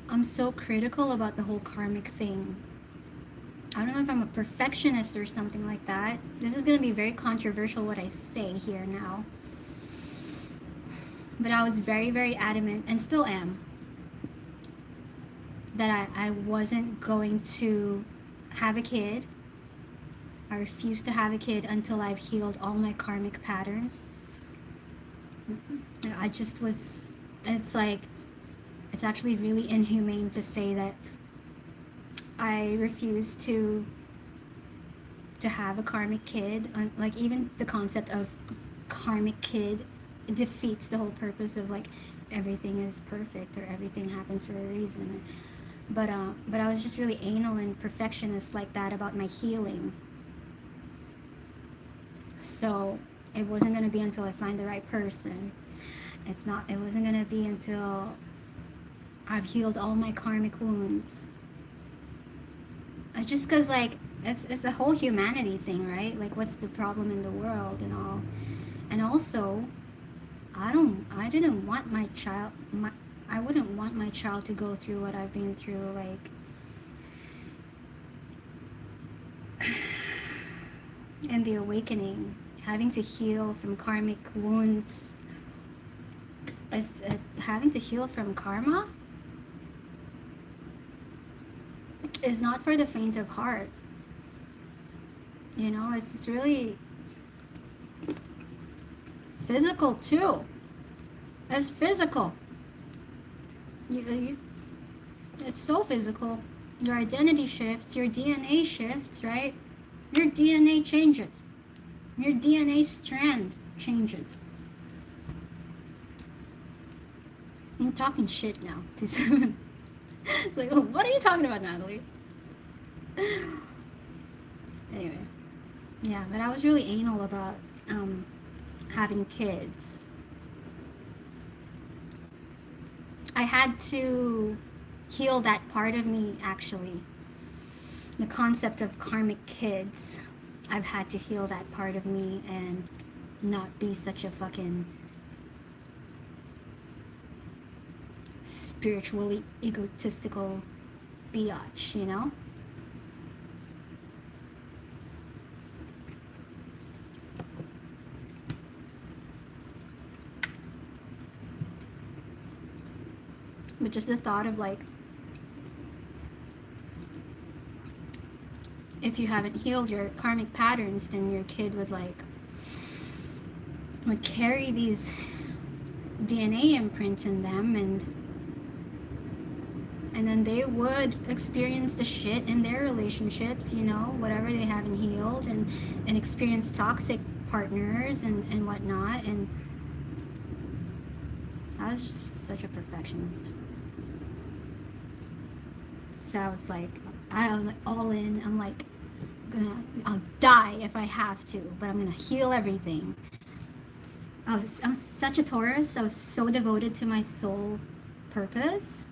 I'm so critical about the whole karmic thing. I don't know if I'm a perfectionist or something like that. This is going to be very controversial what I say here now. But I was very, very adamant, and still am, that I wasn't going to have a kid. I refused to have a kid until I've healed all my karmic patterns. I just was, it's like, it's actually really inhumane to say that I refuse to have a karmic kid. Like, even the concept of karmic kid defeats the whole purpose of like everything is perfect or everything happens for a reason. But I was just really anal and perfectionist like that about my healing. So it wasn't going to be until I find the right person. It wasn't going to be until I've healed all my karmic wounds. Just because, like, it's a whole humanity thing, right? Like, what's the problem in the world and all. And also, I didn't want my child, I wouldn't want my child to go through what I've been through, like, in the awakening, having to heal from karmic wounds, having to heal from karma is not for the faint of heart. You know, it's really physical too. It's physical. It's so physical. Your identity shifts, your DNA shifts, right? Your DNA changes. Your DNA strand changes. I'm talking shit now too soon. It's like, oh, what are you talking about, Natalie? Anyway, yeah, but I was really anal about having kids. I had to heal that part of me, actually. The concept of karmic kids. I've had to heal that part of me and not be such a fucking spiritually egotistical biatch, you know? But just the thought of, like, if you haven't healed your karmic patterns, then your kid would carry these DNA imprints in them, and then they would experience the shit in their relationships, you know, whatever they haven't healed, and experience toxic partners and whatnot. And I was just such a perfectionist. So I was like, I'm like all in. I'm like, I'll die if I have to, but I'm gonna heal everything. I'm such a Taurus. I was so devoted to my soul purpose.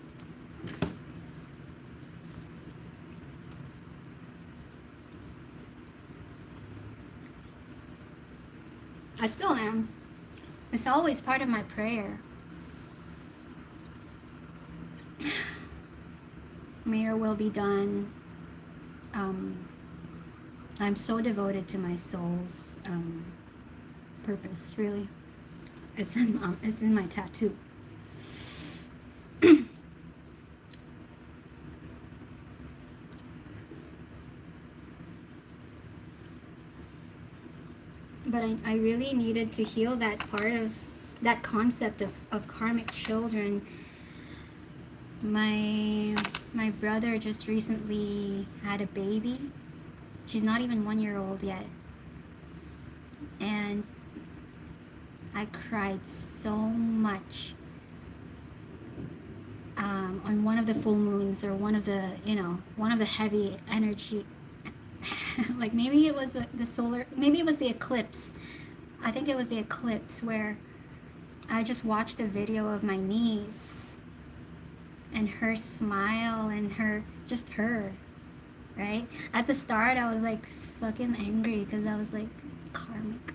I still am. It's always part of my prayer. May your will be done. I'm so devoted to my soul's purpose, really. It's in my tattoo. But I really needed to heal that part of that concept of karmic children. My brother just recently had a baby. She's not even 1 year old yet. And I cried so much on one of the full moons, or one of the heavy energy. Like, maybe it was maybe it was the eclipse. I think it was the eclipse, where I just watched the video of my niece and her smile and her, right? At the start, I was like fucking angry because I was like, it's karmic.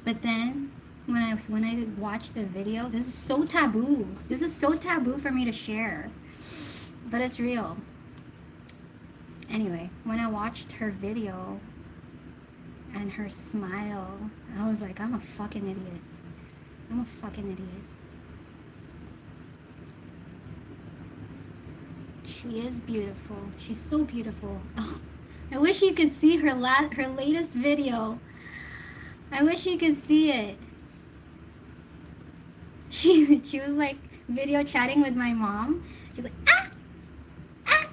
But then when I watched the video, this is so taboo. This is so taboo for me to share. but it's real. Anyway, when I watched her video and her smile, I was like, I'm a fucking idiot. I'm a fucking idiot. She is beautiful. She's so beautiful. Oh, I wish you could see her latest video. I wish you could see it. She was like video chatting with my mom. She's like, ah, ah,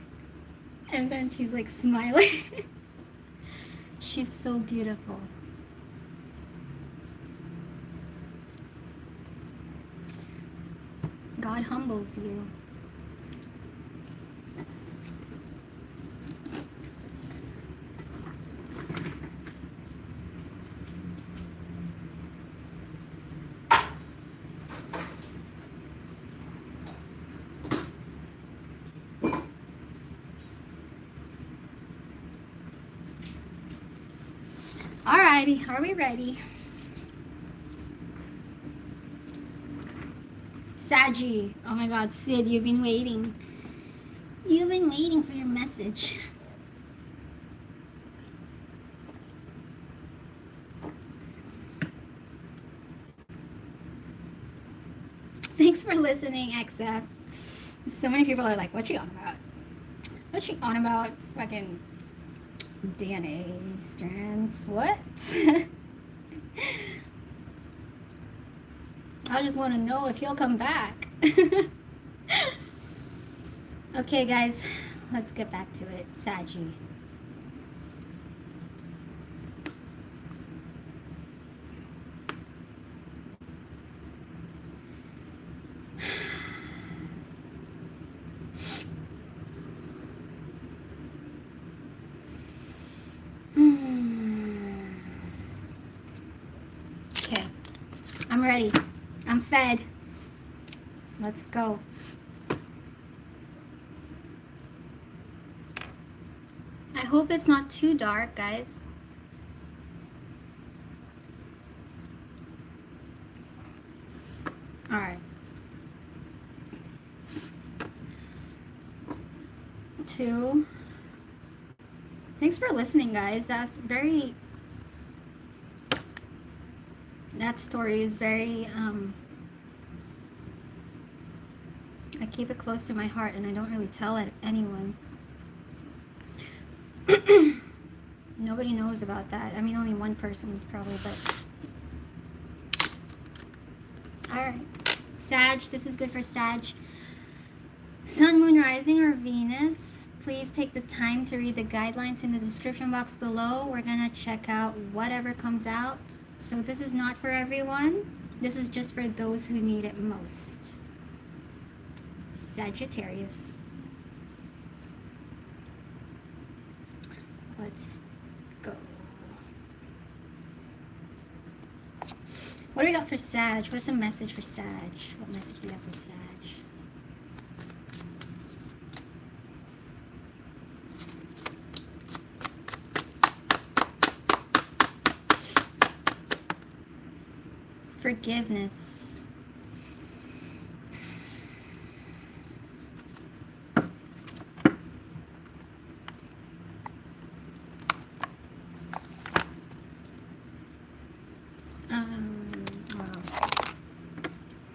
and then she's like smiling. She's so beautiful. God humbles you. Alrighty, are we ready? Saggy. Oh my god, Sid, you've been waiting. You've been waiting for your message. Thanks for listening, XF. So many people are like, what's she on about? What's she on about? Fucking DNA strands. What? I just want to know if he'll come back. Okay, guys, let's get back to it. Saggy. Okay, I'm ready. I'm fed. Let's go. I hope it's not too dark, guys. All right. 2. Thanks for listening, guys. That story is very, I keep it close to my heart and I don't really tell it anyone. Nobody knows about that. I mean, only one person probably, but... Alright. Sag, this is good for Sag. Sun, Moon, Rising, or Venus. Please take the time to read the guidelines in the description box below. We're gonna check out whatever comes out. So this is not for everyone. This is just for those who need it most. Sagittarius. Let's go. What do we got for Sag? What's the message for Sag? What message do we have for Sag? Forgiveness.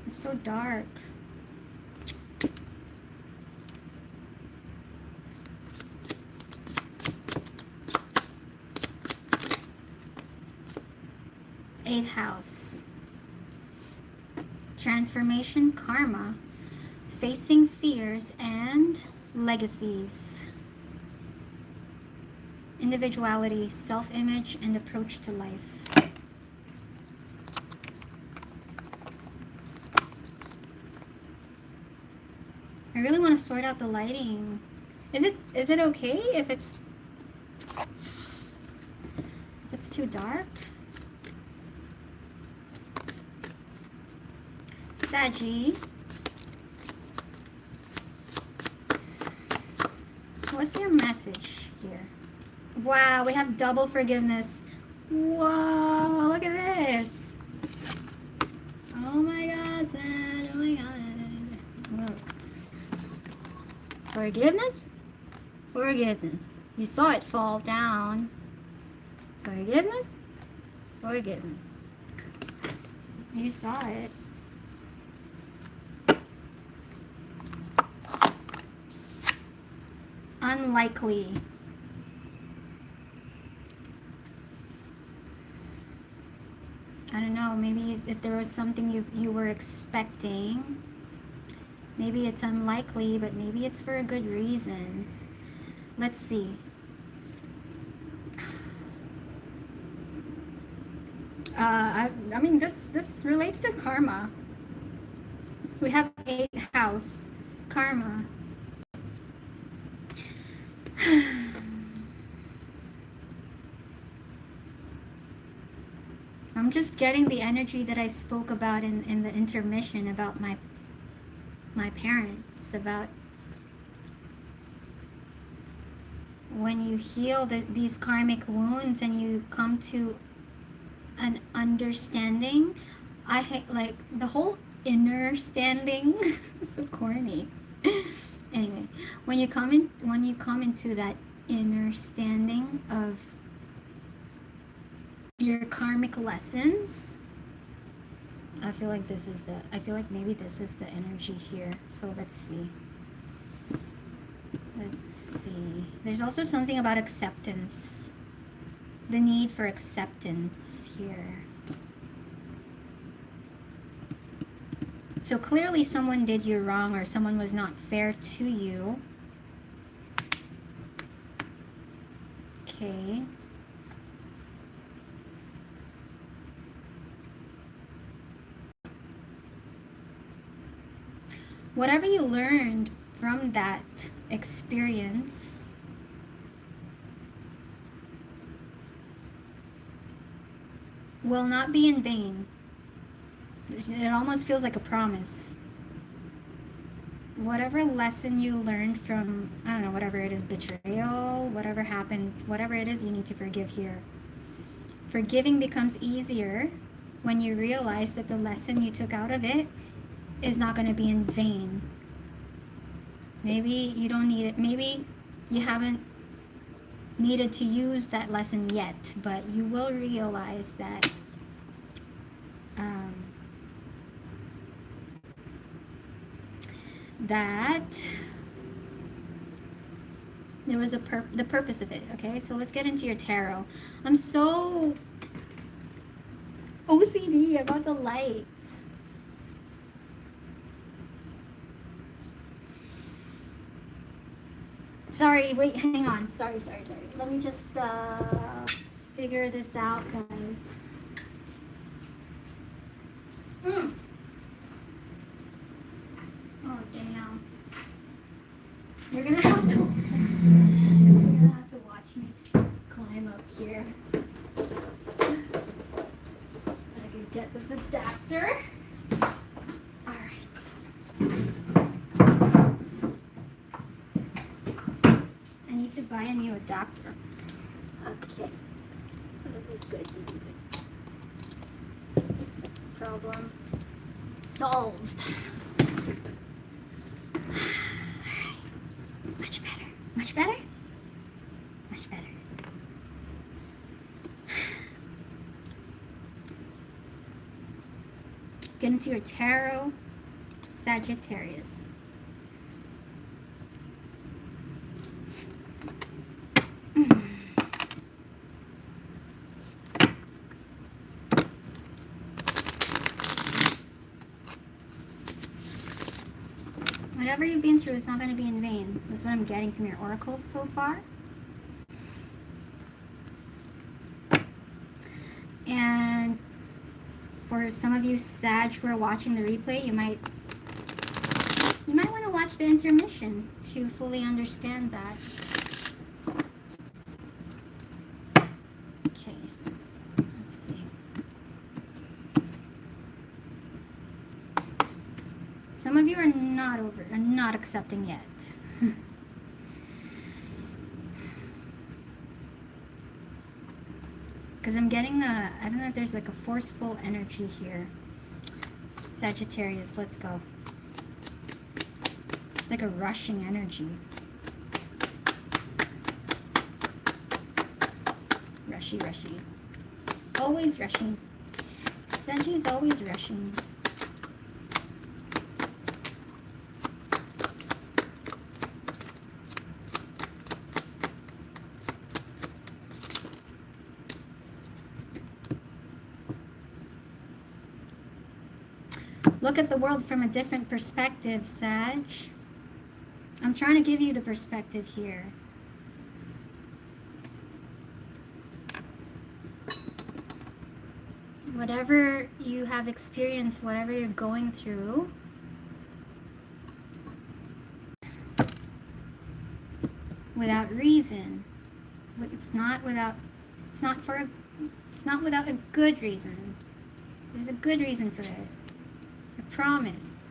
It's so dark. Eighth house. Transformation, karma, facing fears, and legacies. Individuality, self-image, and approach to life. I really want to sort out the lighting. Is it okay if it's too dark? Saggy. What's your message here? Wow, we have double forgiveness. Whoa, look at this. Oh my god, Sag. Oh my god. Whoa. Forgiveness? Forgiveness. You saw it fall down. Forgiveness? Forgiveness. You saw it. Unlikely. I don't know, maybe if there was something you were expecting, maybe it's unlikely, but maybe it's for a good reason. Let's see. I mean, this relates to karma. We have 8th house, karma. I'm just getting the energy that I spoke about in the intermission about my parents, about when you heal these karmic wounds and you come to an understanding. I hate, like, the whole inner standing. It's so corny. Anyway, when you come into that inner standing of your karmic lessons, I feel like maybe this is the energy here. So let's see. There's also something about acceptance, the need for acceptance here. So clearly someone did you wrong, or someone was not fair to you. Okay. Whatever you learned from that experience, will not be in vain. It almost feels like a promise. Whatever lesson you learned from, I don't know, whatever it is, betrayal, whatever happened, whatever it is, you need to forgive here. Forgiving becomes easier when you realize that the lesson you took out of it is not going to be in vain. Maybe you don't need it. Maybe you haven't needed to use that lesson yet, but you will realize that there was the purpose of it. Okay, so let's get into your tarot. I'm so OCD about the lights. Sorry, wait, hang on. Sorry. Let me just figure this out, guys. Oh, damn. You're gonna have to watch me climb up here. So I can get this adapter. To buy a new adapter. Okay. This is good. Problem solved. Alright. Much better. Get into your tarot, Sagittarius. Whatever you've been through is not going to be in vain. That's what I'm getting from your oracles so far. And for some of you Sag who are watching the replay, you might want to watch the intermission to fully understand that. Okay, let's see. Some of you are not accepting yet. Because I'm getting I don't know if there's like a forceful energy here. Sagittarius, let's go. like a rushing energy. Rushy, rushy. Always rushing. Saggy is always rushing. Look at the world from a different perspective, Sag. I'm trying to give you the perspective here. Whatever you have experienced, whatever you're going through, without reason, it's not without a good reason. There's a good reason for it. I promise.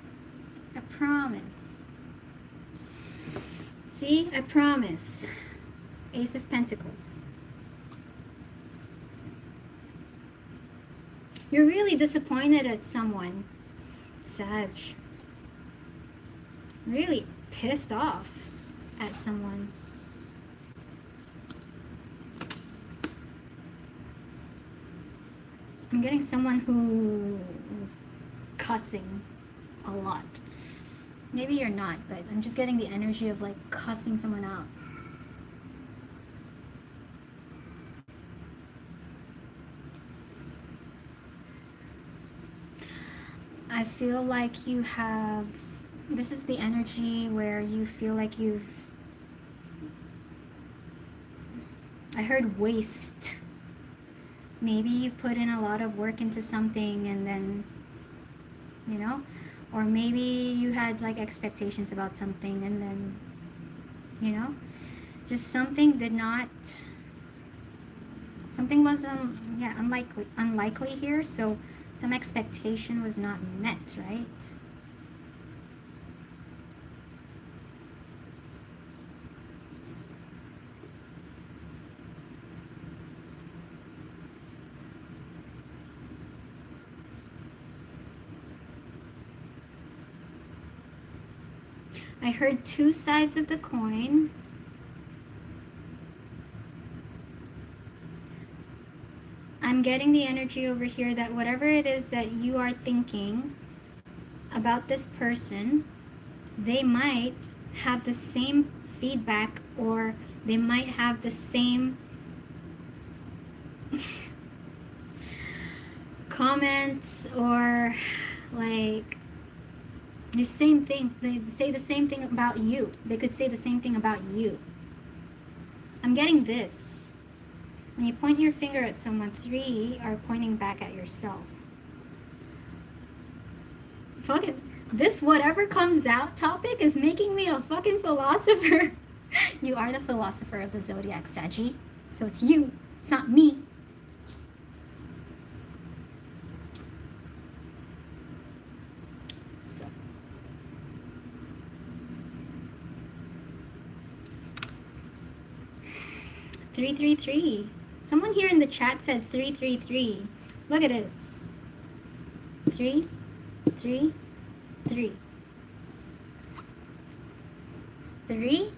I promise. See? I promise. Ace of Pentacles. You're really disappointed at someone, Sag. Really pissed off at someone. I'm getting someone who was cussing a lot. Maybe you're not, but I'm just getting the energy of like cussing someone out. I feel like you have, this is the energy where you feel like I heard waste. Maybe you've put in a lot of work into something and then, you know, or maybe you had like expectations about something and then, you know, just something wasn't, yeah, unlikely here, so some expectation was not met, right? I heard two sides of the coin. I'm getting the energy over here that whatever it is that you are thinking about this person, they might have the same feedback, or they might have the same comments, or like the same thing. They say the same thing about you. They could say the same thing about you. I'm getting this. When you point your finger at someone, 3 are pointing back at yourself. Fucking, this whatever comes out topic is making me a fucking philosopher. You are the philosopher of the zodiac, Saggy. So it's you. It's not me. So. Three, 3, 3. Someone here in the chat said 3, 3, 3. Look at this. 3, 3, 3. 3,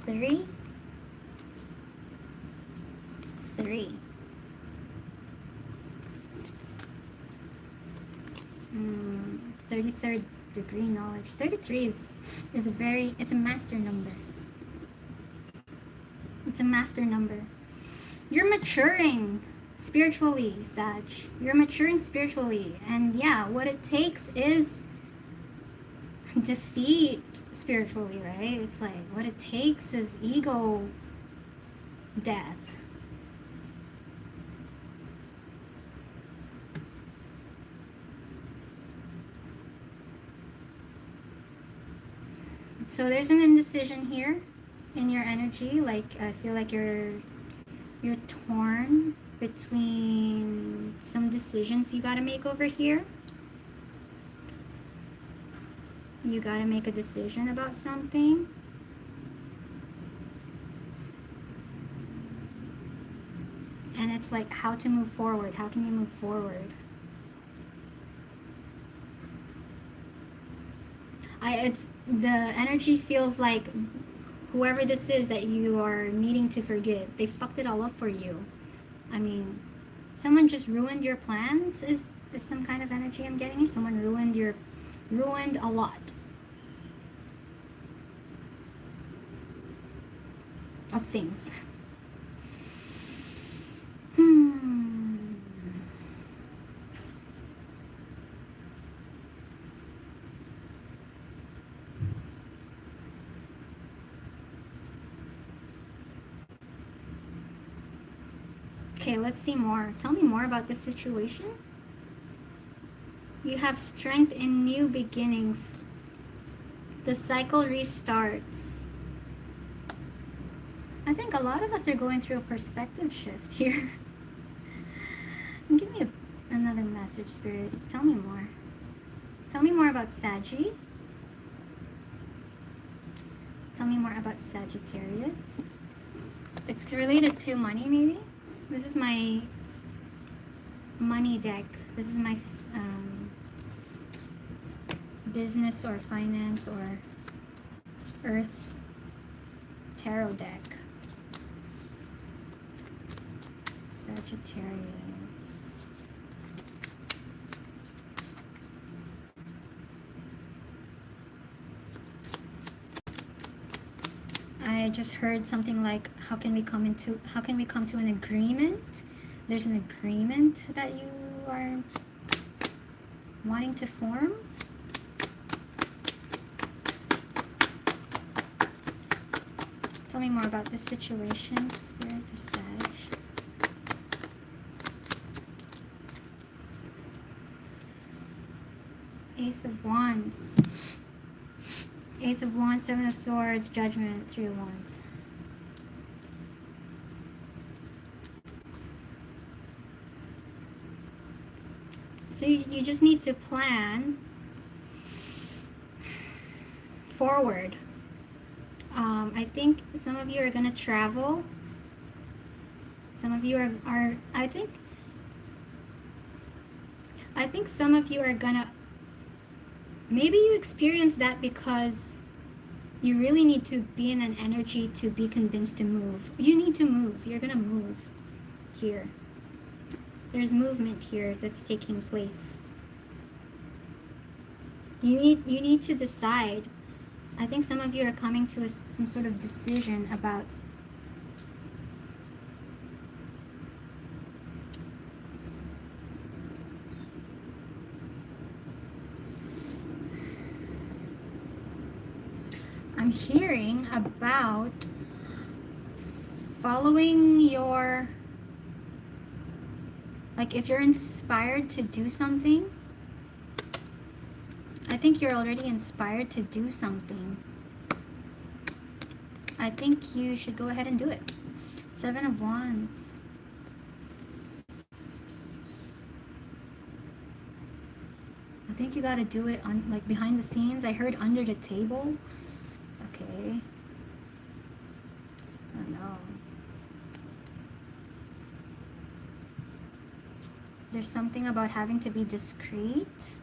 3, 3. 33rd degree knowledge. 33 is a very, it's a master number. It's a master number. You're maturing spiritually, Sag. You're maturing spiritually. And yeah, what it takes is defeat spiritually, right? It's like what it takes is ego death. So there's an indecision here in your energy. Like I feel like you're torn between some decisions you gotta make over here. You gotta make a decision about something. And it's like how to move forward. How can you move forward? The energy feels like whoever this is that you are needing to forgive, they fucked it all up for you. I mean, someone just ruined your plans is some kind of energy I'm getting here. Someone ruined a lot of things. Okay, let's see more. Tell me more about this situation. You have strength in new beginnings. The cycle restarts. I think a lot of us are going through a perspective shift here. Give me another message, Spirit. Tell me more. Tell me more about Saggy. Tell me more about Sagittarius. It's related to money, maybe? This is my money deck. This is my business or finance or earth tarot deck. Sagittarius. I just heard something like, how can we come to an agreement? There's an agreement that you are wanting to form. Tell me more about this situation, Spirit for Sag. Ace of Wands. Ace of Wands, Seven of Swords, Judgment, Three of Wands. So you just need to plan forward. I think some of you are going to travel. Some of you are I think some of you are going to, maybe you experience that because you really need to be in an energy to be convinced to move. You need to move. You're going to move here. There's movement here that's taking place. You need to decide. I think some of you are coming to some sort of decision about I'm hearing about following your, like if you're inspired to do something, I think you're already inspired to do something. I think you should go ahead and do it. Seven of Wands. I think you got to do it on like behind the scenes. I heard under the table. Okay. I don't know. There's something about having to be discreet.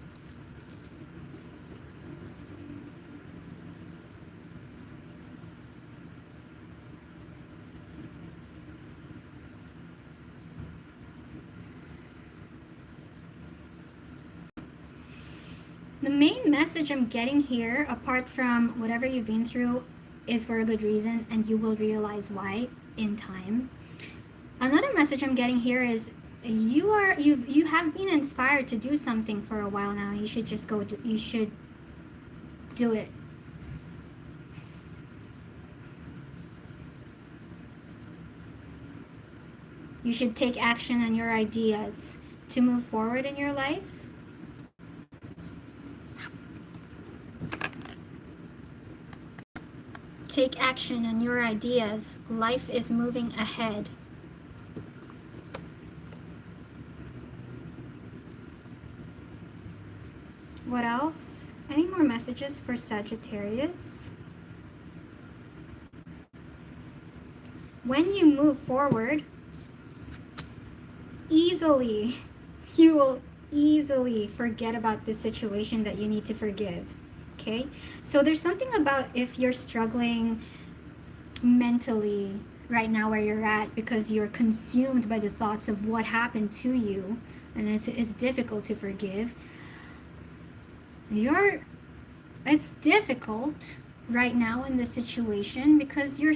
The main message I'm getting here, apart from whatever you've been through, is for a good reason, and you will realize why in time. Another message I'm getting here is you have been inspired to do something for a while now. You should just you should do it. You should take action on your ideas to move forward in your life. Take action on your ideas. Life is moving ahead. What else? Any more messages for Sagittarius? When you move forward, you will easily forget about this situation that you need to forgive. okay? So there's something about if you're struggling mentally right now where you're at because you're consumed by the thoughts of what happened to you, and it's difficult to forgive. It's difficult right now in this situation because you're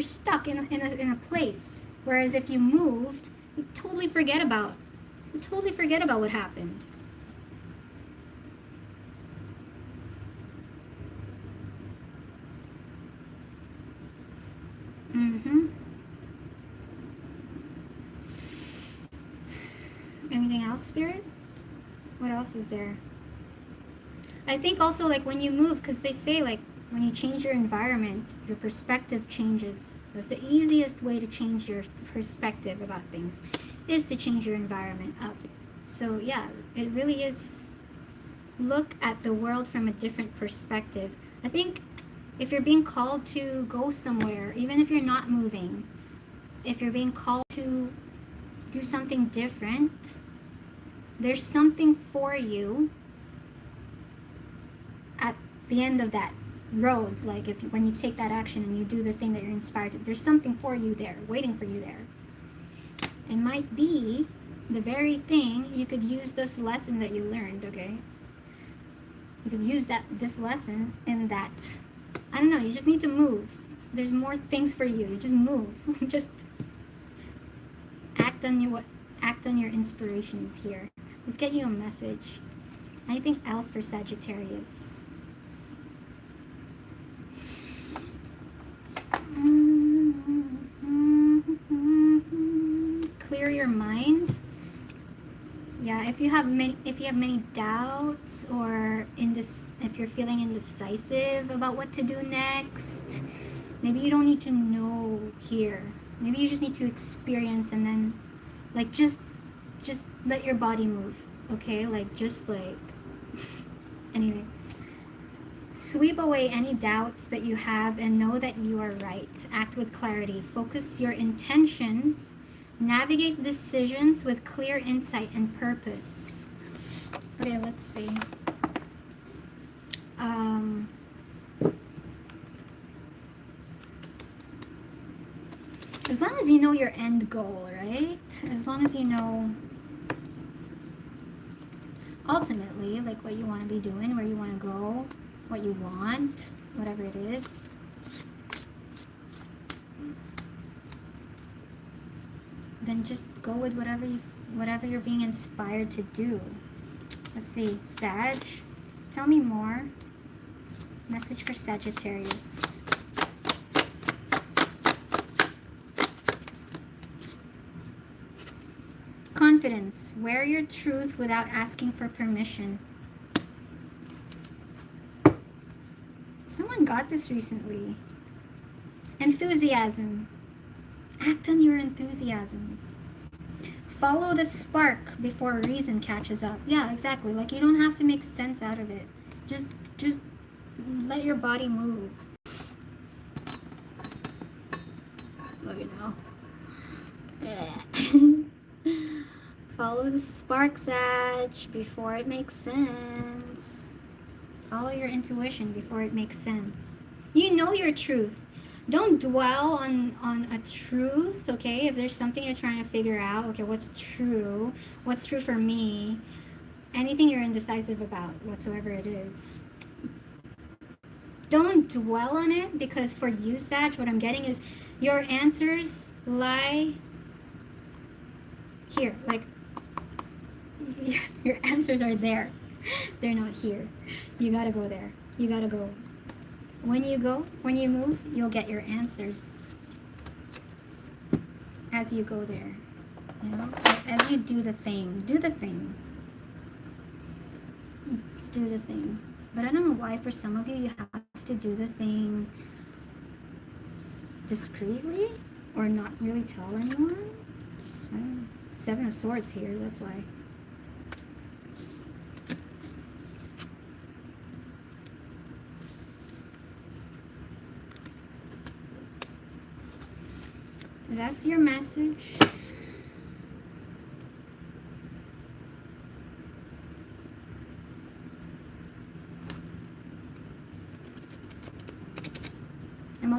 stuck in a place. Whereas if you moved, you totally forget about what happened. Anything else, Spirit? What else is there? I think also, like, when you move, because they say, like, when you change your environment, your perspective changes. That's the easiest way to change your perspective about things, is to change your environment up. So yeah, it really is, look at the world from a different perspective. I think if you're being called to go somewhere, even if you're not moving, if you're being called to do something different, there's something for you at the end of that road. Like when you take that action and you do the thing that you're inspired to, there's something for you there, waiting for you there. It might be the very thing you could use this lesson that you learned, okay? You could use this lesson in that. I don't know, you just need to move. So there's more things for you. You just move. Just act on your inspirations here. Let's get you a message. Anything else for Sagittarius? Clear your mind. Yeah, if you have many doubts, or if you're feeling indecisive about what to do next, maybe you don't need to know here. Maybe you just need to experience, and then like just let your body move, okay? Like just like anyway, sweep away any doubts that you have and know that you are right. Act with clarity. Focus your intentions. Navigate decisions with clear insight and purpose. Okay, let's see. As long as you know your end goal, right? As long as you know ultimately like what you want to be doing, where you want to go, what you want, whatever it is. Then just go with whatever you're being inspired to do. Let's see, Sag, tell me more. Message for Sagittarius. Confidence. Wear your truth without asking for permission. Someone got this recently. Enthusiasm. Act on your enthusiasms. Follow the spark before reason catches up. Yeah, exactly. Like, you don't have to make sense out of it. Just let your body move. Look at now. Follow the spark, Sag, before it makes sense. Follow your intuition before it makes sense. You know your truth. Don't dwell on a truth, okay? If there's something you're trying to figure out, okay, what's true? What's true for me? Anything you're indecisive about, whatsoever it is. Don't dwell on it, because for you, Sag, what I'm getting is your answers lie here. Like, your answers are there. They're not here. You gotta go there. You gotta go. When you move, you'll get your answers as you go there. You know, as you do the thing. Do the thing. Do the thing. But I don't know why for some of you, you have to do the thing discreetly or not really tell anyone. I don't know. 7 of Swords here, that's why. That's your message.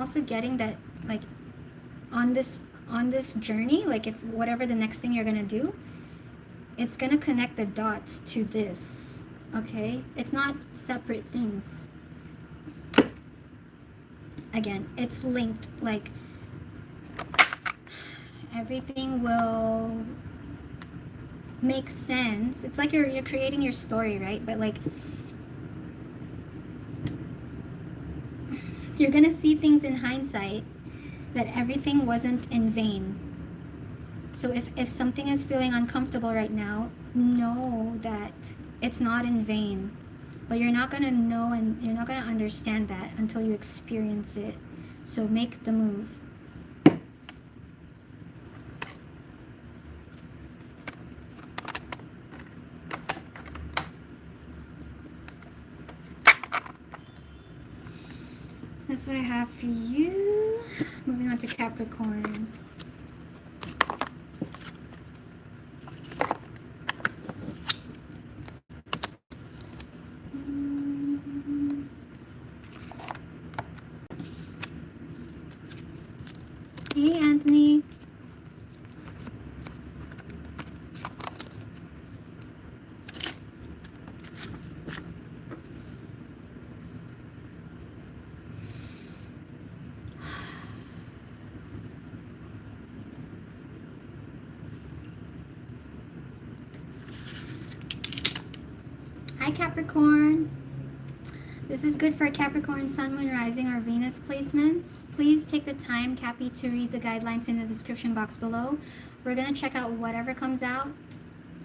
also getting that, like, on this journey, like, if whatever the next thing you're gonna do, it's gonna connect the dots to this, okay? It's not separate things. Again, it's linked. Like, everything will make sense. It's like you're creating your story, right? But like, you're gonna see things in hindsight that everything wasn't in vain. So if something is feeling uncomfortable right now, know that it's not in vain. But you're not gonna know and you're not gonna understand that until you experience it. So make the move. That's what I have for you. Moving on to Capricorn. Hey, Anthony. Hi, Capricorn. This is good for Capricorn, Sun, Moon, Rising, or Venus placements. Please take the time, Cappy, to read the guidelines in the description box below. We're going to check out whatever comes out.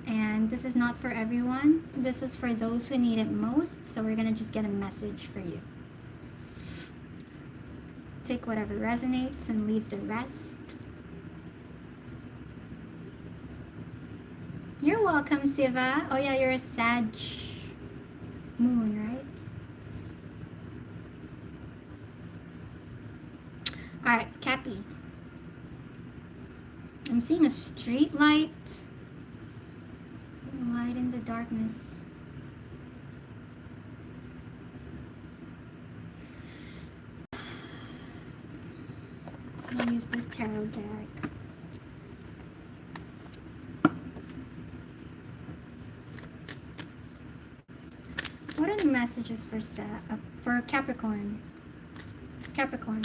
And this is not for everyone. This is for those who need it most. So we're going to just get a message for you. Take whatever resonates and leave the rest. You're welcome, Siva. Oh yeah, you're a Sag moon, right? Alright, Cappy. I'm seeing a street light. Light in the darkness. I'm gonna use this tarot deck. What are the messages for Capricorn? Capricorn.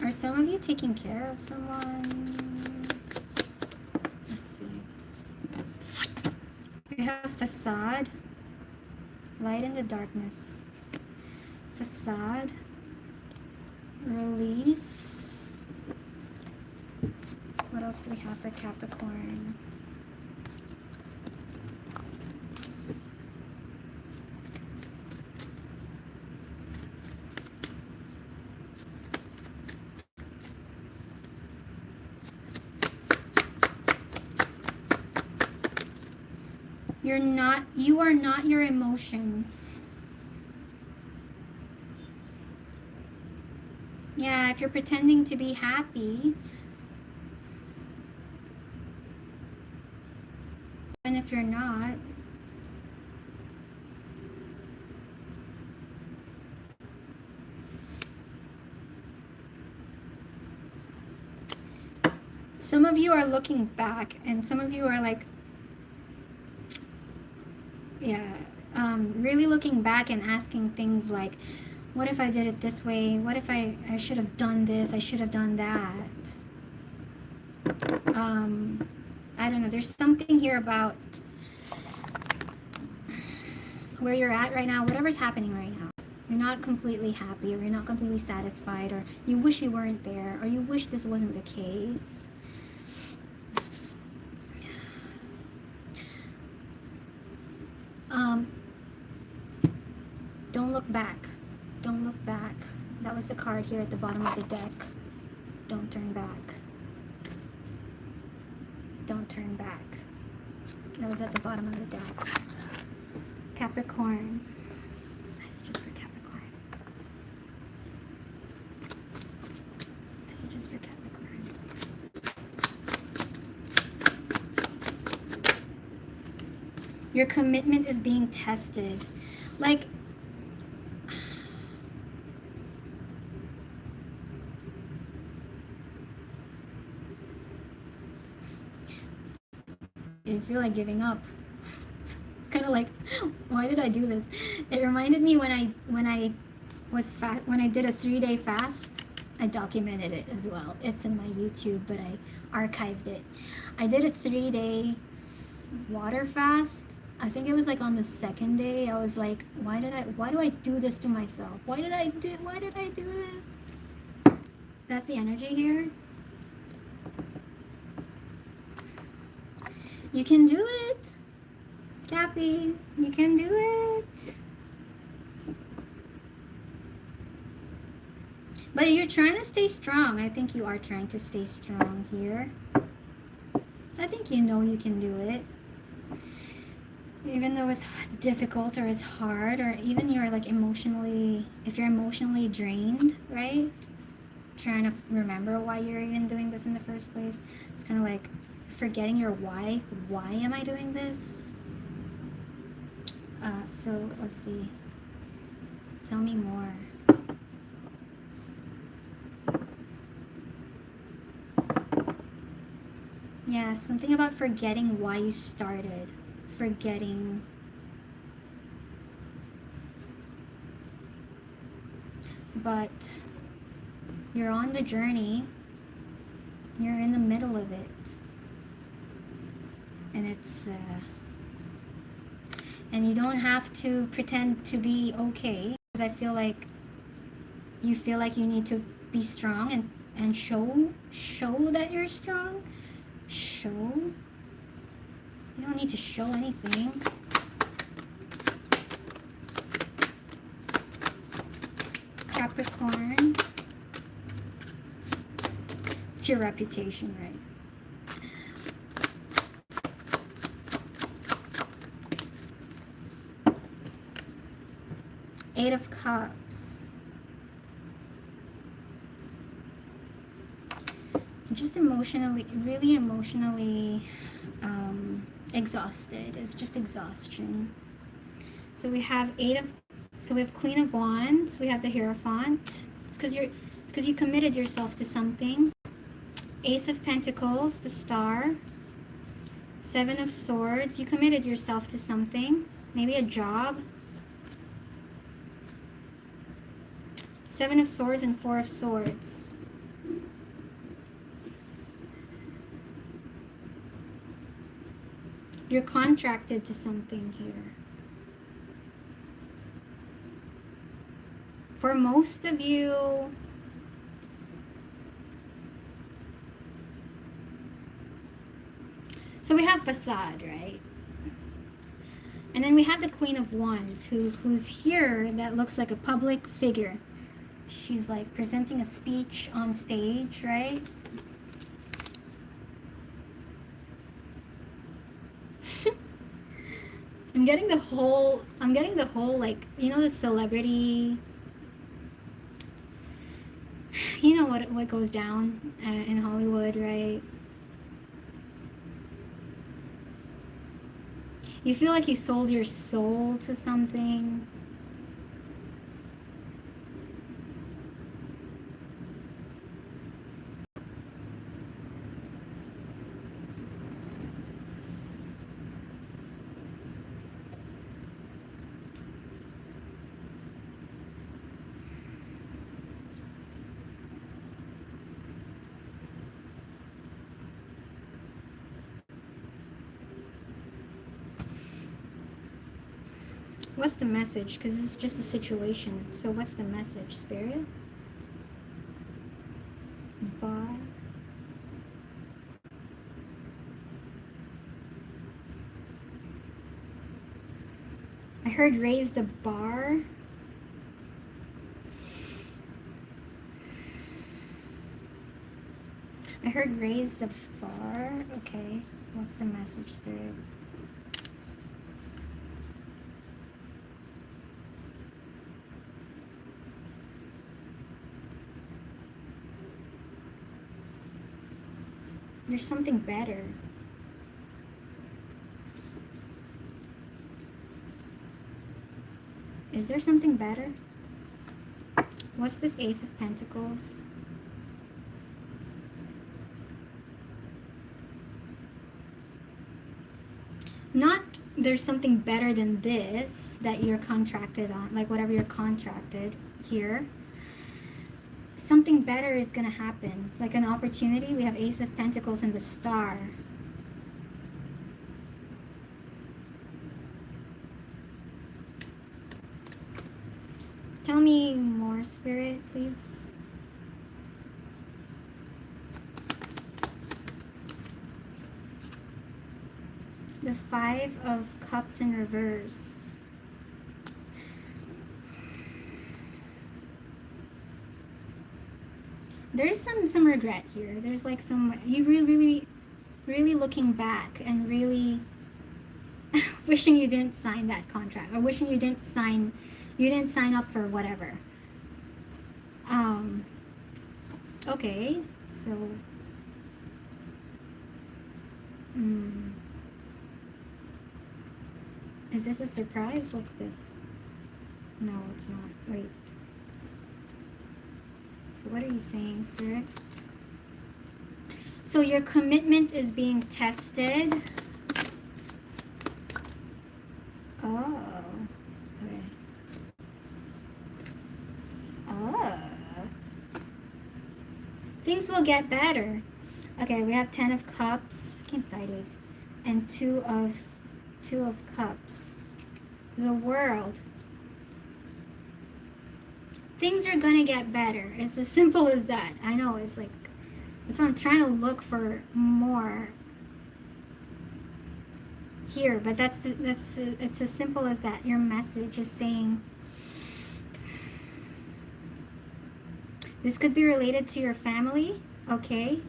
Are some of you taking care of someone? Let's see. We have facade, light in the darkness. Facade, release. What else do we have for Capricorn? You are not your emotions. Yeah, if you're pretending to be happy, and if you're not, some of you are looking back and some of you are like, really looking back and asking things like, what if I did it this way? What if I should have done this? I should have done that. I don't know. There's something here about where you're at right now, whatever's happening right now. You're not completely happy, or you're not completely satisfied, or you wish you weren't there, or you wish this wasn't the case. Don't look back. Don't look back. That was the card here at the bottom of the deck. Don't turn back. Don't turn back. That was at the bottom of the deck. Capricorn. Messages for Capricorn. Messages for Capricorn. Your commitment is being tested. Like, I feel like giving up. It's kind of like, why did I do this? It reminded me when I did a 3-day fast. I documented it as well. It's in my YouTube, but I archived it. I did a 3-day water fast. I think it was like on the 2nd day. I was like, why do I do this to myself? Why did I do this? That's the energy here. You can do it, Cappy. You can do it. But you're trying to stay strong. I think you are trying to stay strong here. I think you know you can do it. Even though it's difficult or it's hard, or even you're like if you're emotionally drained, right? Trying to remember why you're even doing this in the first place. It's kind of like forgetting your why. Why am I doing this? So let's see. Tell me more. Yeah, something about forgetting why you started. Forgetting. But you're on the journey. You're in the middle of it. And it's and you don't have to pretend to be okay, because I feel like you need to be strong and show that you're strong. You don't need to show anything. Capricorn. It's your reputation, right? Eight of Cups. Just really emotionally exhausted. It's just exhaustion. So we have Queen of Wands. We have the Hierophant. It's because you committed yourself to something. Ace of Pentacles, the Star. 7 of Swords. You committed yourself to something. Maybe a job. 7 of Swords and 4 of Swords. You're contracted to something here. For most of you, so we have facade, right? And then we have the Queen of Wands, who's here, that looks like a public figure. She's like presenting a speech on stage, right? I'm getting the whole like, you know, the celebrity, you know what goes down in Hollywood, right? You feel like you sold your soul to something. What's the message? Because it's just a situation. So what's the message, Spirit? Bar. I heard raise the bar. I heard raise the bar. Okay. What's the message, Spirit? There's something better. Is there something better? What's this Ace of Pentacles? Not there's something better than this that you're contracted on, like whatever you're contracted here. Something better is going to happen, like an opportunity. We have Ace of Pentacles and the Star. Tell me more, Spirit, please. The Five of Cups in reverse. There's some regret here. There's like some, you really looking back and really wishing you didn't sign that contract, or wishing you didn't sign up for whatever. Okay, so is this a surprise? What's this? No, it's not. Wait. So what are you saying, Spirit? So your commitment is being tested. Oh. Okay. Oh. Things will get better. Okay, we have 10 of Cups. Came sideways. And two of Cups. The World. Things are gonna get better. It's as simple as that. I know, it's like, that's why I'm trying to look for more here, but it's as simple as that. Your message is saying this could be related to your family, okay?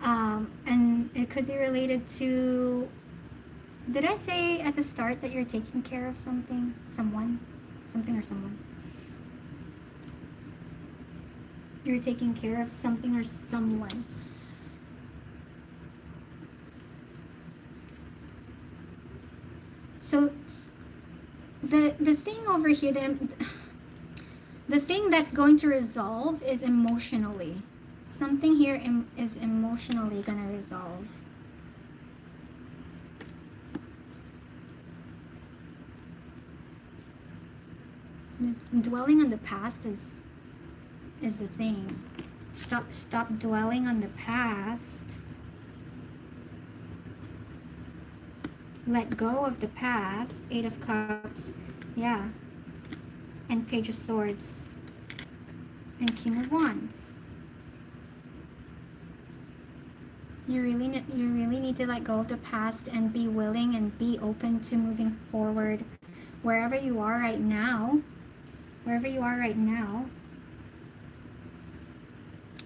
And it could be related to, did I say at the start that you're taking care of something? Someone? Something or someone? You're taking care of something or someone. So the thing over here, the thing that's going to resolve is emotionally. Something here is emotionally going to resolve. Dwelling on the past is the thing. Stop dwelling on the past. Let go of the past. 8 of Cups. Yeah. And Page of Swords. And King of Wands. You really need to let go of the past and be willing and be open to moving forward wherever you are right now. Wherever you are right now.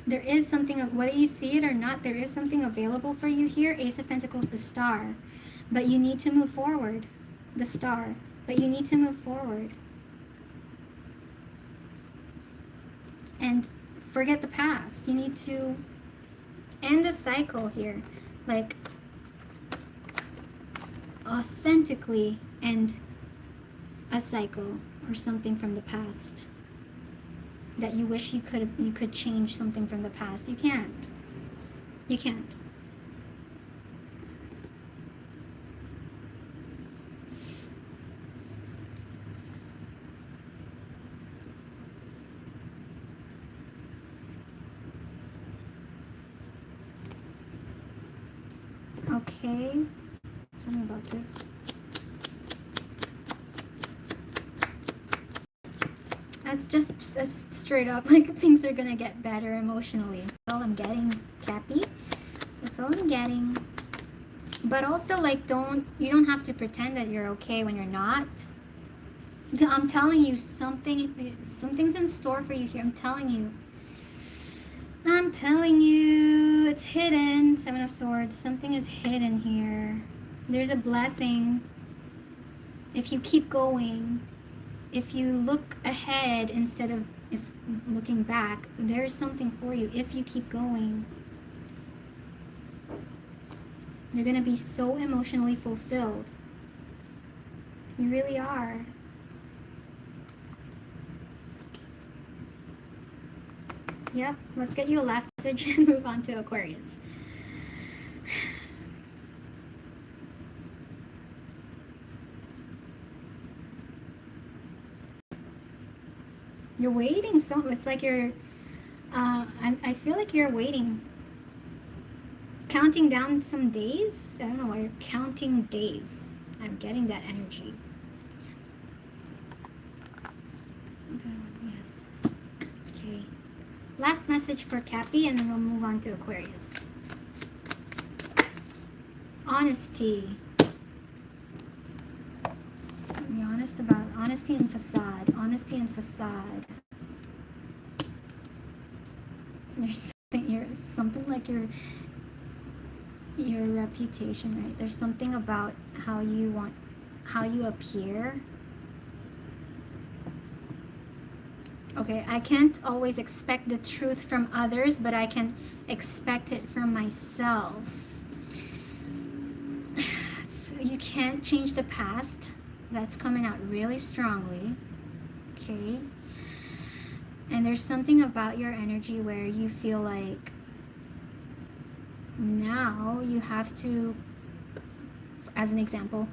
There is something, whether you see it or not, there is something available for you here. Ace of Pentacles, the Star. But you need to move forward. The Star. But you need to move forward. And forget the past. You need to end a cycle here. Like, authentically end a cycle or something from the past. That you wish you could change something from the past. You can't. You can't. Okay. Tell me about this. That's just straight up, like, things are gonna get better emotionally. That's all I'm getting, Cappy. That's all I'm getting. But also, like, you don't have to pretend that you're okay when you're not. I'm telling you, something's in store for you here. I'm telling you, it's hidden. 7 of Swords. Something is hidden here. There's a blessing. If you keep going. If you look ahead instead of looking back, there's something for you if you keep going. You're going to be so emotionally fulfilled. You really are. Yep, let's get you a last message and move on to Aquarius. You're waiting, so it's like you're I feel like you're waiting, counting down some days. I don't know why you're counting days. I'm getting that energy. Yes. Okay. Last message for Cappy, and then we'll move on to Aquarius. Honesty. Be honest about honesty and facade. Honesty and facade. There's something like your reputation, right? There's something about how you appear. Okay, I can't always expect the truth from others, but I can expect it from myself. You can't change the past. That's coming out really strongly. Okay. And there's something about your energy where you feel like now you have to, as an example,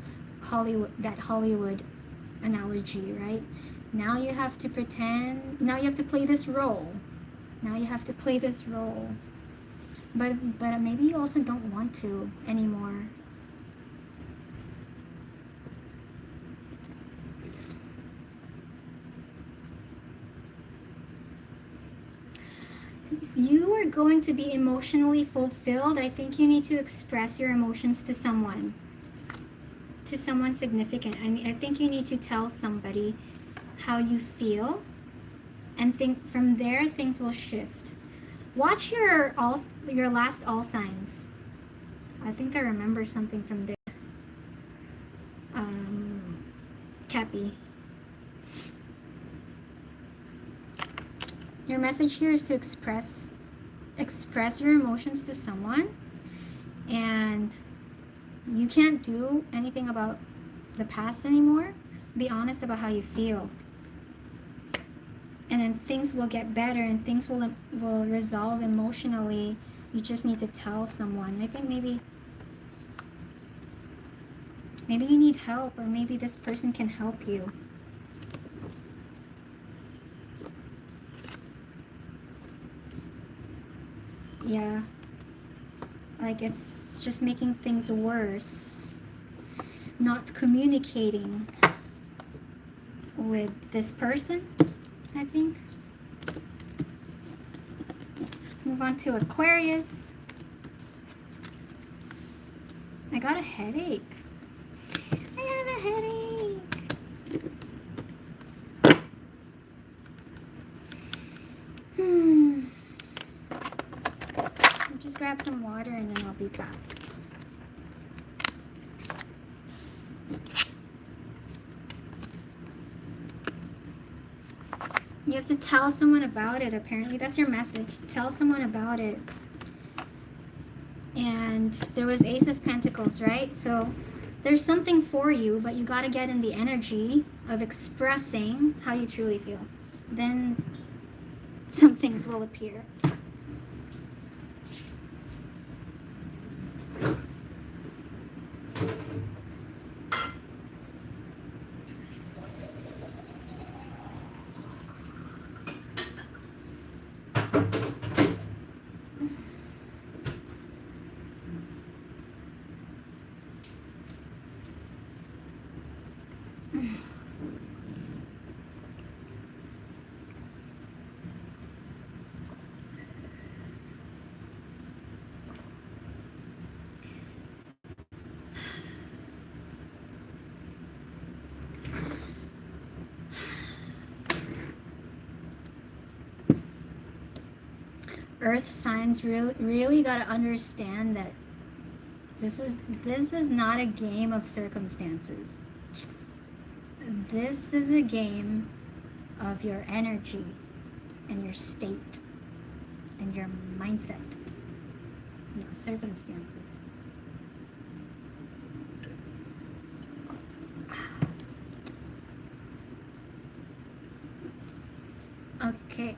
that Hollywood analogy, right? Now you have to pretend, now you have to play this role. Now you have to play this role. But maybe you also don't want to anymore. So you are going to be emotionally fulfilled. I think you need to express your emotions to someone significant. I think you need to tell somebody how you feel, and think from there things will shift. Watch your last all signs. I think I remember something from there. Cappy. Your message here is to express your emotions to someone, and you can't do anything about the past anymore. Be honest about how you feel, and then things will get better and things will resolve emotionally. You just need to tell someone. I think maybe you need help, or maybe this person can help you. Yeah, like it's just making things worse, not communicating with this person, I think. Let's move on to Aquarius. I got a headache. I have a headache. I'll just grab some water and then I'll be back. You have to tell someone about it, apparently. That's your message. Tell someone about it. And there was Ace of Pentacles, right? So there's something for you, but you got to get in the energy of expressing how you truly feel. Then some things will appear. Earth signs really got to understand that this is not a game of circumstances. This is a game of your energy and your state and your mindset, not circumstances. Okay.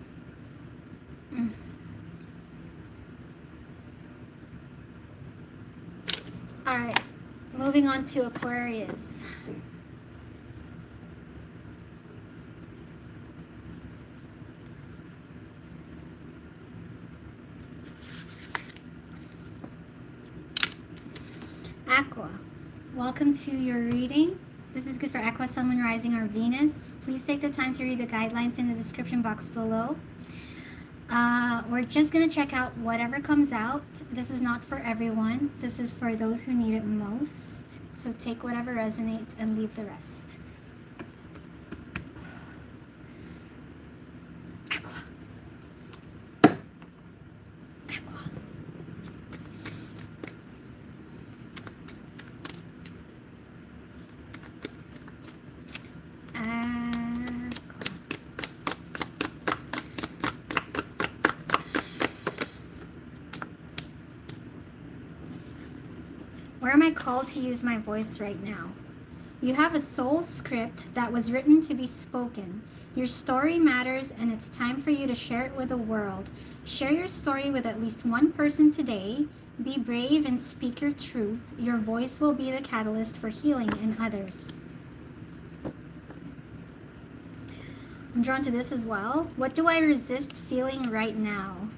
moving on to Aquarius. Aqua, welcome to your reading. This is good for Aqua, Sun, Moon, Rising, or Venus. Please take the time to read the guidelines in the description box below. We're just going to check out whatever comes out. This is not for everyone. This is for those who need it most. So take whatever resonates and leave the rest. Aqua. Aqua. Where am I called to use my voice right now? You have a soul script that was written to be spoken. Your story matters, and it's time for you to share it with the world. Share your story with at least one person today. Be brave and speak your truth. Your voice will be the catalyst for healing in others. I'm drawn to this as well. What do I resist feeling right now?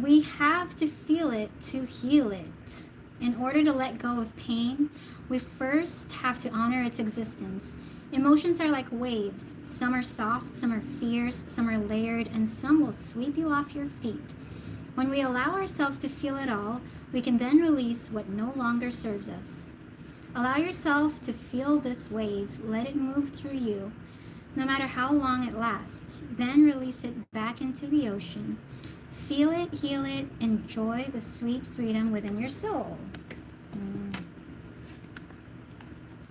We have to feel it to heal it. In order to let go of pain, we first have to honor its existence. Emotions are like waves. Some are soft, some are fierce, some are layered, and some will sweep you off your feet. When we allow ourselves to feel it all, we can then release what no longer serves us. Allow yourself to feel this wave. Let it move through you, no matter how long it lasts. Then release it back into the ocean. Feel it, heal it, enjoy the sweet freedom within your soul.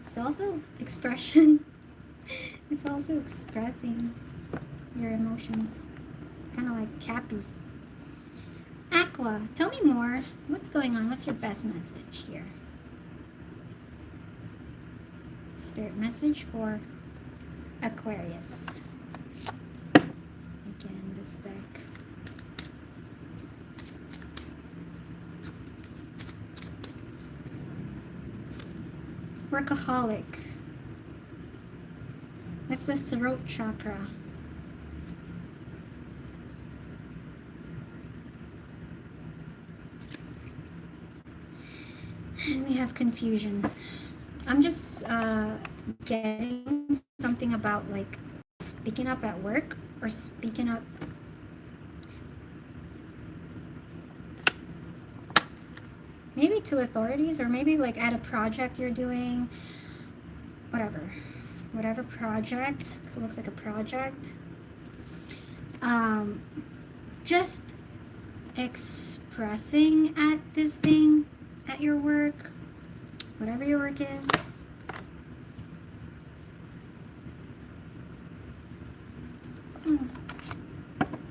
It's also expression. It's also expressing your emotions. Kind of like Cappy. Aqua, tell me more. What's going on? What's your best message here? Spirit message for Aquarius. Again, this deck. Workaholic. That's the throat chakra. And we have confusion. I'm just getting something about like speaking up at work or speaking up maybe to authorities, or maybe like at a project you're doing, whatever project, it looks like a project. Just expressing at this thing, at your work, whatever your work is.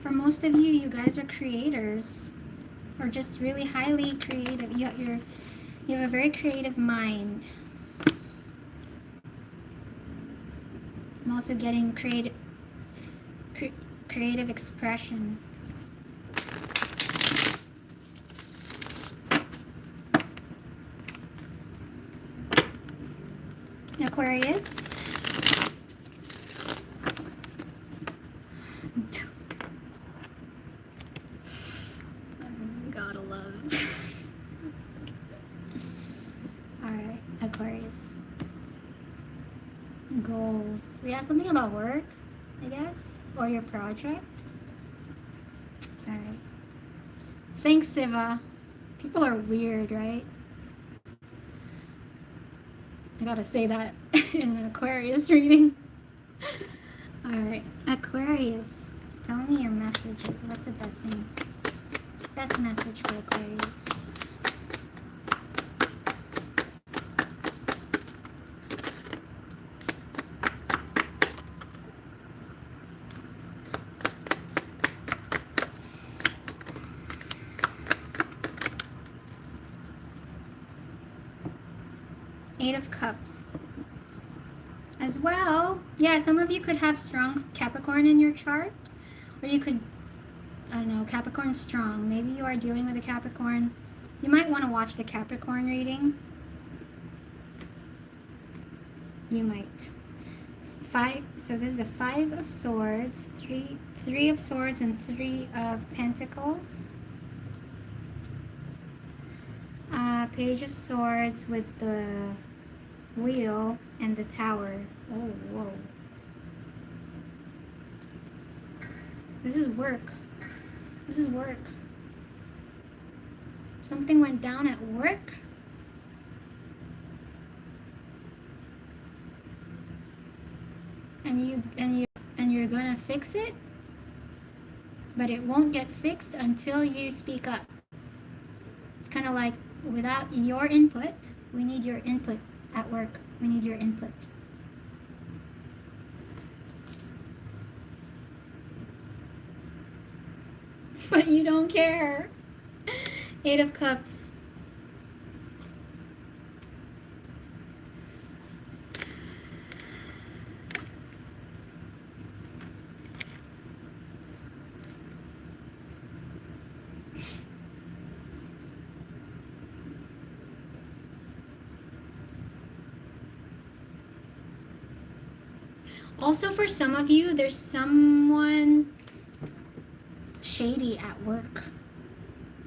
For most of you, you guys are creators, or just really highly creative. You have a very creative mind. I'm also getting creative expression. Aquarius. Gotta love it. Alright, Aquarius. Goals. Yeah, something about work, I guess, or your project. Alright. Thanks, Siva. People are weird, right? I gotta say that in an Aquarius reading. Alright, Aquarius. Tell me your messages. What's the best thing? Best message for Aquarius. Eight of Cups. As well, yeah, some of you could have strong Capricorn in your chart, or you could, I don't know, Capricorn strong. Maybe you are dealing with a Capricorn. You might want to watch the Capricorn reading. You might. Five. So this is the Five of Swords, three of Swords, and Three of Pentacles. Page of Swords with the Wheel and the Tower. Oh, whoa. This is work. This is work. Something went down at work. And you're gonna fix it, but it won't get fixed until you speak up. It's kind of like, without your input, we need your input at work. We need your input. But you don't care. Eight of Cups. Also, for some of you, there's someone shady at work.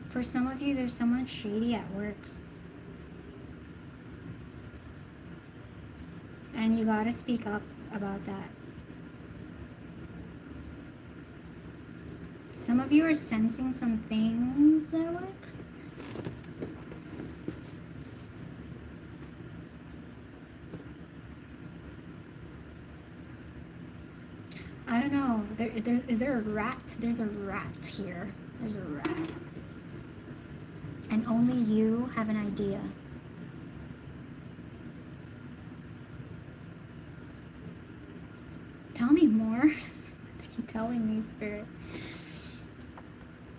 For some of you, there's someone shady at work. And you gotta speak up about that. Some of you are sensing some things at work. I don't know. Is there a rat? There's a rat here. There's a rat. And only you have an idea. Tell me more. What are you telling me, Spirit?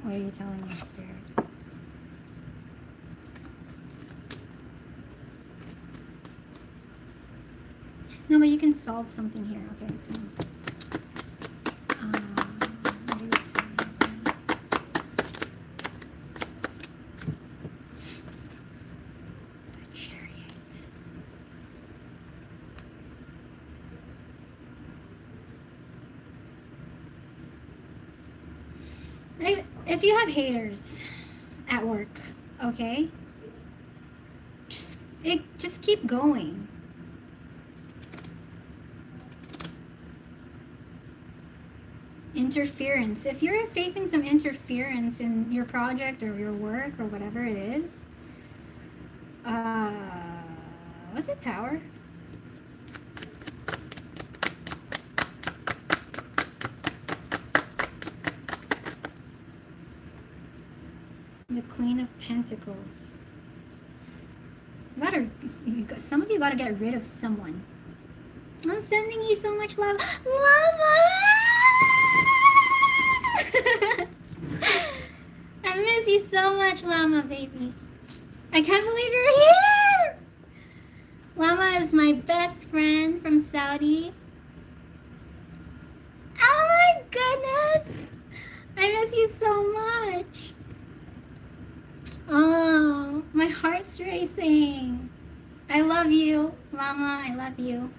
What are you telling me, Spirit? No, but you can solve something here. Okay, tell me. If you have haters at work, okay, just keep going. Interference. If you're facing some interference in your project or your work or whatever it is, what's the Tower? The Queen of Pentacles. Some of you gotta get rid of someone. I'm sending you so much love. Llama! I miss you so much, Llama, baby. I can't believe you're here! Llama is my best friend from Saudi. Oh my goodness! I miss you so much. Oh, my heart's racing. I love you, Llama. I love you.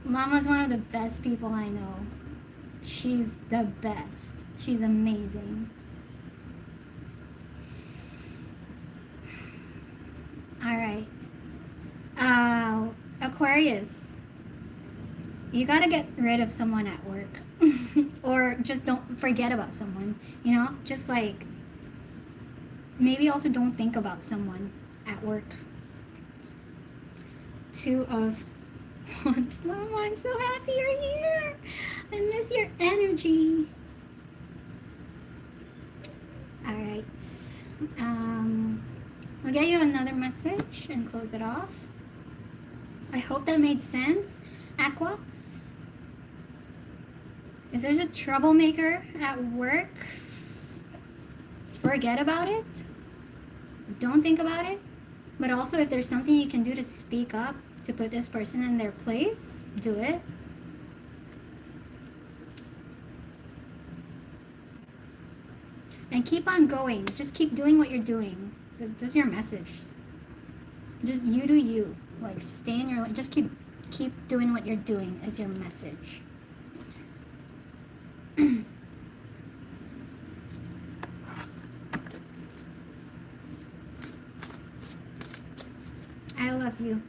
Llama's one of the best people I know. She's the best. She's amazing. All right. Aquarius. You gotta get rid of someone at work. Or just don't forget about someone. You know, just like, maybe also don't think about someone at work. Two of Wands. Llama, I'm so happy you're here. I miss your energy. All right. I'll get you another message and close it off. I hope that made sense. Aqua, if there's a troublemaker at work, forget about it. Don't think about it. But also, if there's something you can do to speak up, to put this person in their place, do it. And keep on going. Just keep doing what you're doing. That's your message. Just you do you. Like, stay in your, just keep doing what you're doing is your message. I love you.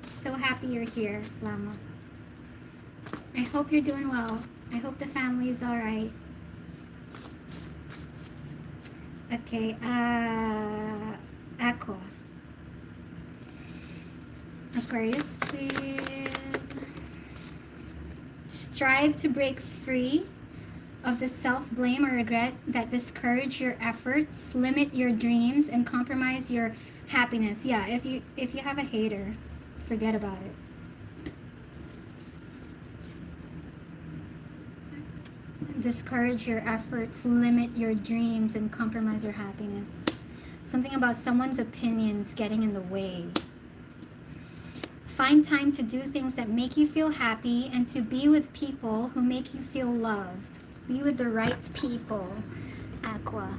So happy you're here, Lama. I hope you're doing well. I hope the family's alright. Okay, Aqua. Aquarius, please. Strive to break free of the self-blame or regret that discourage your efforts, limit your dreams, and compromise your happiness. Yeah, if you have a hater, forget about it. Discourage your efforts, limit your dreams, and compromise your happiness. Something about someone's opinions getting in the way. Find time to do things that make you feel happy and to be with people who make you feel loved. Be with the right people, Aqua.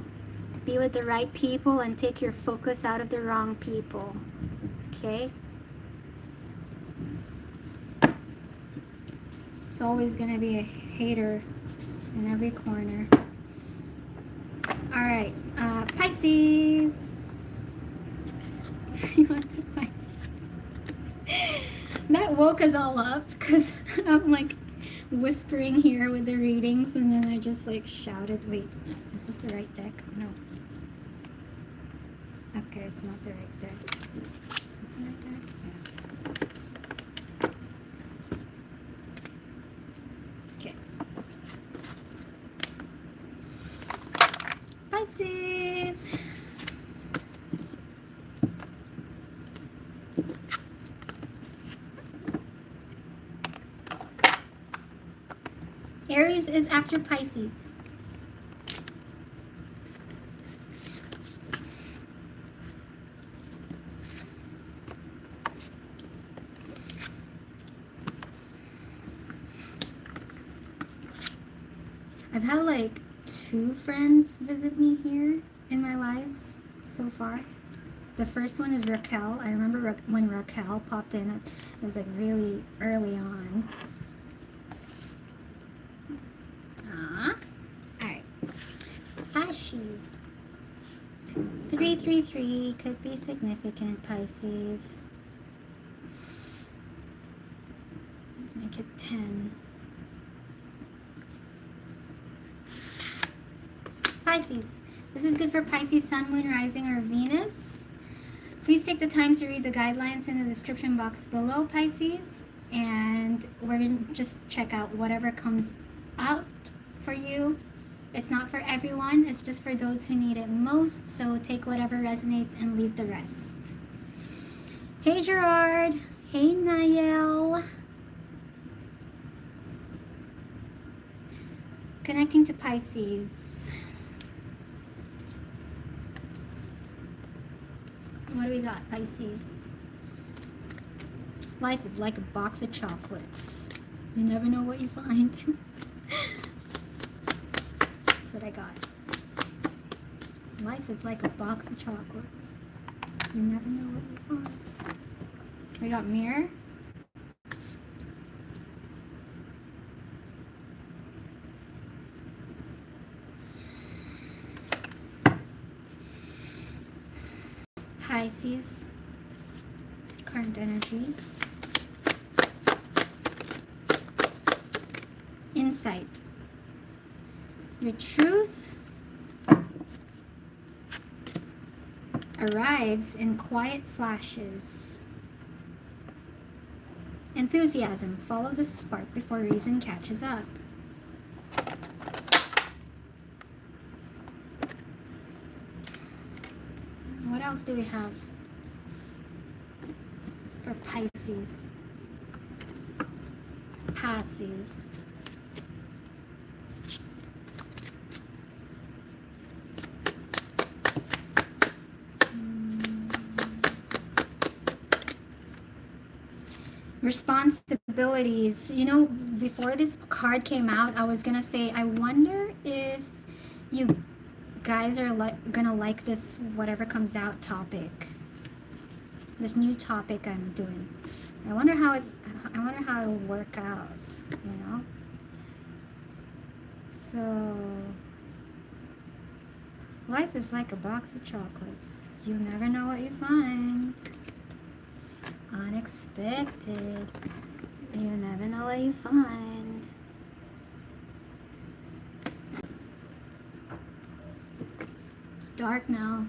Be with the right people and take your focus out of the wrong people. Okay? It's always going to be a hater in every corner. Alright, Pisces. You want to Pisces? That woke us all up because I'm like whispering here with the readings, and then I just like shouted. Wait, is this the right deck? No. Okay, it's not the right deck. Is this the right deck? Yeah. Okay. Pisces. Aries is after Pisces. I've had like 2 friends visit me here in my lives so far. The first one is Raquel. I remember when Raquel popped in. It was like really early on. Alright. Pisces. 333 could be significant, Pisces. Let's make it 10. Pisces. This is good for Pisces, Sun, Moon, Rising, or Venus. Please take the time to read the guidelines in the description box below, Pisces. And we're going to just check out whatever comes out for you. It's not for everyone. It's just for those who need it most. So take whatever resonates and leave the rest. Hey, Gerard. Hey, Niall. Connecting to Pisces. What do we got, Pisces? Life is like a box of chocolates. You never know what you find. That's what I got. Life is like a box of chocolates. You never know what you find. We got mirror. Pisces, current energies, insight. Your truth arrives in quiet flashes. Enthusiasm, follow the spark before reason catches up. What else do we have for Pisces? Pisces. Responsibilities. You know, before this card came out, I was gonna say, I wonder if you guys are gonna like this whatever comes out topic. this new topic I'm doing. I wonder how it'll work out, you know? So, life is like a box of chocolates. You never know what you find. Unexpected. You never know what you find. It's dark now.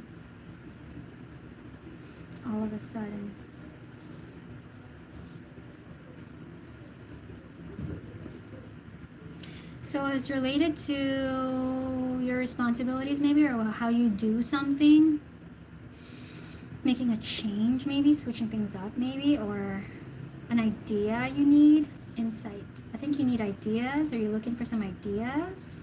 All of a sudden. So it's related to your responsibilities maybe, or how you do something. Making a change maybe, switching things up maybe, or an idea you need. Insight. I think you need ideas. Are you looking for some ideas?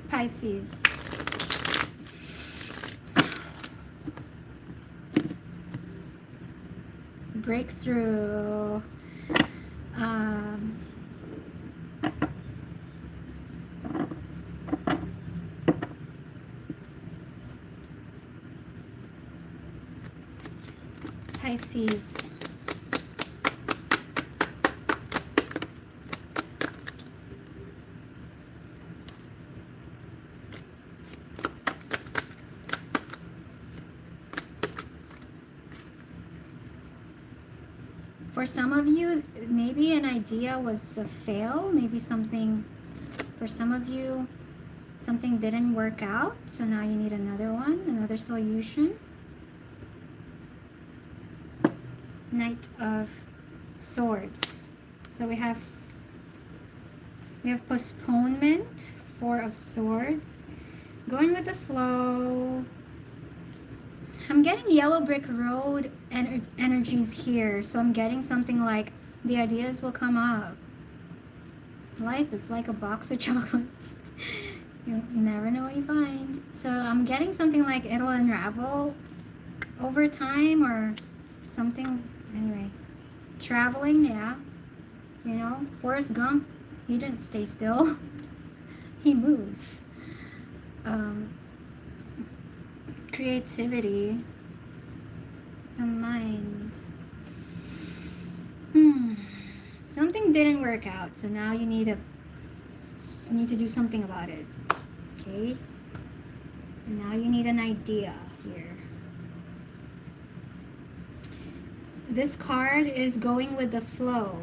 Pisces. Breakthrough. Pisces. For some of you, maybe an idea was a fail. Maybe something, for some of you, something didn't work out. So now you need another one, another solution. Knight of Swords. So we have postponement, Four of Swords. Going with the flow. I'm getting yellow brick road energies here. So I'm getting something like the ideas will come up. Life is like a box of chocolates. You never know what you find. So I'm getting something like it'll unravel over time or something. Anyway, traveling, yeah. You know, Forrest Gump, he didn't stay still. He moved. Creativity, a mind. Something didn't work out, so now you need to do something about it. Okay. And now you need an idea here. This card is going with the flow.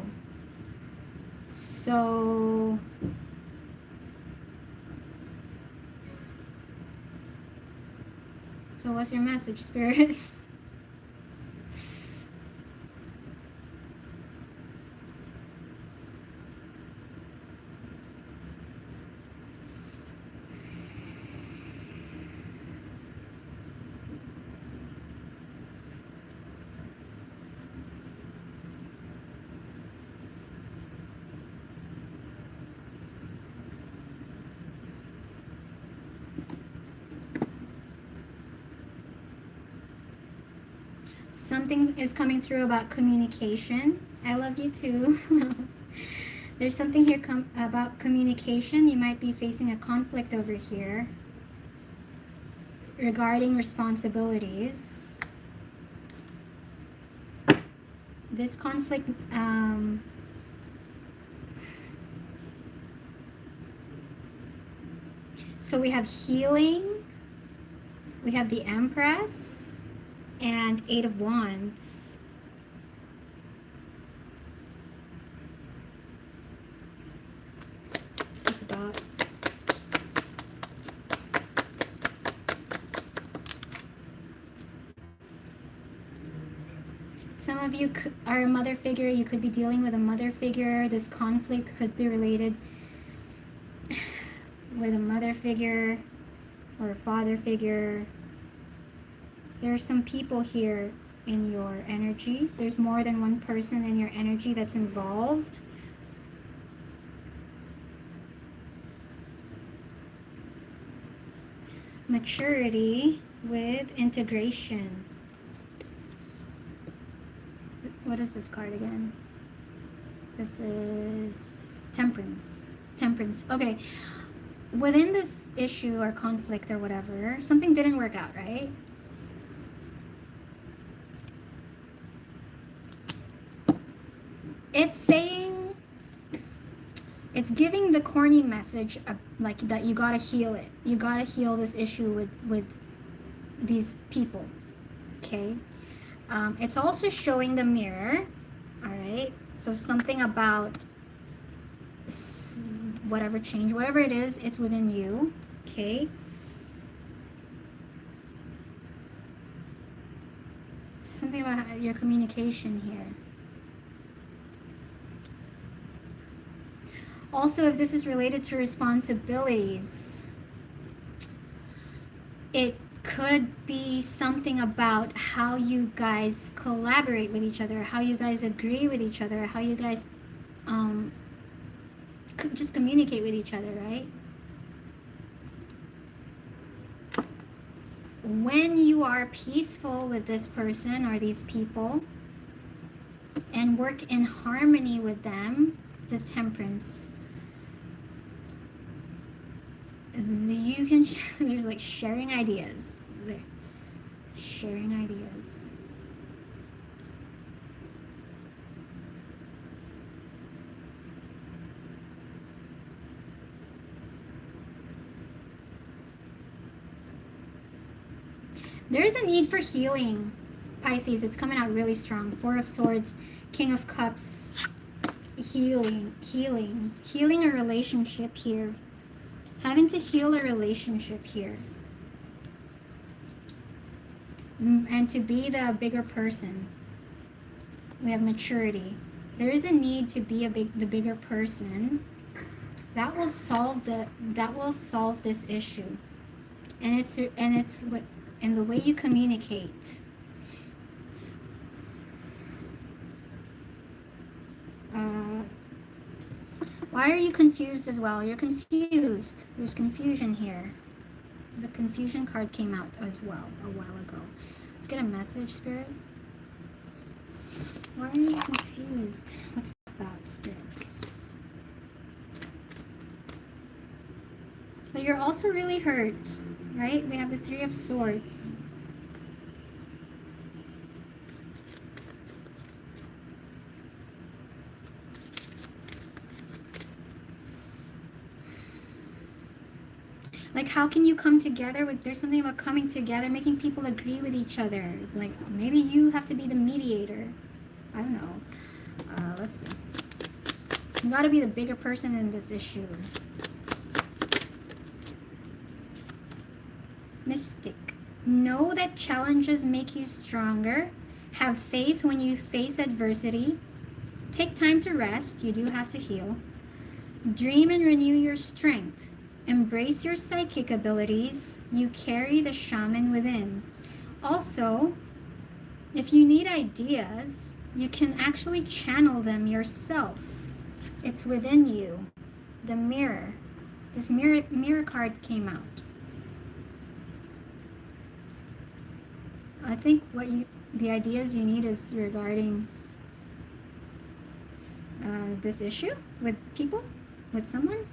So what's your message, Spirit? Something is coming through about communication. I love you too. There's something here about communication. You might be facing a conflict over here regarding responsibilities. This conflict, so we have healing, we have the Empress, and Eight of Wands. What's this about? Some of you are a mother figure. You could be dealing with a mother figure. This conflict could be related with a mother figure or a father figure. There are some people here in your energy. There's more than one person in your energy that's involved. Maturity with integration. What is this card again? This is temperance. Temperance. Okay. Within this issue or conflict or whatever, something didn't work out, right? It's saying, it's giving the corny message of, like, that you gotta heal it. You gotta heal this issue with these people, okay? It's also showing the mirror, all right? So something about whatever change, whatever it is, it's within you, okay? Something about your communication here. Also, if this is related to responsibilities, it could be something about how you guys collaborate with each other, how you guys agree with each other, how you guys just communicate with each other, right? When you are peaceful with this person or these people and work in harmony with them, the temperance, you can, there's like sharing ideas there. Sharing ideas. There is a need for healing, Pisces. It's coming out really strong. Four of Swords, King of Cups, healing a relationship here. Having to heal a relationship here. And to be the bigger person. We have maturity. There is a need to be the bigger person. That will solve this issue. And it's what, and the way you communicate. Why are you confused as well? You're confused. There's confusion here. The confusion card came out as well a while ago. Let's get a message, Spirit. Why are you confused? What's that about, Spirit? But you're also really hurt, right? We have the Three of Swords. Like, how can you come together with, there's something about coming together, making people agree with each other. It's like, maybe you have to be the mediator. I don't know. Let's see. You gotta be the bigger person in this issue. Mystic. Know that challenges make you stronger. Have faith when you face adversity. Take time to rest. You do have to heal. Dream and renew your strength. Embrace your psychic abilities. You carry the shaman within. Also, if you need ideas, you can actually channel them yourself. It's within you. The mirror. This mirror card came out. I think the ideas you need is regarding this issue with people, with someone.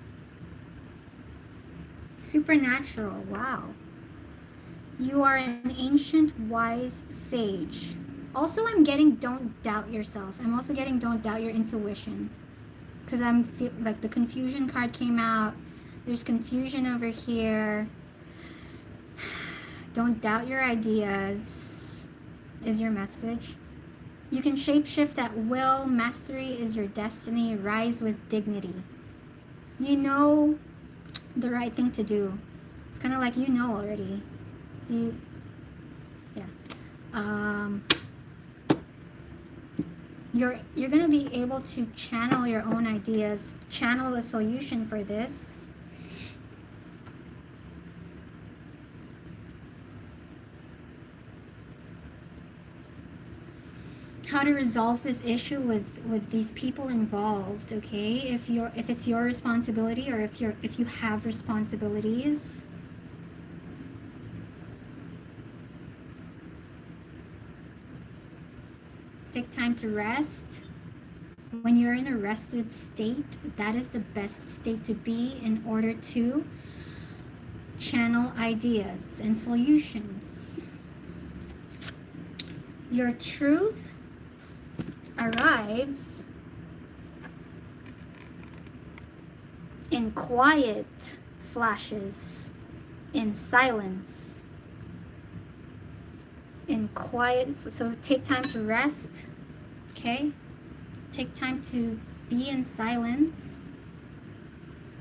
Supernatural, wow. You are an ancient, wise sage. Also, I'm getting don't doubt yourself. I'm also getting don't doubt your intuition. Because I'm like the confusion card came out. There's confusion over here. Don't doubt your ideas is your message. You can shapeshift at will. Mastery is your destiny. Rise with dignity. You know the right thing to do. It's kind of like you know already. You're gonna be able to channel your own ideas, channel a solution for this. how to resolve this issue with these people involved, okay? If it's your responsibility, or if you have responsibilities. Take time to rest. When you're in a rested state, that is the best state to be in order to channel ideas and solutions. Your truth arrives in quiet flashes, in silence, in quiet. So take time to rest, okay? Take time to be in silence.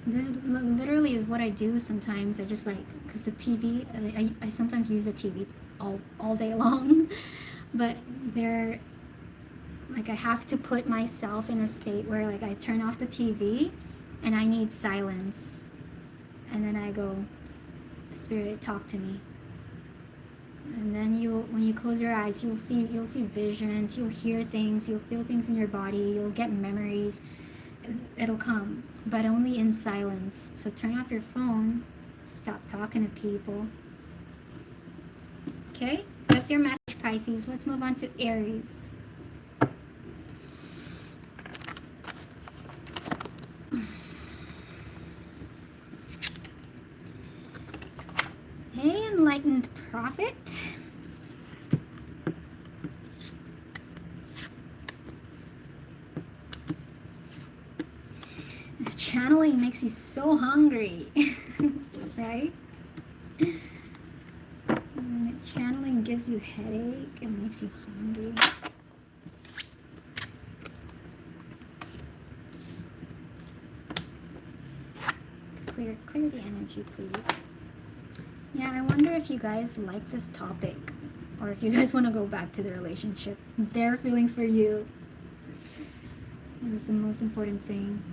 This is literally what I do sometimes. I just like, because the TV, I sometimes use the TV all day long, but they're like, I have to put myself in a state where like I turn off the TV and I need silence, and then I go, Spirit, talk to me. And then when you close your eyes, you'll see visions, you'll hear things, you'll feel things in your body, you'll get memories. It'll come, but only in silence. So turn off your phone, stop talking to people. Okay, that's your message, Pisces. Let's move on to Aries. Hey, enlightened prophet. This channeling makes you so hungry, right? When channeling gives you headache, it makes you hungry. Clear the energy, please. Yeah, I wonder if you guys like this topic, or if you guys want to go back to the relationship. Their feelings for you is the most important thing.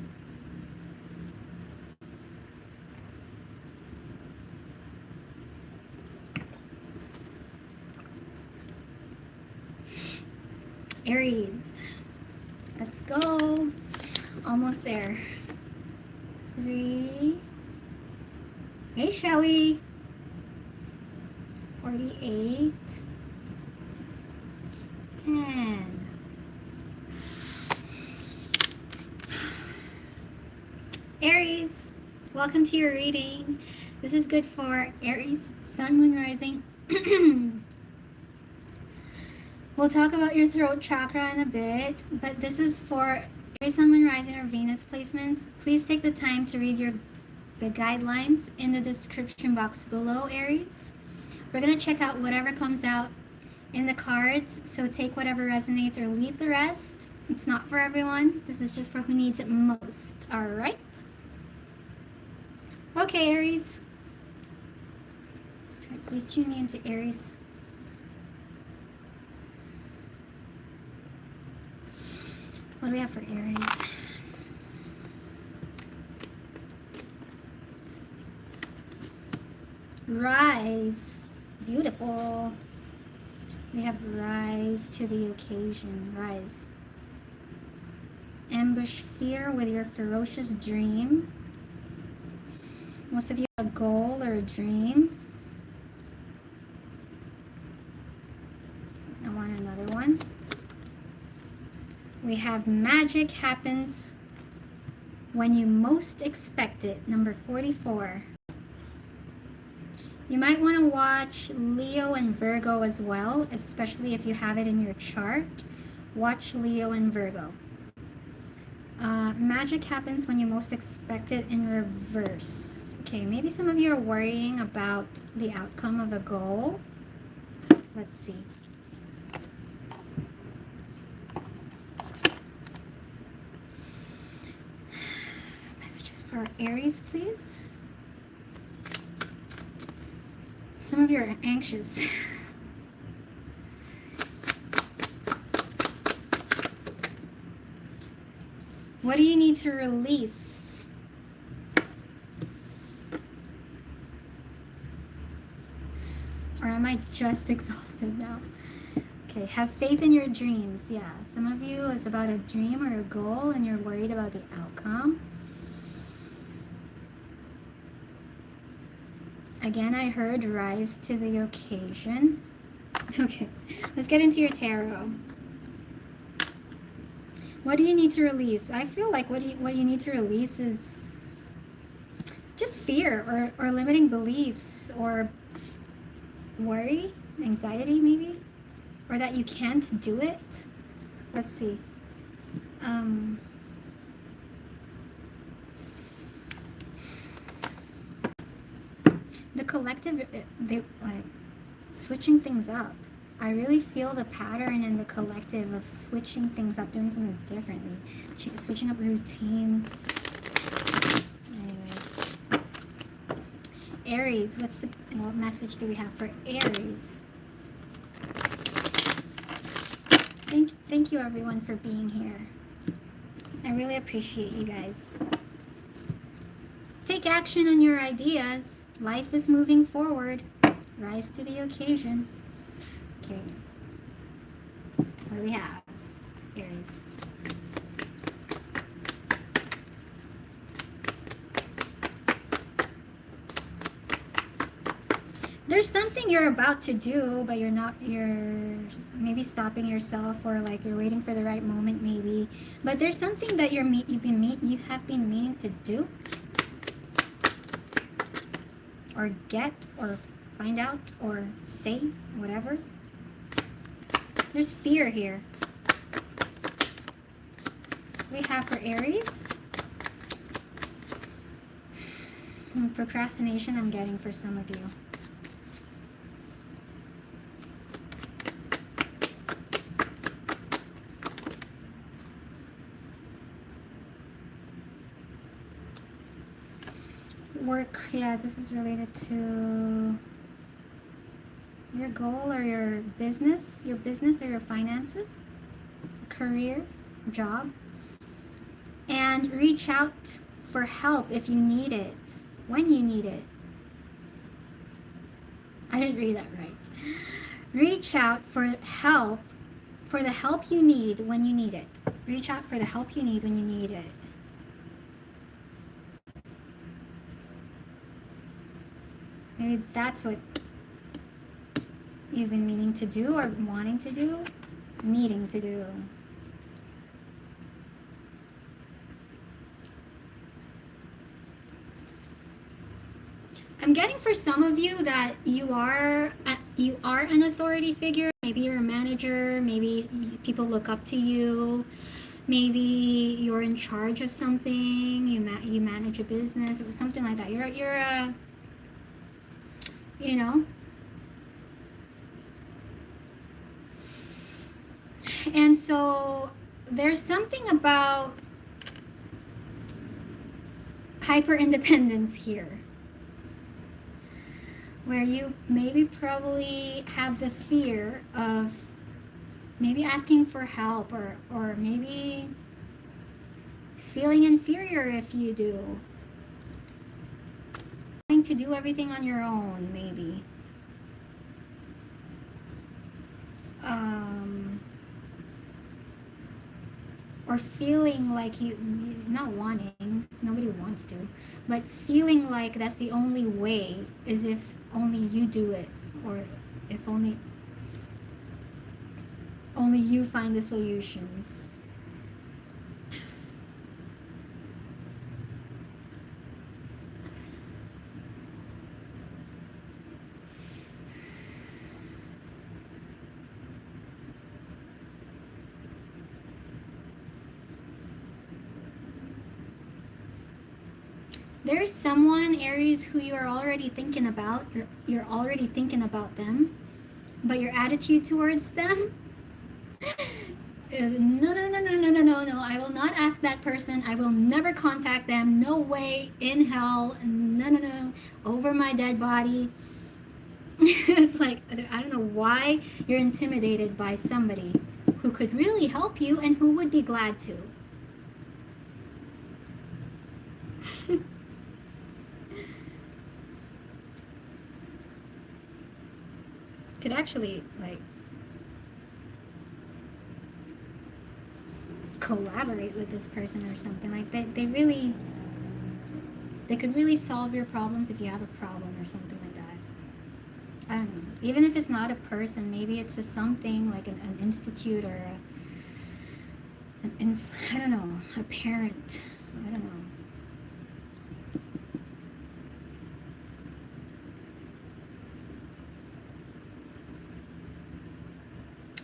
Aries, let's go. Almost there. 3. Hey, Shelly. 48. 10. Aries, welcome to your reading. This is good for Aries, Sun, Moon, Rising. We'll talk about your throat chakra in a bit, but this is for Aries, Sun, Moon, Rising, or Venus placements. Please take the time to read the guidelines in the description box below, Aries. We're going to check out whatever comes out in the cards, so take whatever resonates or leave the rest. It's not for everyone. This is just for who needs it most. All right? Okay, Aries. Spirit, please tune me into Aries. What do we have for Aries? Rise. Beautiful. We have rise to the occasion. Rise. Ambush fear with your ferocious dream. Most of you have a goal or a dream. I want another one. We have magic happens when you most expect it. Number 44. You might want to watch Leo and Virgo as well, especially if you have it in your chart. Watch Leo and Virgo. Magic happens when you most expect it in reverse. Okay, maybe some of you are worrying about the outcome of a goal. Let's see. Messages for Aries, please. Some of you are anxious. What do you need to release? Or am I just exhausted now? Okay, have faith in your dreams. Yeah, some of you, it's about a dream or a goal and you're worried about the outcome. Again, I heard rise to the occasion. Okay, let's get into your tarot. What do you need to release? I feel like what you need to release is just fear or limiting beliefs or worry, anxiety maybe, or that you can't do it. Let's see. The collective, they like switching things up. I really feel the pattern in the collective of switching things up, doing something differently, switching up routines. Anyways. Aries, what message do we have for Aries? Thank you everyone for being here. I really appreciate you guys. Take action on your ideas. Life is moving forward. Rise to the occasion. Okay. What do we have? Aries. There's something you're about to do, but you're maybe stopping yourself, or like you're waiting for the right moment maybe. But there's something that you have been meaning to do, or get, or find out, or say, whatever. There's fear here. We have for Aries. Procrastination I'm getting for some of you. Work, yeah, this is related to your goal or your business or your finances, career, job. And reach out for help if you need it, when you need it. I didn't read that right. Reach out for help, for the help you need when you need it. Reach out for the help you need when you need it. Maybe that's what you've been meaning to do, or wanting to do, needing to do. I'm getting for some of you that you are an authority figure. Maybe you're a manager, maybe people look up to you, maybe you're in charge of something, you manage a business or something like that. You're a, you know. And so there's something about hyper independence here, where you maybe probably have the fear of maybe asking for help, or maybe feeling inferior if you do. Having to do everything on your own, maybe. Or feeling like you not wanting, nobody wants to, but feeling like that's the only way, is if only you do it, or if only you find the solutions. There's someone, Aries, who you are already thinking about. You're already thinking about them, but your attitude towards them, no, I will not ask that person. I will never contact them. No way in hell. No, over my dead body. It's like, I don't know why you're intimidated by somebody who could really help you and who would be glad to. Could actually, like, collaborate with this person or something. Like they could really solve your problems if you have a problem or something like that. I don't know. Even if it's not a person, maybe it's a something like an institute or I don't know, a parent. I don't know.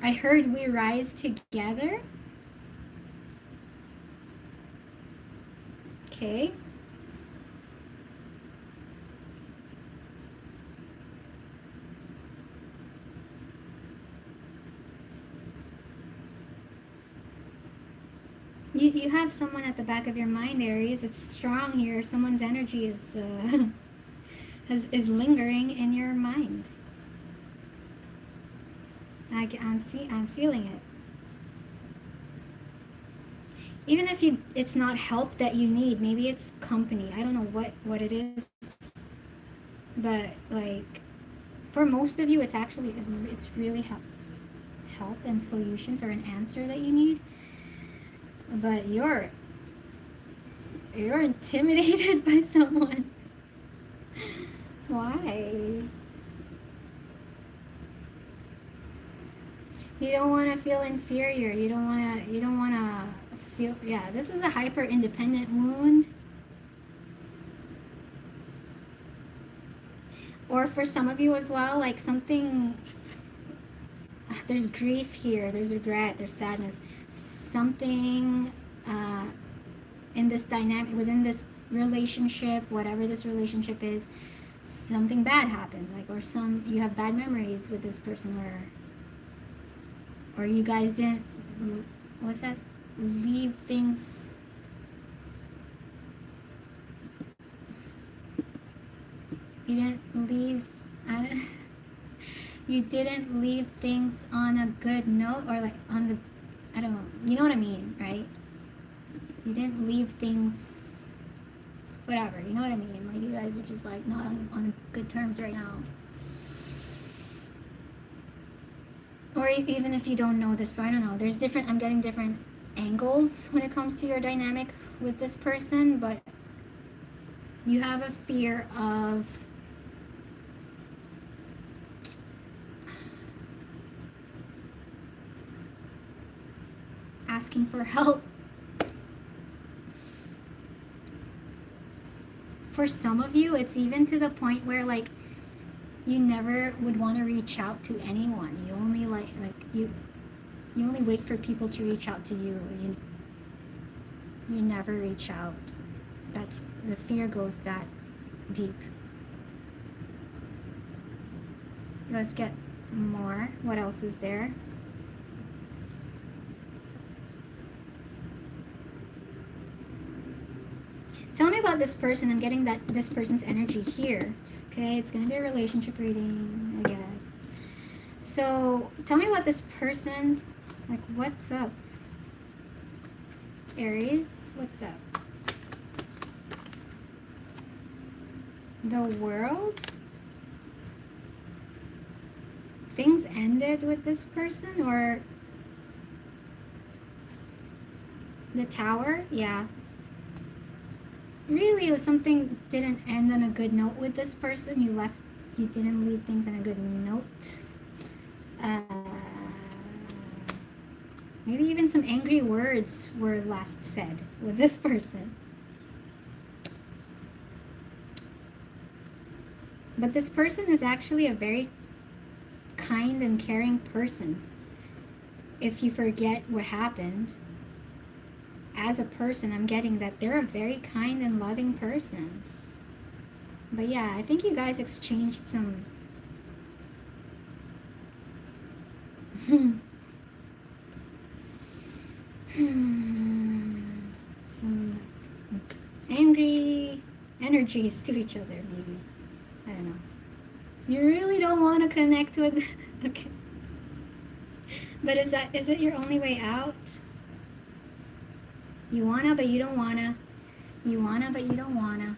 I heard we rise together. Okay. You have someone at the back of your mind, Aries. It's strong here. Someone's energy is is lingering in your mind. I'm feeling it. Even if it's not help that you need, maybe it's company. I don't know what it is, but like for most of you, it's really help and solutions or an answer that you need. But you're intimidated by someone. Why? You don't want to feel inferior. You don't want to feel, yeah, this is a hyper independent wound. Or for some of you as well, like something, there's grief here, there's regret, there's sadness. Something in this dynamic, within this relationship, whatever this relationship is, something bad happened, like, or you have bad memories with this person, or you guys didn't, what's that, leave things, you didn't leave, you didn't leave things on a good note, or like on the, I don't know, you know what I mean, right? You didn't leave things, whatever, you know what I mean? Like you guys are just like not on good terms right now. Or even if you don't know this, but I don't know, there's different, I'm getting different angles when it comes to your dynamic with this person, but you have a fear of asking for help. For some of you, it's even to the point where like you never would want to reach out to anyone. You only you only wait for people to reach out to you. You never reach out. That's the fear goes that deep. Let's get more. What else is there? Tell me about this person. I'm getting that this person's energy here. Okay, it's gonna be a relationship reading, I guess. So tell me about this person. Like, what's up? Aries, what's up? The World? Things ended with this person, or the Tower? Yeah. Really, something didn't end on a good note with this person. You didn't leave things on a good note. Maybe even some angry words were last said with this person. But this person is actually a very kind and caring person. If you forget what happened, as a person, I'm getting that they're a very kind and loving person. But yeah, I think you guys exchanged some some angry energies to each other, maybe. I don't know. You really don't want to connect with okay. But is it your only way out? You wanna, but you don't wanna. You wanna, but you don't wanna.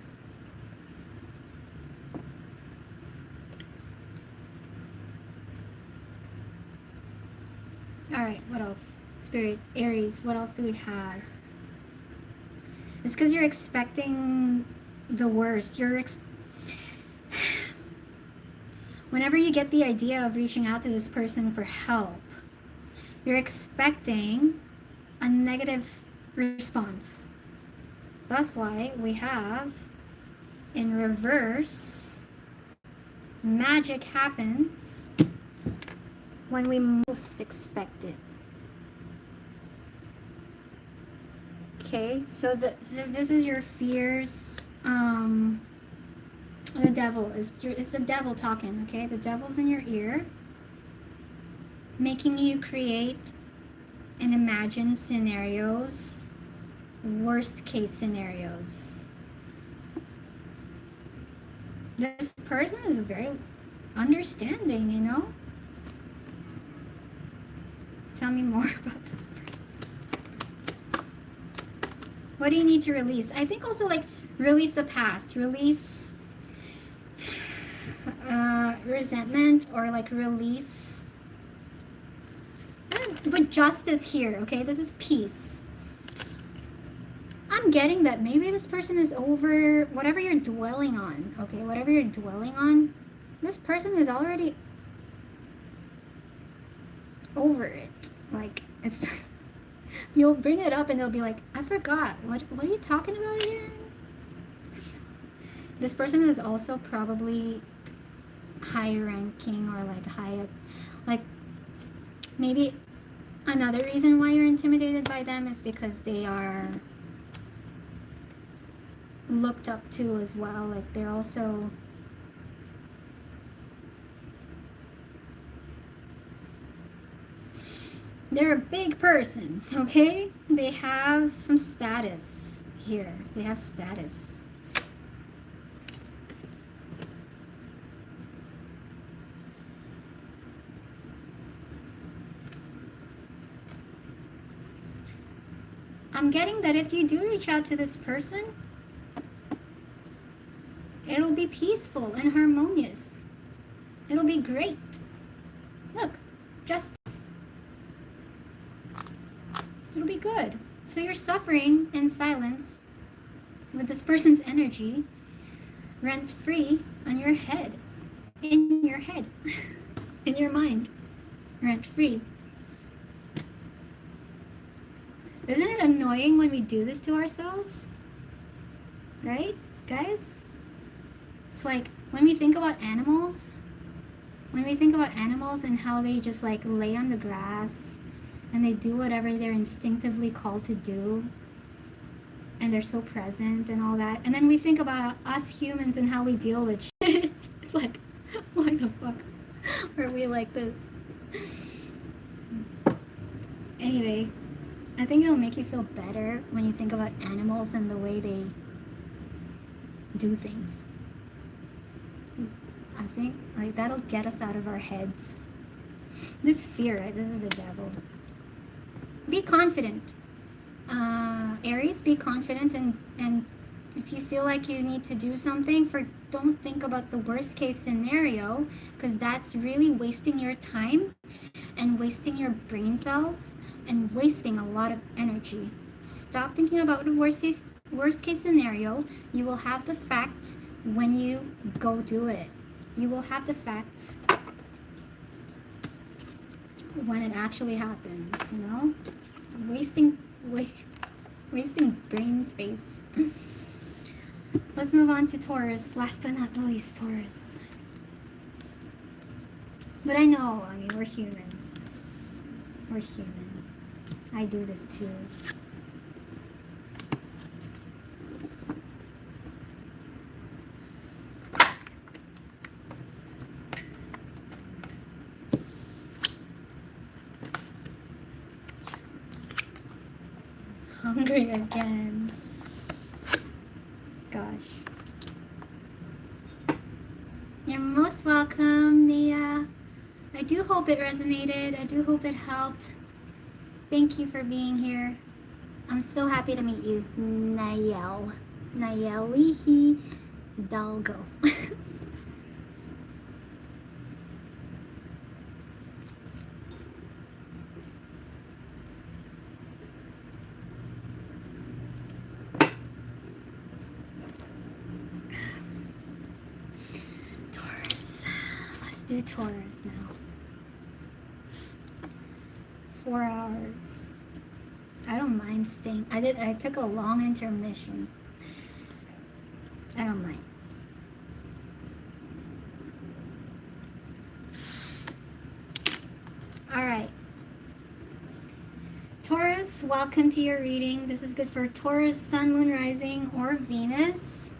Alright, what else? Spirit, Aries, what else do we have? It's because you're expecting the worst. Whenever you get the idea of reaching out to this person for help, you're expecting a negative response. That's why we have, in reverse, magic happens when we most expect it. Okay, so this is your fears. The devil is the devil talking. Okay, the devil's in your ear, making you create and imagine scenarios, worst case scenarios. This person is very understanding, you know. Tell me more about this person. What do you need to release? I think also like release the past, release resentment, or like release. But justice here, okay? This is peace. I'm getting that maybe this person is over whatever you're dwelling on, okay? Whatever you're dwelling on, this person is already over it. Like, it's you'll bring it up and they'll be like, I forgot. What are you talking about again? This person is also probably high ranking, or like high, like maybe another reason why you're intimidated by them is because they are looked up to as well. Like they're also they're a big person, okay? They have some status here. They have status. I'm getting that if you do reach out to this person, it'll be peaceful and harmonious. It'll be great. Look, justice. It'll be good. So you're suffering in silence with this person's energy, rent-free on your head, in your head, in your mind, rent-free. Isn't it annoying when we do this to ourselves? Right, guys? It's like when we think about animals, and how they just like lay on the grass and they do whatever they're instinctively called to do, and they're so present and all that. And then we think about us humans and how we deal with shit. It's like, why the fuck are we like this? Anyway, I think it'll make you feel better when you think about animals and the way they do things. I think like that'll get us out of our heads. This fear, right? This is the devil. Be confident. Aries, be confident, and if you feel like you need to do something, don't think about the worst case scenario, because that's really wasting your time and wasting your brain cells and wasting a lot of energy. Stop thinking about the worst case scenario. You will have the facts when you go do it. You will have the facts when it actually happens, you know? Wasting brain space. Let's move on to Taurus. Last but not the least, Taurus. But I know, I mean, we're human. We're human. I do this too. Hungry again. Gosh. You're most welcome, Nia. I do hope it resonated. I do hope it helped. Thank you for being here. I'm so happy to meet you, Nayel. Nayelihi Dalgo. do Taurus now. 4 hours. I don't mind staying. I took a long intermission. I don't mind. All right. Taurus, welcome to your reading. This is good for Taurus, Sun, Moon, Rising, or Venus.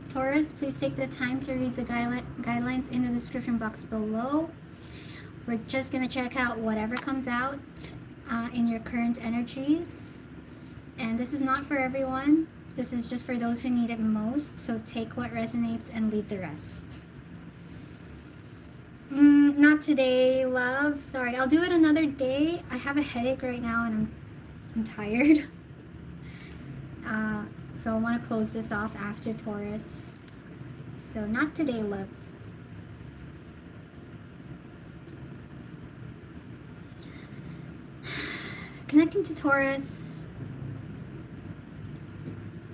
Taurus, please take the time to read the guidelines in the description box below. We're just going to check out whatever comes out in your current energies. And this is not for everyone. This is just for those who need it most. So take what resonates and leave the rest. Not today, love. Sorry, I'll do it another day. I have a headache right now and I'm tired. So I want to close this off after Taurus. So not today, love. Connecting to Taurus.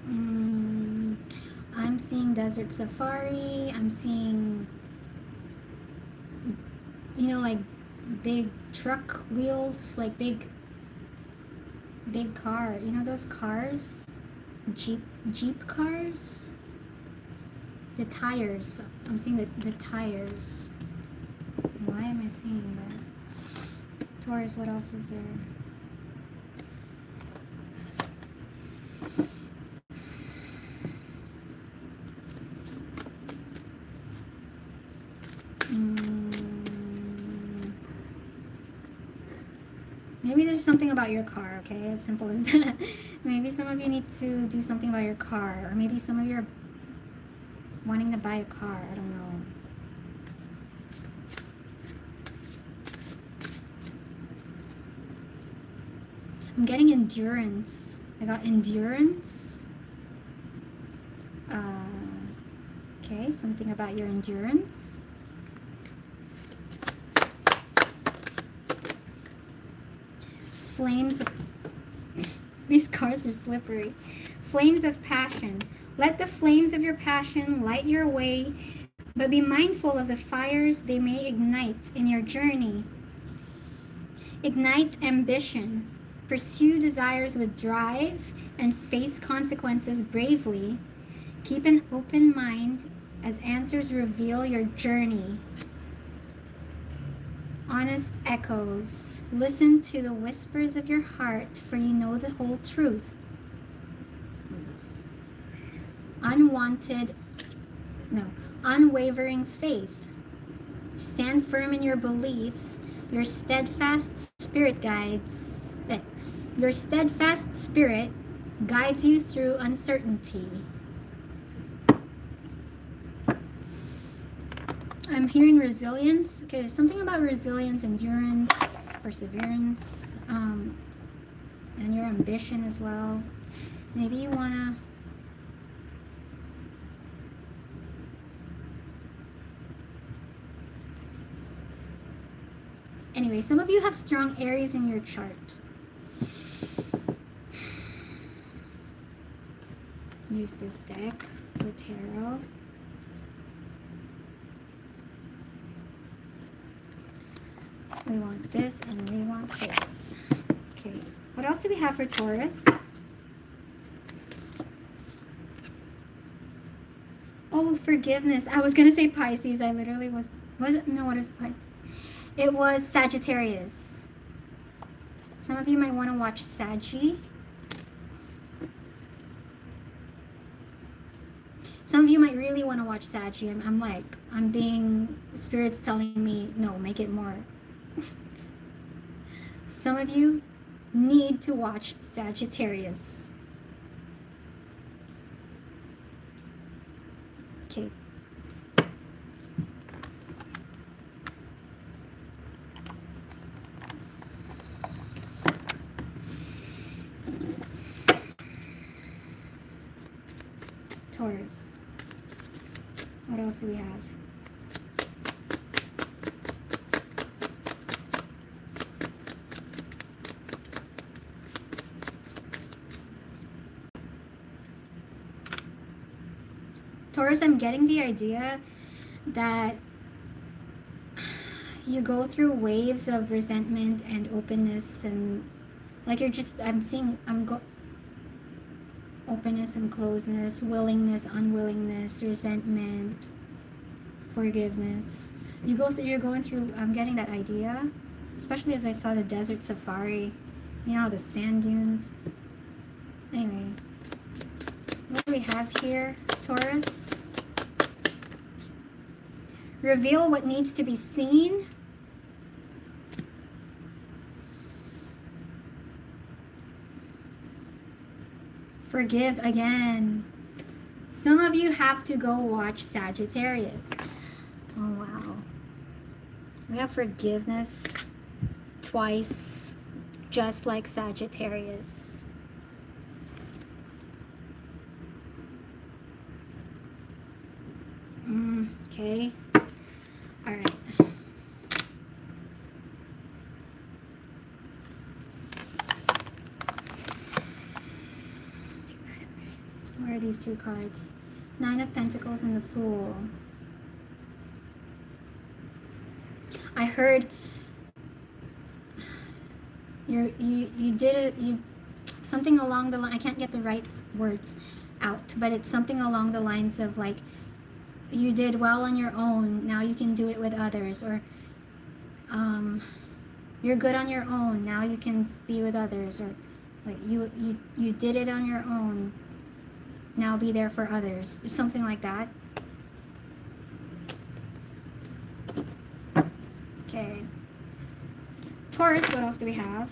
I'm seeing desert safari. I'm seeing, you know, like big truck wheels, like big car. You know those cars? Jeep cars? The tires. I'm seeing the tires. Why am I seeing that? Taurus, what else is there? Maybe there's something about your car, okay? As simple as that. Maybe some of you need to do something about your car. Or maybe some of you are wanting to buy a car. I don't know. I'm getting endurance. I got endurance. Okay, something about your endurance. Flames. These cards are slippery. Flames of passion. Let the flames of your passion light your way, but be mindful of the fires they may ignite in your journey. Ignite ambition. Pursue desires with drive and face consequences bravely. Keep an open mind as answers reveal your journey. Honest echoes. Listen to the whispers of your heart, for you know the whole truth. What is this? Unwavering faith. Stand firm in your beliefs. Your steadfast spirit guides you through uncertainty. I'm hearing resilience. Okay, there's something about resilience, endurance, perseverance, and your ambition as well. Maybe you wanna anyway, some of you have strong Aries in your chart. Use this deck for tarot. We want this and we want this. Okay, what else do we have for Taurus? Oh, forgiveness. I was gonna say Pisces. I literally was it? No, what is Pisces? It was Sagittarius. Some of you might want to watch Saggy. Some of you might really want to watch Saggy. I'm being, Spirit's telling me, no, make it more. Some of you need to watch Sagittarius. Okay. Taurus. What else do we have? Taurus, I'm getting the idea that you go through waves of resentment and openness, and like you're just, openness and closeness, willingness, unwillingness, resentment, forgiveness. You're going through, I'm getting that idea, especially as I saw the desert safari, you know, the sand dunes. Anyway, what do we have here, Taurus? Reveal what needs to be seen. Forgive again. Some of you have to go watch Sagittarius. Oh, wow. We have forgiveness twice, just like Sagittarius. Okay. All right. Where are these two cards? Nine of Pentacles and the Fool. I heard you did something along the line. I can't get the right words out, but it's something along the lines of like, you did well on your own, now you can do it with others, or you're good on your own, now you can be with others, or like you did it on your own, now be there for others. Something like that. Okay. Taurus, what else do we have?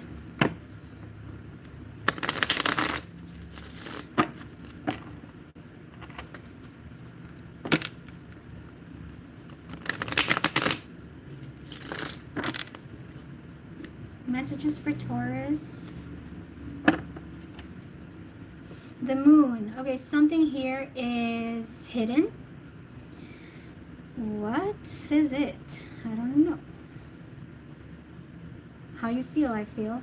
Messages for Taurus. The Moon. Okay, something here is hidden. What is it? I don't know. How you feel, I feel.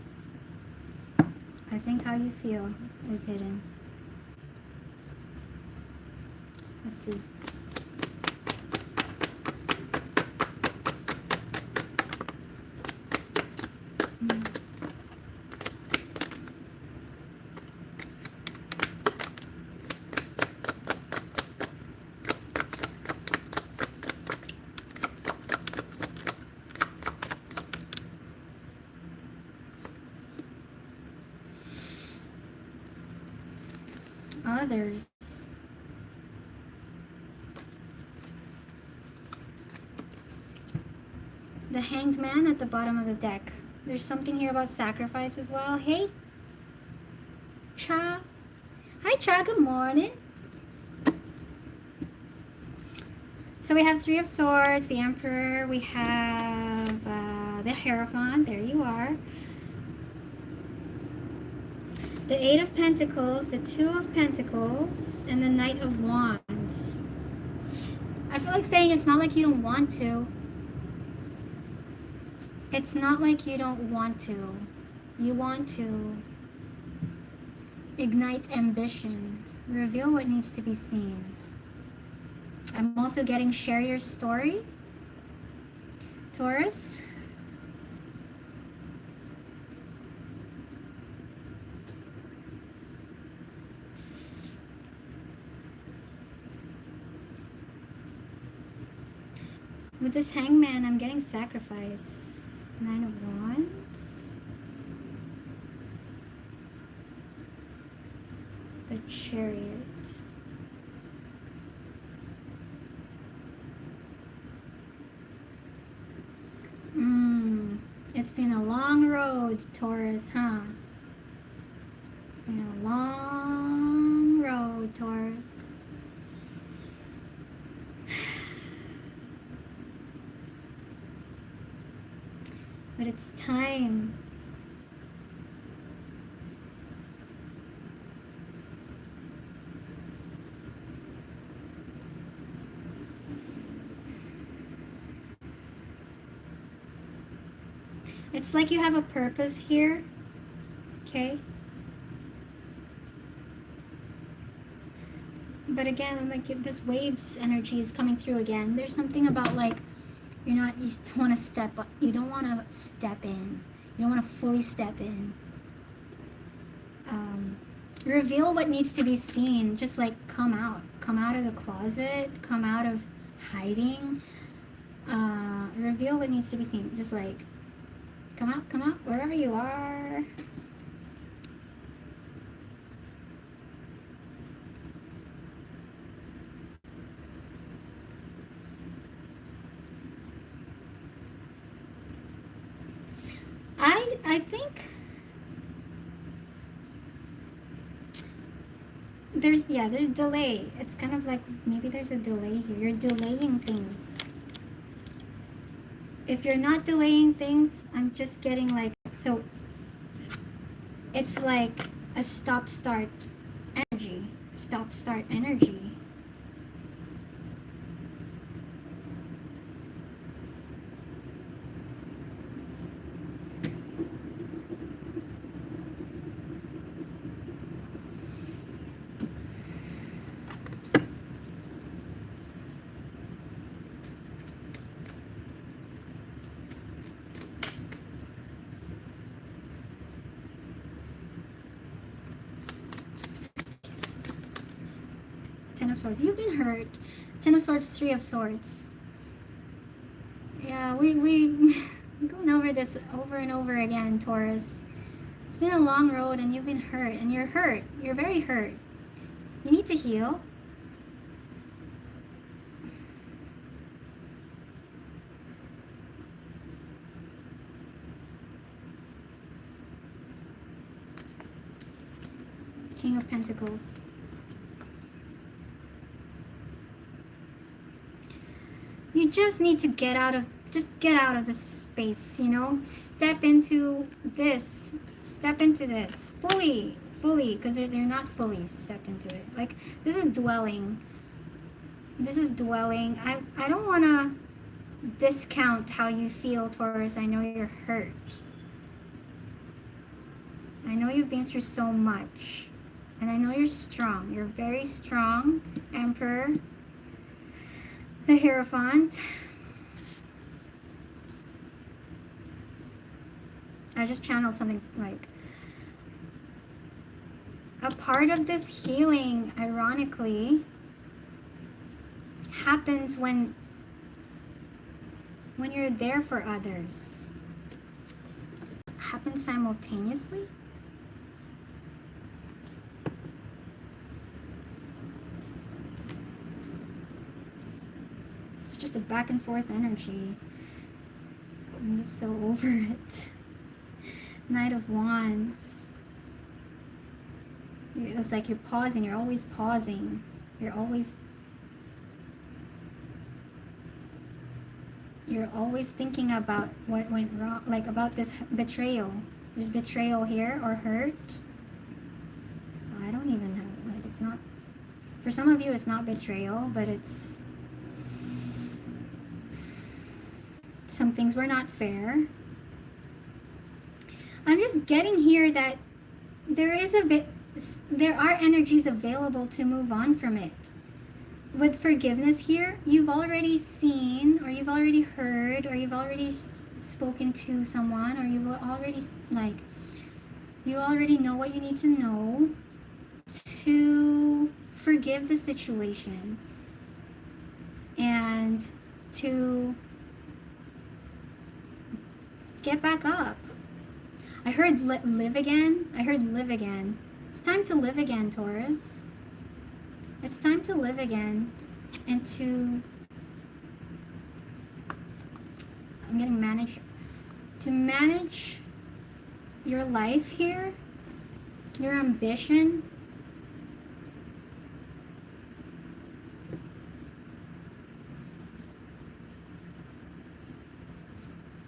I think how you feel is hidden. Let's see. Others. The Hanged Man at the bottom of the deck. There's something here about sacrifice as well. Hey, Cha. Hi, Cha. Good morning. So we have Three of Swords, the Emperor. We have the Hierophant. There you are. The Eight of Pentacles, the Two of Pentacles, and the Knight of Wands. I feel like saying it's not like you don't want to. It's not like you don't want to. You want to ignite ambition. Reveal what needs to be seen. I'm also getting share your story. Taurus. With this Hangman, I'm getting sacrifice. Nine of Wands. The Chariot. It's been a long road, Taurus, huh? It's been a long road, Taurus. But it's time. It's like you have a purpose here, okay? But again, like this waves energy is coming through again. There's something about like you don't want to step up, you don't want to step in, you don't want to fully step in. Reveal what needs to be seen. Just like come out of the closet, come out of hiding. Reveal what needs to be seen. Just like come out wherever you are. I think there's delay. It's kind of like maybe there's a delay here. You're delaying things. If you're not delaying things, I'm just getting like, so it's like a stop-start energy. Stop-start energy. Ten of Swords. You've been hurt. Ten of Swords, Three of Swords. Yeah, we going over this over and over again, Taurus. It's been a long road and you've been hurt. And you're hurt. You're very hurt. You need to heal. King of Pentacles. You just need to get out of this space, you know? Step into this fully, because they're not fully stepped into it. Like, this is dwelling. I don't want to discount how you feel, Taurus. I know you're hurt. I know you've been through so much. And I know you're strong. You're very strong. Emperor. The Hierophant. I just channeled something like a part of this healing, ironically, happens when you're there for others. Happens simultaneously. It's just a back and forth energy. I'm just so over it. Knight of Wands. It's like you're pausing. You're always pausing. You're always thinking about what went wrong, like about this betrayal. There's betrayal here or hurt. I don't even know. Like, it's not, for some of you it's not betrayal, but it's, some things were not fair. I'm just getting here that there are energies available to move on from it. With forgiveness here, you've already seen, or you've already heard, or you've already spoken to someone, or you've already, like, you already know what you need to know to forgive the situation and to get back up. I heard live again. I heard live again. It's time to live again, Taurus. It's time to live again and to, I'm getting to manage your life here, your ambition.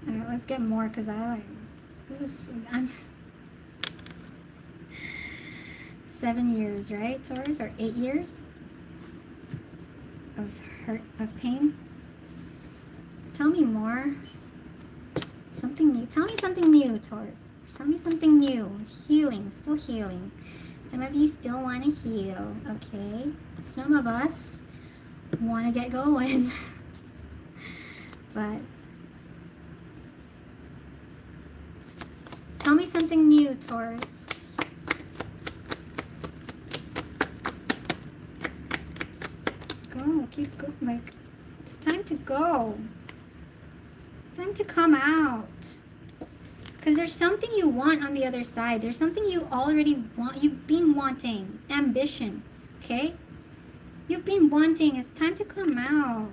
All right, let's get more, because I'm 7 years, right, Taurus? Or 8 years of hurt, of pain. Tell me more. Something new. Tell me something new, Taurus. Tell me something new. Healing. Still healing. Some of you still want to heal, okay? Some of us want to get going. But tell me something new, Taurus. Go, keep going. Like, it's time to go. It's time to come out. Because there's something you want on the other side. There's something you already want. You've been wanting. Ambition. Okay? You've been wanting. It's time to come out.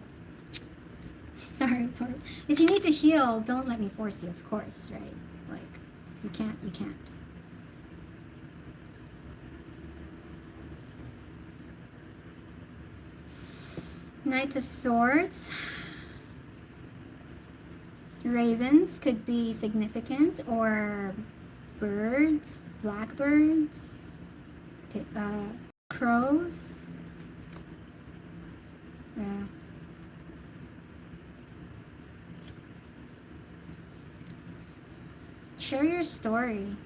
Sorry, Taurus. If you need to heal, don't let me force you, of course, right? Like, you can't. Knight of Swords. Ravens could be significant, or birds, blackbirds, crows. Yeah. Share your story.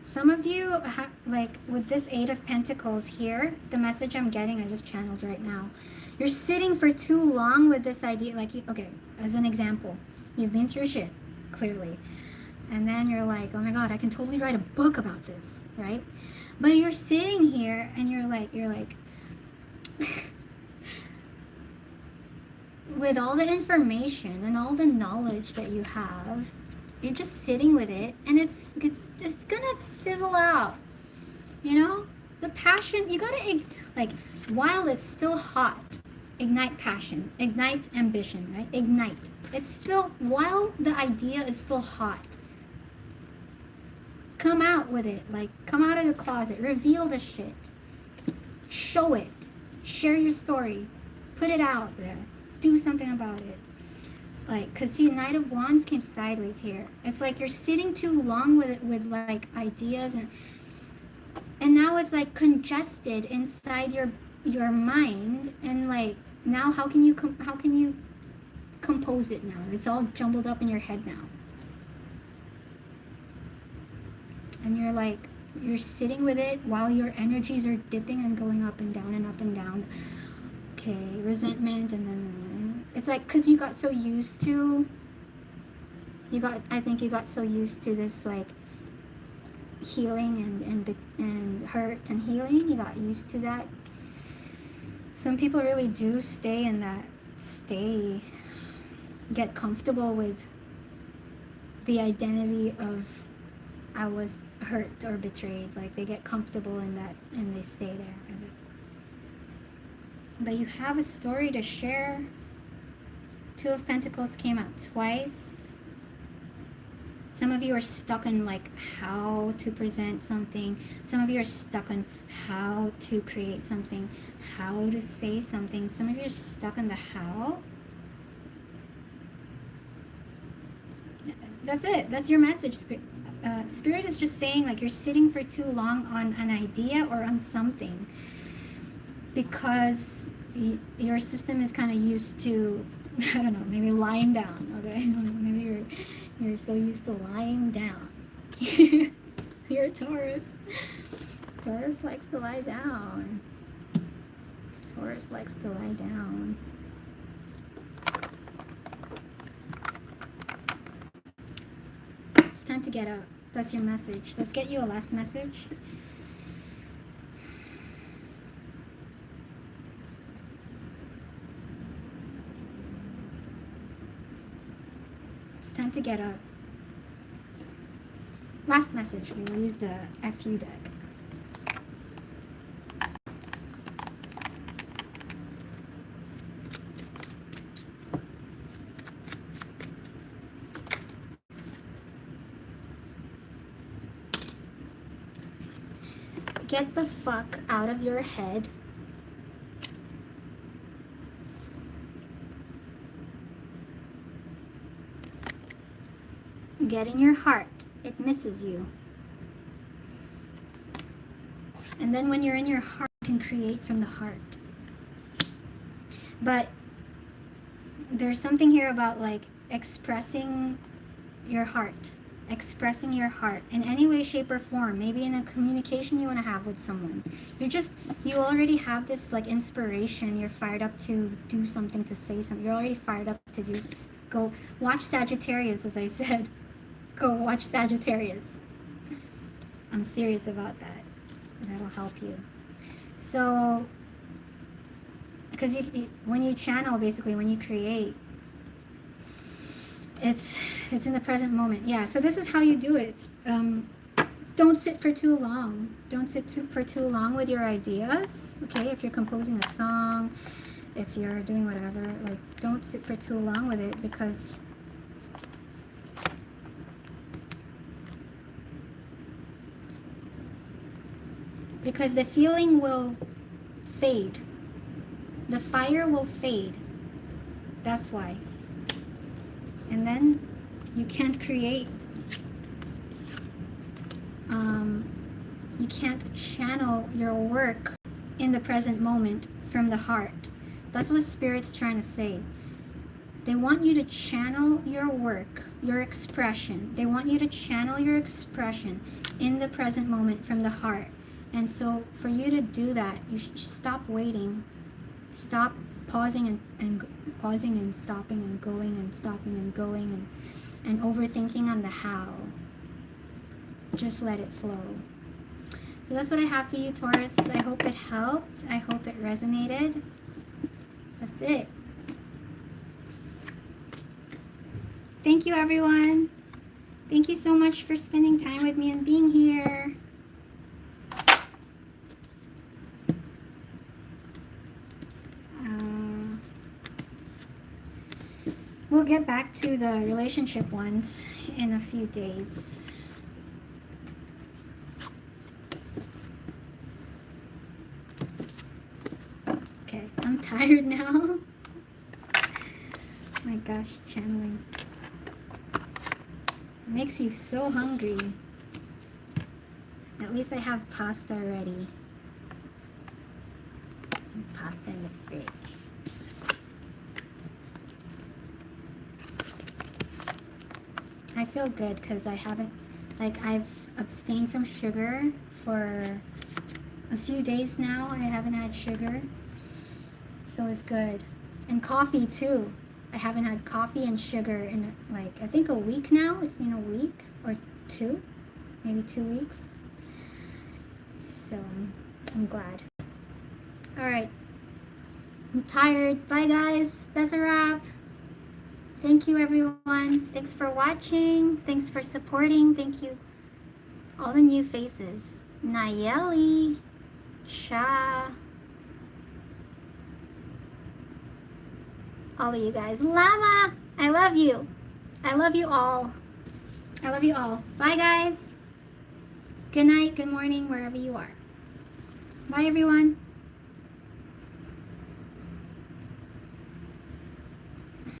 Some of you, like with this Eight of Pentacles here, the message I'm getting, I just channeled right now. You're sitting for too long with this idea. Like, okay, as an example, you've been through shit, clearly. And then you're like, oh my God, I can totally write a book about this, right? But you're sitting here and you're like, with all the information and all the knowledge that you have, you're just sitting with it, and it's gonna fizzle out. You know, the passion, you gotta, like, while it's still hot, ignite passion, ignite ambition, right? Ignite. It's still, while the idea is still hot, come out with it. Like, come out of the closet, reveal the shit, show it, share your story, put it out there, do something about it. Like, cause see, Knight of Wands came sideways here. It's like you're sitting too long with it, with like ideas, and now it's like congested inside your mind, and like now how can you compose it now? It's all jumbled up in your head now, and you're like, you're sitting with it while your energies are dipping and going up and down and up and down. Okay, resentment, and then it's like, because you got so used to, I think you got so used to this, like, healing and hurt and healing. You got used to that. Some people really do stay in that, get comfortable with the identity of, I was hurt or betrayed. Like, they get comfortable in that and they stay there. But you have a story to share. Two of Pentacles came out twice. Some of you are stuck on like how to present something. Some of you are stuck on how to create something, how to say something. Some of you are stuck on the how. That's it. That's your message. Spirit is just saying, like, you're sitting for too long on an idea or on something, because your system is kind of used to, I don't know, maybe lying down. Okay, maybe you're so used to lying down. You're a Taurus. Taurus likes to lie down. Taurus likes to lie down. It's time to get up. That's your message. Let's get you a last message. It's time to get up. Last message. We will use the FU deck. Get the fuck out of your head. Get in your heart. It misses you. And then when you're in your heart, you can create from the heart. But there's something here about like expressing your heart, expressing your heart in any way, shape, or form. Maybe in a communication you want to have with someone. You already have this like inspiration. You're fired up to do something, to say something. You're already fired up to do. Go watch Sagittarius, as I said. Go watch Sagittarius. I'm serious about that. That'll help you. So, because when you channel, basically, when you create, it's in the present moment. Yeah, so this is how you do it. Don't sit for too long. Don't sit for too long with your ideas, okay? If you're composing a song, if you're doing whatever, like, don't sit for too long with it, because the feeling will fade. The fire will fade. That's why. And then you can't create. You can't channel your work in the present moment from the heart. That's what Spirit's trying to say. They want you to channel your work, your expression. They want you to channel your expression in the present moment from the heart. And so for you to do that, you should stop waiting. Stop pausing and pausing and stopping and going and stopping and going and overthinking on the how. Just let it flow. So that's what I have for you, Taurus. I hope it helped. I hope it resonated. That's it. Thank you, everyone. Thank you so much for spending time with me and being here. We'll get back to the relationship ones in a few days. Okay, I'm tired now. My gosh, channeling. It makes you so hungry. At least I have pasta ready. And pasta in the fridge. I feel good because I've abstained from sugar for a few days now. I haven't had sugar, so it's good. And coffee too. I haven't had coffee and sugar in like, I think a week now. It's been a week or two, maybe 2 weeks. So I'm glad. All right, I'm tired. Bye guys, that's a wrap. Thank you, everyone. Thanks for watching. Thanks for supporting. Thank you. All the new faces. Nayeli. Cha. All of you guys. Lama. I love you. I love you all. I love you all. Bye, guys. Good night. Good morning, wherever you are. Bye, everyone.